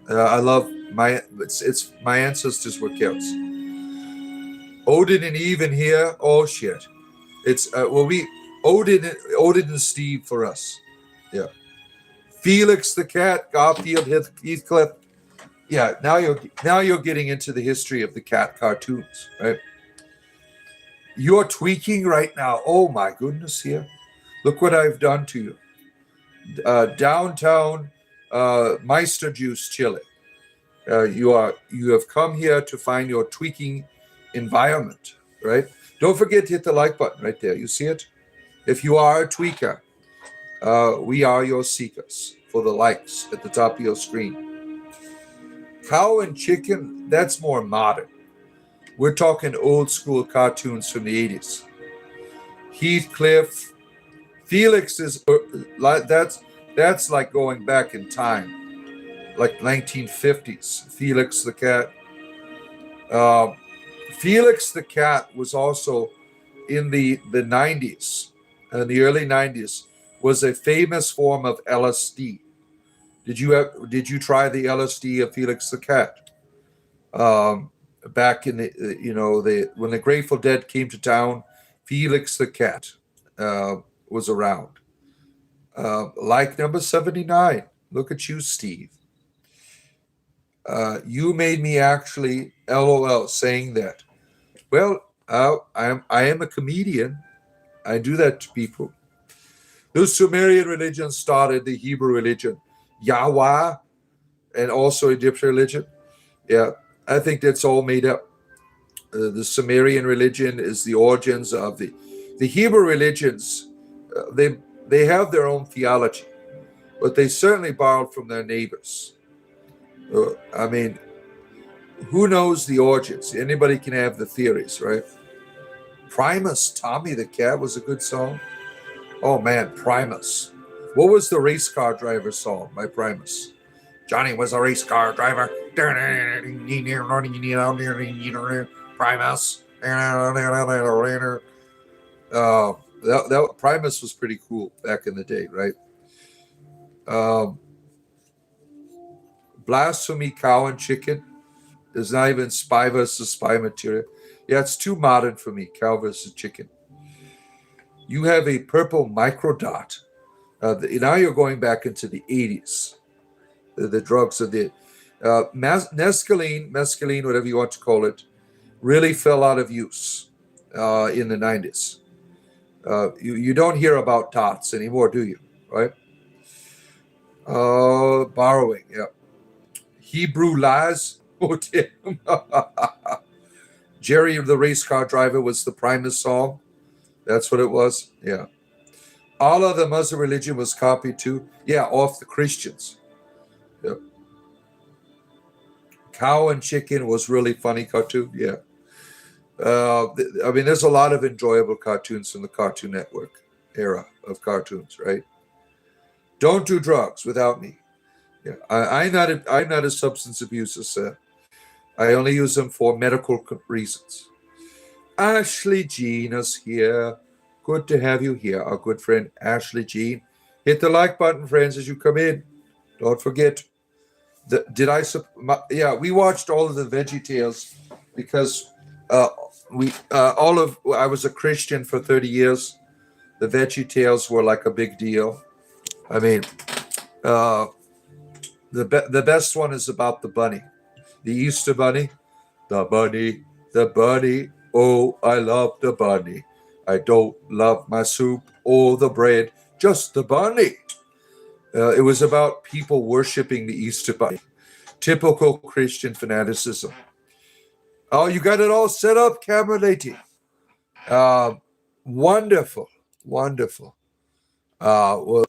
I love it's my ancestors were Celts. Odin and Eve in here. Oh shit! It's Odin and Steve for us. Yeah. Felix the cat, Garfield Heathcliff. Yeah. Now you're getting into the history of the cat cartoons, right? You're tweaking right now. Oh my goodness! Here, look what I've done to you. Downtown Meister Juice Chili. You have come here to find your tweaking environment, right? Don't forget to hit the like button right there. You see it? If you are a tweaker, we are your seekers for the likes at the top of your screen. Cow and chicken, that's more modern. We're talking old school cartoons from the 80s. Heathcliff, Felix is that's like going back in time. Like 1950s, Felix the cat. Felix the cat was also in the 90s, in the early 90s, was a famous form of LSD. Did you try the LSD of Felix the cat? Back in the when the Grateful Dead came to town, Felix the cat was around. Like number 79. Look at you, Steve. You made me actually LOL saying that. Well, I am a comedian. I do that to people. The Sumerian religion started the Hebrew religion, Yahweh, and also Egyptian religion. Yeah, I think that's all made up. The Sumerian religion is the origins of the Hebrew religions. They have their own theology, but they certainly borrowed from their neighbors. I mean, who knows the origins? Anybody can have the theories, right? Primus, Tommy the Cat was a good song. Oh man, Primus. What was the race car driver song by Primus? Johnny was a race car driver. Primus. That Primus was pretty cool back in the day, right? Blasphemy, cow and chicken. There's not even spy versus spy material. Yeah, it's too modern for me, cow versus chicken. You have a purple microdot. Now you're going back into the 80s. The drugs of the mescaline, whatever you want to call it, really fell out of use in the 90s. You don't hear about dots anymore, do you? Right? Borrowing, yeah. Hebrew lies. Oh, damn. Jerry the race car driver was the Primus song. That's what it was. Yeah. All of the Muslim religion was copied too. Yeah, off the Christians. Yep. Cow and chicken was really funny cartoon. Yeah. I mean, there's a lot of enjoyable cartoons from the Cartoon Network era of cartoons, right? Don't do drugs without me. Yeah, I'm not a substance abuser, sir. I only use them for medical reasons. Ashley Jean is here. Good to have you here, our good friend Ashley Jean. Hit the like button, friends, as you come in. Don't forget. Yeah, we watched all of the Veggie Tales because uh, I was a Christian for 30 years. The Veggie Tales were like a big deal. I mean, uh, the best one is about the bunny, the Easter bunny. The bunny, the bunny. Oh, I love the bunny. I don't love my soup or the bread, just the bunny. It was about people worshiping the Easter bunny. Typical Christian fanaticism. Oh, you got it all set up, camera lady. Uh, Wonderful, wonderful. Well,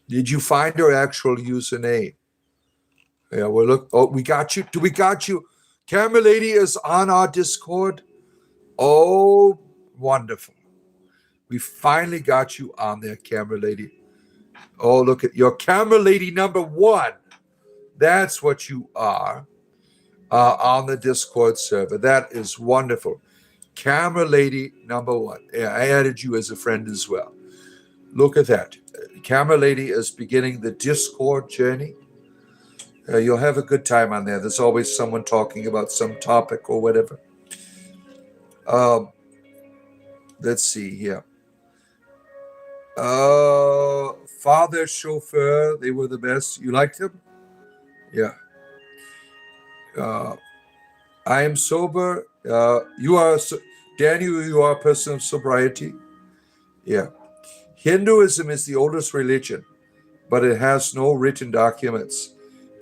did you find her actual username? Yeah, well, look. Oh, we got you. Do we got you? Camera lady is on our Discord. Oh, wonderful. We finally got you on there, camera lady. Oh, look at your camera lady number one. That's what you are on the Discord server. That is wonderful. Camera lady number one. Yeah, I added you as a friend as well. Look at that. Camera lady is beginning the Discord journey. You'll have a good time on there. There's always someone talking about some topic or whatever. Um, let's see here. Father Chauffeur, they were the best. You liked them? Yeah. Uh, I am sober. Daniel, you are a person of sobriety. Yeah. Hinduism is the oldest religion, but it has no written documents.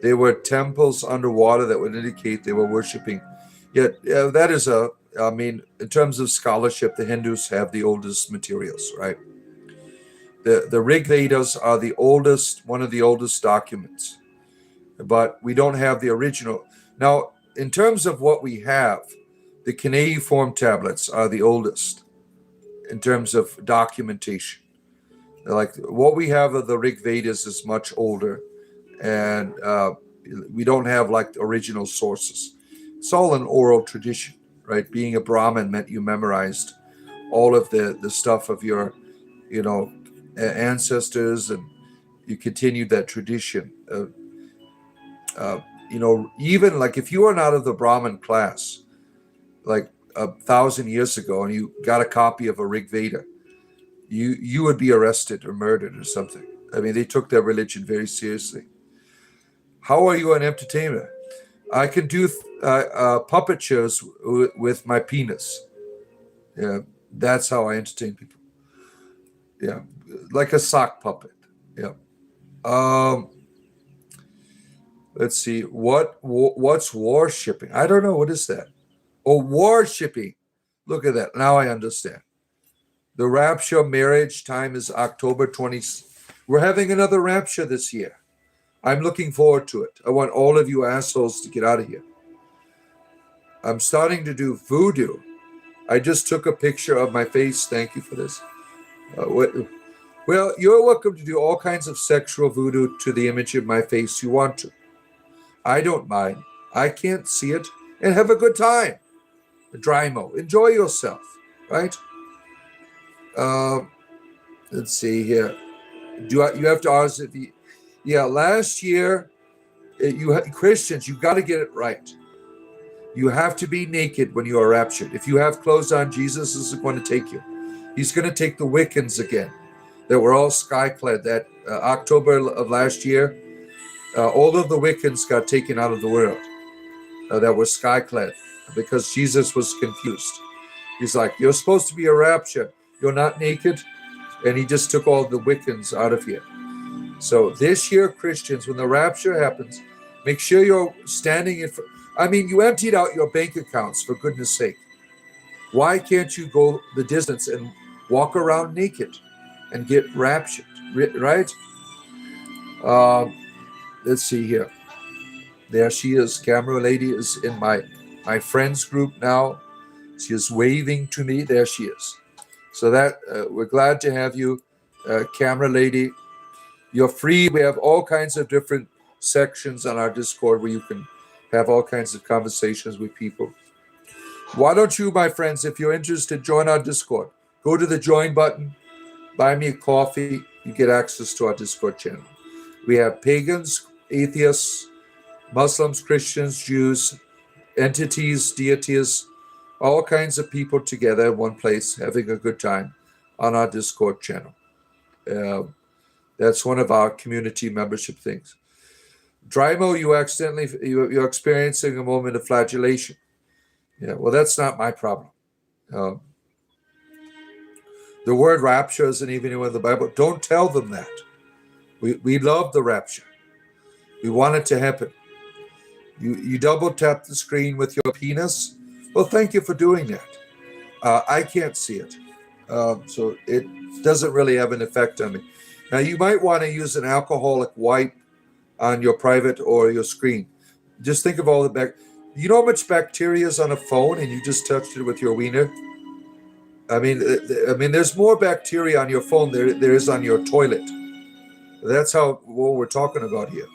They were temples underwater that would indicate they were worshiping. Yet, that is in terms of scholarship, the Hindus have the oldest materials, right? The Rig Vedas are the oldest, one of the oldest documents, but we don't have the original. Now, in terms of what we have, the cuneiform tablets are the oldest in terms of documentation. Like what we have of the Rig Vedas is much older, and we don't have like original sources. It's all an oral tradition, right? Being a Brahmin meant you memorized all of the stuff of your, you know, ancestors, and you continued that tradition. Even like if you are not of the Brahmin class, like 1,000 years ago, and you got a copy of a Rig Veda, you would be arrested or murdered or something. I mean, they took their religion very seriously. How are you an entertainer? I can do puppet shows with my penis. Yeah, that's how I entertain people. Yeah, like a sock puppet. Yeah. Um, let's see. What's worshipping? I don't know. What is that? Oh, worshipping. Look at that. Now I understand. The rapture marriage time is October 20th. We're having another rapture this year. I'm looking forward to it. I want all of you assholes to get out of here. I'm starting to do voodoo. I just took a picture of my face. Thank you for this. Well, you're welcome to do all kinds of sexual voodoo to the image of my face you want to. I don't mind. I can't see it. And have a good time. Drymo. Enjoy yourself. Right? Let's see here. You have to ask if you... Yeah, last year, Christians, you got to get it right. You have to be naked when you are raptured. If you have clothes on, Jesus is going to take you. He's going to take the Wiccans again that were all sky-clad. That October of last year, all of the Wiccans got taken out of the world that were sky-clad because Jesus was confused. He's like, you're supposed to be a rapture. You're not naked. And he just took all the Wiccans out of here. So this year, Christians, when the rapture happens, make sure you're standing in front. I mean, you emptied out your bank accounts, for goodness sake. Why can't you go the distance and walk around naked and get raptured, right? Let's see here. There she is. Camera lady is in my friends group now. She is waving to me. There she is. So that we're glad to have you, camera lady. You're free. We have all kinds of different sections on our Discord where you can have all kinds of conversations with people. Why don't you, my friends, if you're interested, join our Discord. Go to the join button, buy me a coffee, you get access to our Discord channel. We have pagans, atheists, Muslims, Christians, Jews, entities, deities, all kinds of people together in one place having a good time on our Discord channel. That's one of our community membership things. Drymo, you're experiencing a moment of flagellation. Yeah, well, that's not my problem. The word rapture isn't even in the Bible. Don't tell them that. We love the rapture. We want it to happen. You double tap the screen with your penis. Well, thank you for doing that. I can't see it. So it doesn't really have an effect on me. Now, you might want to use an alcoholic wipe on your private or your screen. Just think of all the you know how much bacteria is on a phone and you just touched it with your wiener? I mean, there's more bacteria on your phone than there is on your toilet. That's what we're talking about here.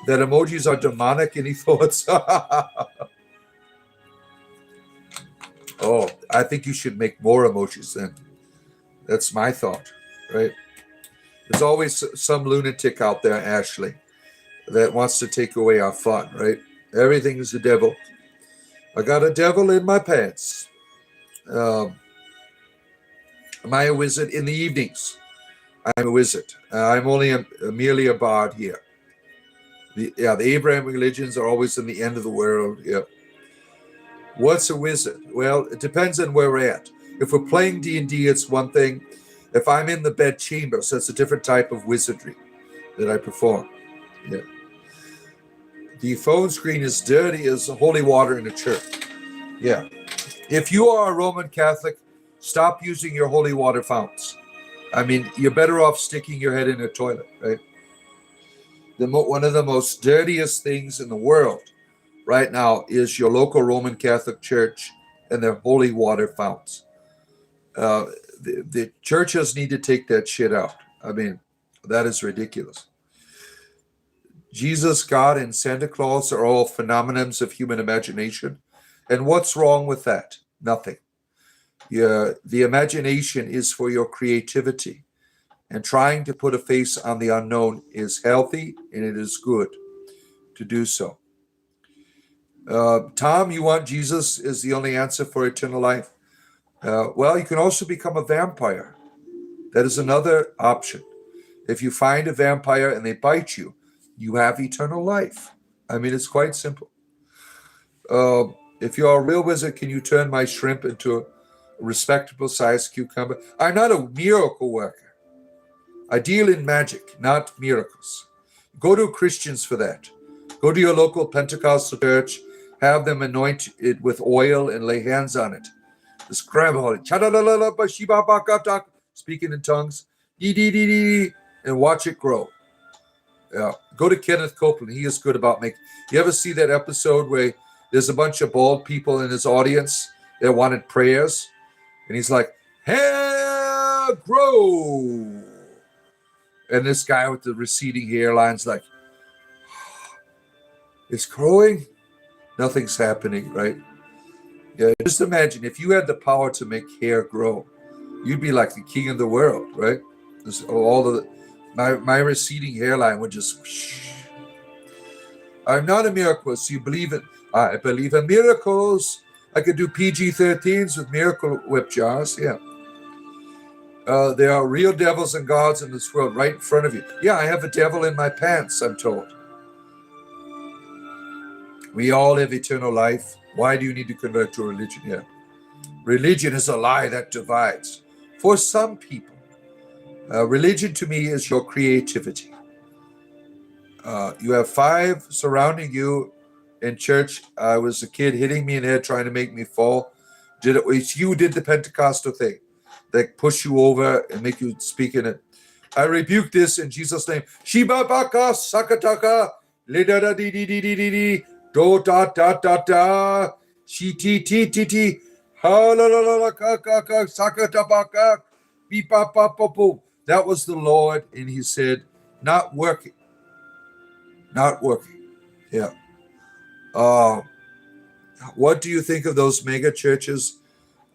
That emojis are demonic, any thoughts? Oh, I think you should make more emojis then. That's my thought, right? There's always some lunatic out there, Ashley, that wants to take away our fun, right? Everything is the devil. I got a devil in my pants. Am I a wizard in the evenings? I'm a wizard. I'm only merely a bard here. The Abrahamic religions are always in the end of the world. Yeah. What's a wizard? Well, it depends on where we're at. If we're playing D&D, it's one thing. If I'm in the bed chambers, that's a different type of wizardry that I perform. Yeah. The phone screen is dirty as holy water in a church. Yeah. If you are a Roman Catholic, stop using your holy water fountains. I mean, you're better off sticking your head in a toilet, right? One of the most dirtiest things in the world right now is your local Roman Catholic Church and their holy water fountains. The churches need to take that shit out. I mean, that is ridiculous. Jesus, God, and Santa Claus are all phenomenons of human imagination. And what's wrong with that? Nothing. The imagination is for your creativity. And trying to put a face on the unknown is healthy, and it is good to do so. Tom, you want Jesus is the only answer for eternal life? Well, you can also become a vampire. That is another option. If you find a vampire and they bite you, you have eternal life. I mean, it's quite simple. If you're a real wizard, can you turn my shrimp into a respectable sized cucumber? I'm not a miracle worker. I deal in magic, not miracles. Go to Christians for that. Go to your local Pentecostal church, have them anoint it with oil and lay hands on it. Just grab hold of it, speaking in tongues, and watch it grow. Go to Kenneth Copeland. He is good about making. You ever see that episode where there's a bunch of bald people in his audience that wanted prayers? And he's like, hair grow. And this guy with the receding hairline's like, it's growing. Nothing's happening, right? Yeah, just imagine if you had the power to make hair grow, you'd be like the king of the world, right? My receding hairline would just. I'm not a miraculist. You believe it? I believe in miracles. I could do PG-13s with miracle whip jars. Yeah. There are real devils and gods in this world right in front of you. Yeah, I have a devil in my pants, I'm told. We all have eternal life. Why do you need to convert to religion? Yeah. Religion is a lie that divides. For some people, religion to me is your creativity. You have 5 surrounding you in church. I was a kid hitting me in the head trying to make me fall. You did the Pentecostal thing. That push you over and make you speak in it. I rebuke this in Jesus' name. Shiba baka sakataka lidada di di di di di di do da da da da shi ti ti ti ti ha la la la la ka ka ka sakatabaka beep pa pa po po. That was the Lord, and He said, not working. Not working. Yeah. Uh, what do you think of those mega churches?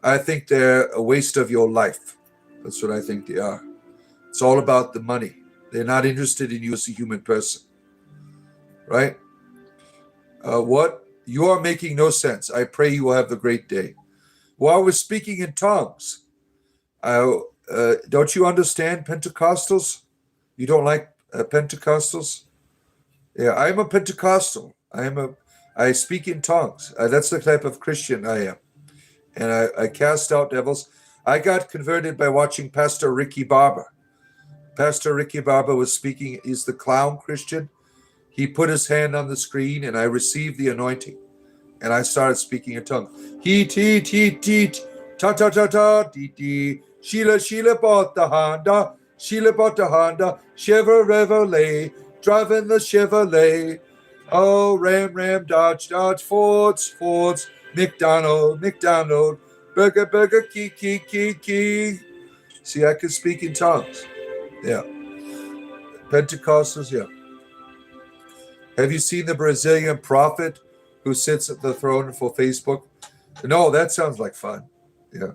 I think they're a waste of your life. That's what I think they are. It's all about the money. They're not interested in you as a human person, right? What? You are making no sense. I pray you will have a great day. While we're speaking in tongues, don't you understand Pentecostals? You don't like Pentecostals? Yeah, I'm a Pentecostal. I speak in tongues. That's the type of Christian I am. And I cast out devils. I got converted by watching Pastor Ricky Barber. Pastor Ricky Barber was speaking. He's the clown Christian. He put his hand on the screen and I received the anointing. And I started speaking in tongues. Heat, heat, heat, heat. Ta ta ta ta, dee dee. Sheila, Sheila bought the Honda. Sheila bought the Honda. Chevrolet, driving the Chevrolet. Oh, Ram, Ram, Dodge, Dodge, Fords, Fords. McDonald, McDonald. Burger, Burger, Key, Key, Key, Key. See, I can speak in tongues. Yeah. Pentecostals, yeah. Have you seen the Brazilian prophet who sits at the throne for Facebook? No, that sounds like fun. Yeah.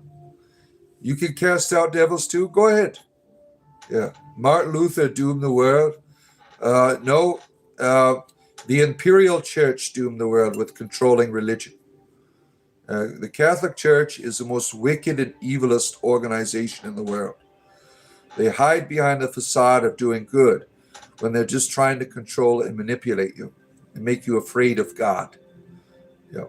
You can cast out devils too? Go ahead. Yeah. Martin Luther doomed the world. No, the imperial church doomed the world with controlling religion. The Catholic Church is the most wicked and evilest organization in the world. They hide behind the facade of doing good when they're just trying to control and manipulate you and make you afraid of God. Yeah.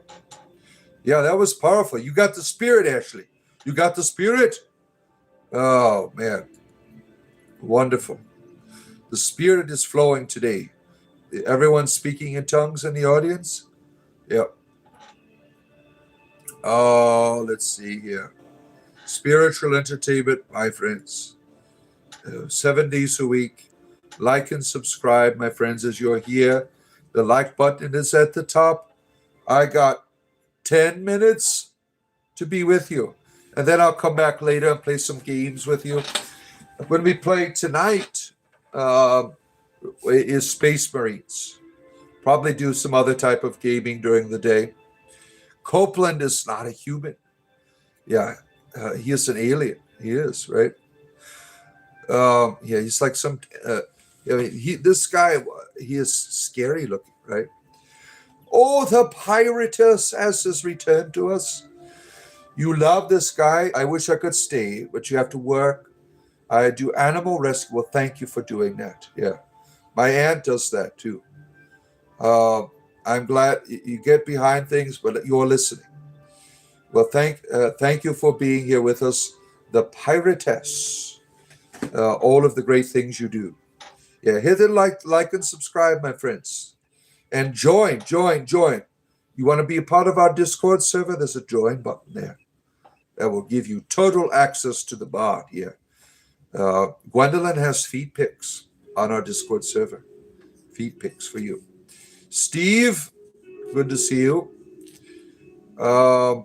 Yeah, that was powerful. You got the spirit, Ashley. You got the spirit? Oh, man. Wonderful. The spirit is flowing today. Everyone's speaking in tongues in the audience? Yep. Oh, let's see here. Spiritual entertainment, my friends. 7 days a week. Like and subscribe, my friends, as you're here. The like button is at the top. I got 10 minutes to be with you. And then I'll come back later and play some games with you. When we play tonight is Space Marines. Probably do some other type of gaming during the day. Copeland is not a human. Yeah, he is an alien. He is, right? Yeah, he's like some. This guy, he is scary looking, right? Oh, the Piratus has returned to us. You love this guy. I wish I could stay, but you have to work. I do animal rescue. Well, thank you for doing that. Yeah, my aunt does that too. I'm glad you get behind things, but you're listening. Well, thank you for being here with us, the Pirates. All of the great things you do. Yeah, hit the like and subscribe, my friends, and join. You want to be a part of our Discord server? There's a join button there that will give you total access to the bar here. Gwendolyn has feed pics on our Discord server. Feed pics for you. Steve, good to see you. Where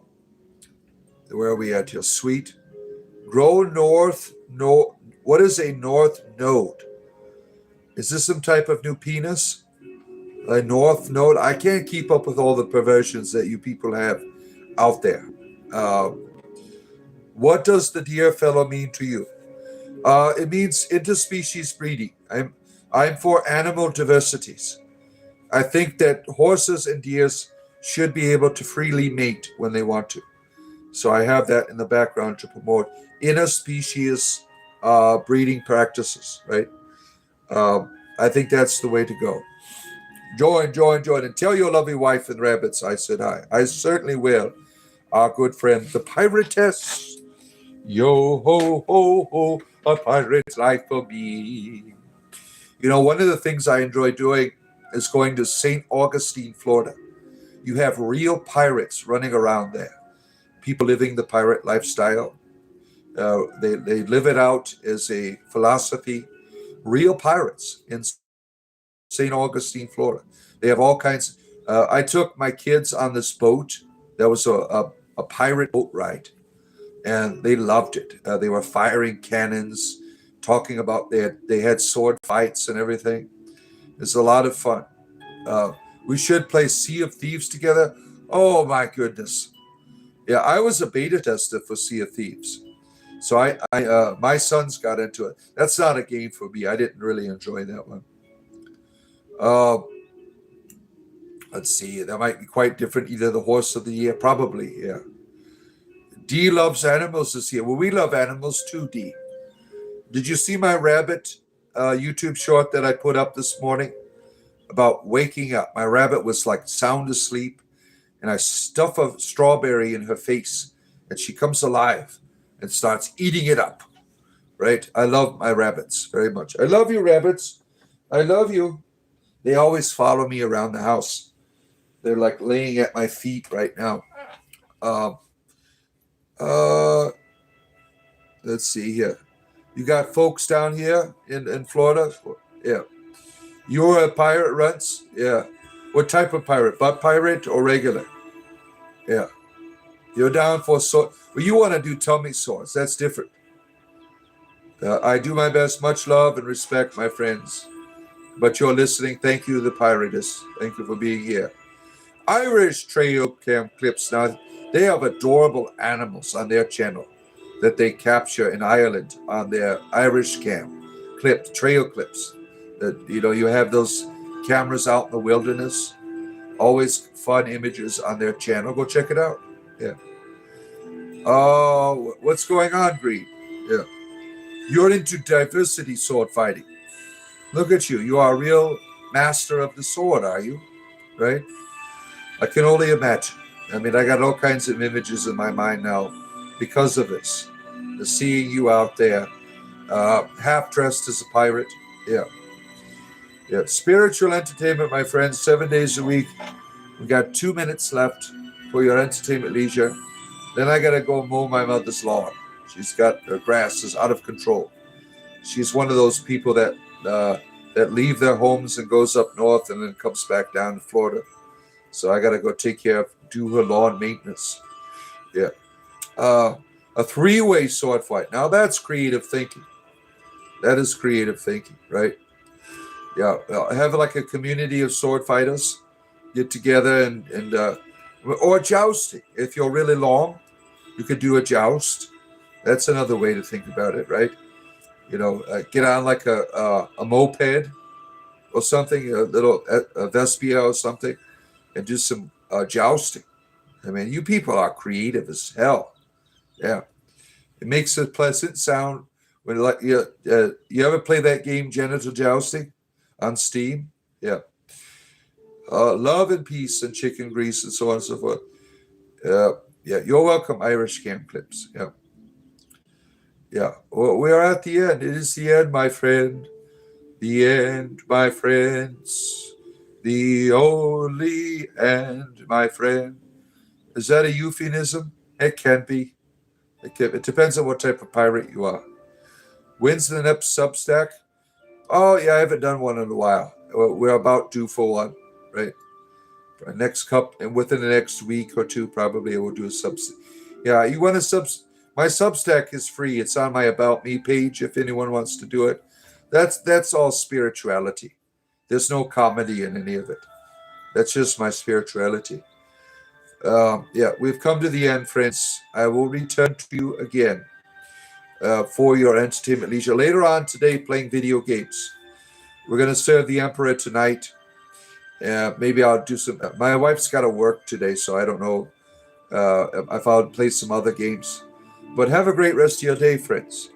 are we at here? Sweet. Grow north. No, what is a north node? Is this some type of new penis? A north node? I can't keep up with all the perversions that you people have out there. What does the dear fellow mean to you? It means interspecies breeding. I'm for animal diversities. I think that horses and deers should be able to freely mate when they want to. So I have that in the background to promote interspecies breeding practices, right? I think that's the way to go. Join, and tell your lovely wife and rabbits I said hi. I certainly will. Our good friend, the Piratess. Yo ho ho ho, a pirate's life for me. You know, one of the things I enjoy doing is going to St. Augustine, Florida. You have real pirates running around there. People living the pirate lifestyle. They live it out as a philosophy. Real pirates in St. Augustine, Florida. They have all kinds. I took my kids on this boat. That was a pirate boat ride, and they loved it. They were firing cannons, talking about they had sword fights and everything. It's a lot of fun. We should play Sea of Thieves together. Oh my goodness. Yeah, I was a beta tester for Sea of Thieves. So my sons got into it. That's not a game for me. I didn't really enjoy that one. Uh, let's see. That might be quite different. Either the horse of the year, probably. Yeah. D loves animals this year. Well, we love animals too, D. Did you see my rabbit YouTube short that I put up this morning about waking up? My rabbit was like sound asleep, and I stuff a strawberry in her face, and she comes alive and starts eating it up. Right? I love my rabbits very much. I love you, rabbits. I love you. They always follow me around the house. They're like laying at my feet right now. Um, let's see here. You got folks down here in Florida? Yeah. You're a pirate, Runts? Yeah. What type of pirate? Butt pirate or regular? Yeah. You're down for sword. Well, you want to do tummy swords. That's different. I do my best. Much love and respect, my friends. But you're listening. Thank you, the piratess. Thank you for being here. Irish trail cam clips. Now, they have adorable animals on their channel that they capture in Ireland on their Irish cam clips, trail clips. That you have those cameras out in the wilderness. Always fun images on their channel. Go check it out. Yeah. Oh, what's going on, Green? Yeah. You're into diversity sword fighting. Look at you. You are a real master of the sword, are you? Right? I can only imagine. I mean, I got all kinds of images in my mind now because of this. Seeing you out there, half dressed as a pirate. Yeah. Yeah. Spiritual entertainment, my friends, 7 days a week. We got 2 minutes left for your entertainment leisure. Then I got to go mow my mother's lawn. She's got her grass is out of control. She's one of those people that leave their homes and goes up north and then comes back down to Florida. So I got to go do her lawn maintenance. Yeah. A three-way sword fight. Now that's creative thinking. That is creative thinking, right? Yeah. Have like a community of sword fighters get together and or jousting. If you're really long, you could do a joust. That's another way to think about it, right? Get on like a moped or something, a little a Vespia or something, and do some jousting. I mean, you people are creative as hell. Yeah, it makes a pleasant sound when you ever play that game Genital Jousting on Steam? Yeah. Love and peace and chicken grease and so on and so forth. Yeah, you're welcome, Irish Cam Clips. Yeah. Yeah, well, we are at the end. It is the end, my friend. The end, my friends. The only end, my friend. Is that a euphemism? It can be. It depends on what type of pirate you are. When's the next Substack? Oh, yeah, I haven't done one in a while. We're about due for one, right? Next cup, and within the next week or two, probably I will do a Substack. Yeah, you want to my Substack is free. It's on my About Me page if anyone wants to do it. That's all spirituality. There's no comedy in any of it. That's just my spirituality. Yeah, we've come to the end, friends. I will return to you again for your entertainment leisure. Later on today, playing video games. We're going to serve the Emperor tonight. Maybe I'll do some. My wife's got to work today, so I don't know if I'll play some other games. But have a great rest of your day, friends.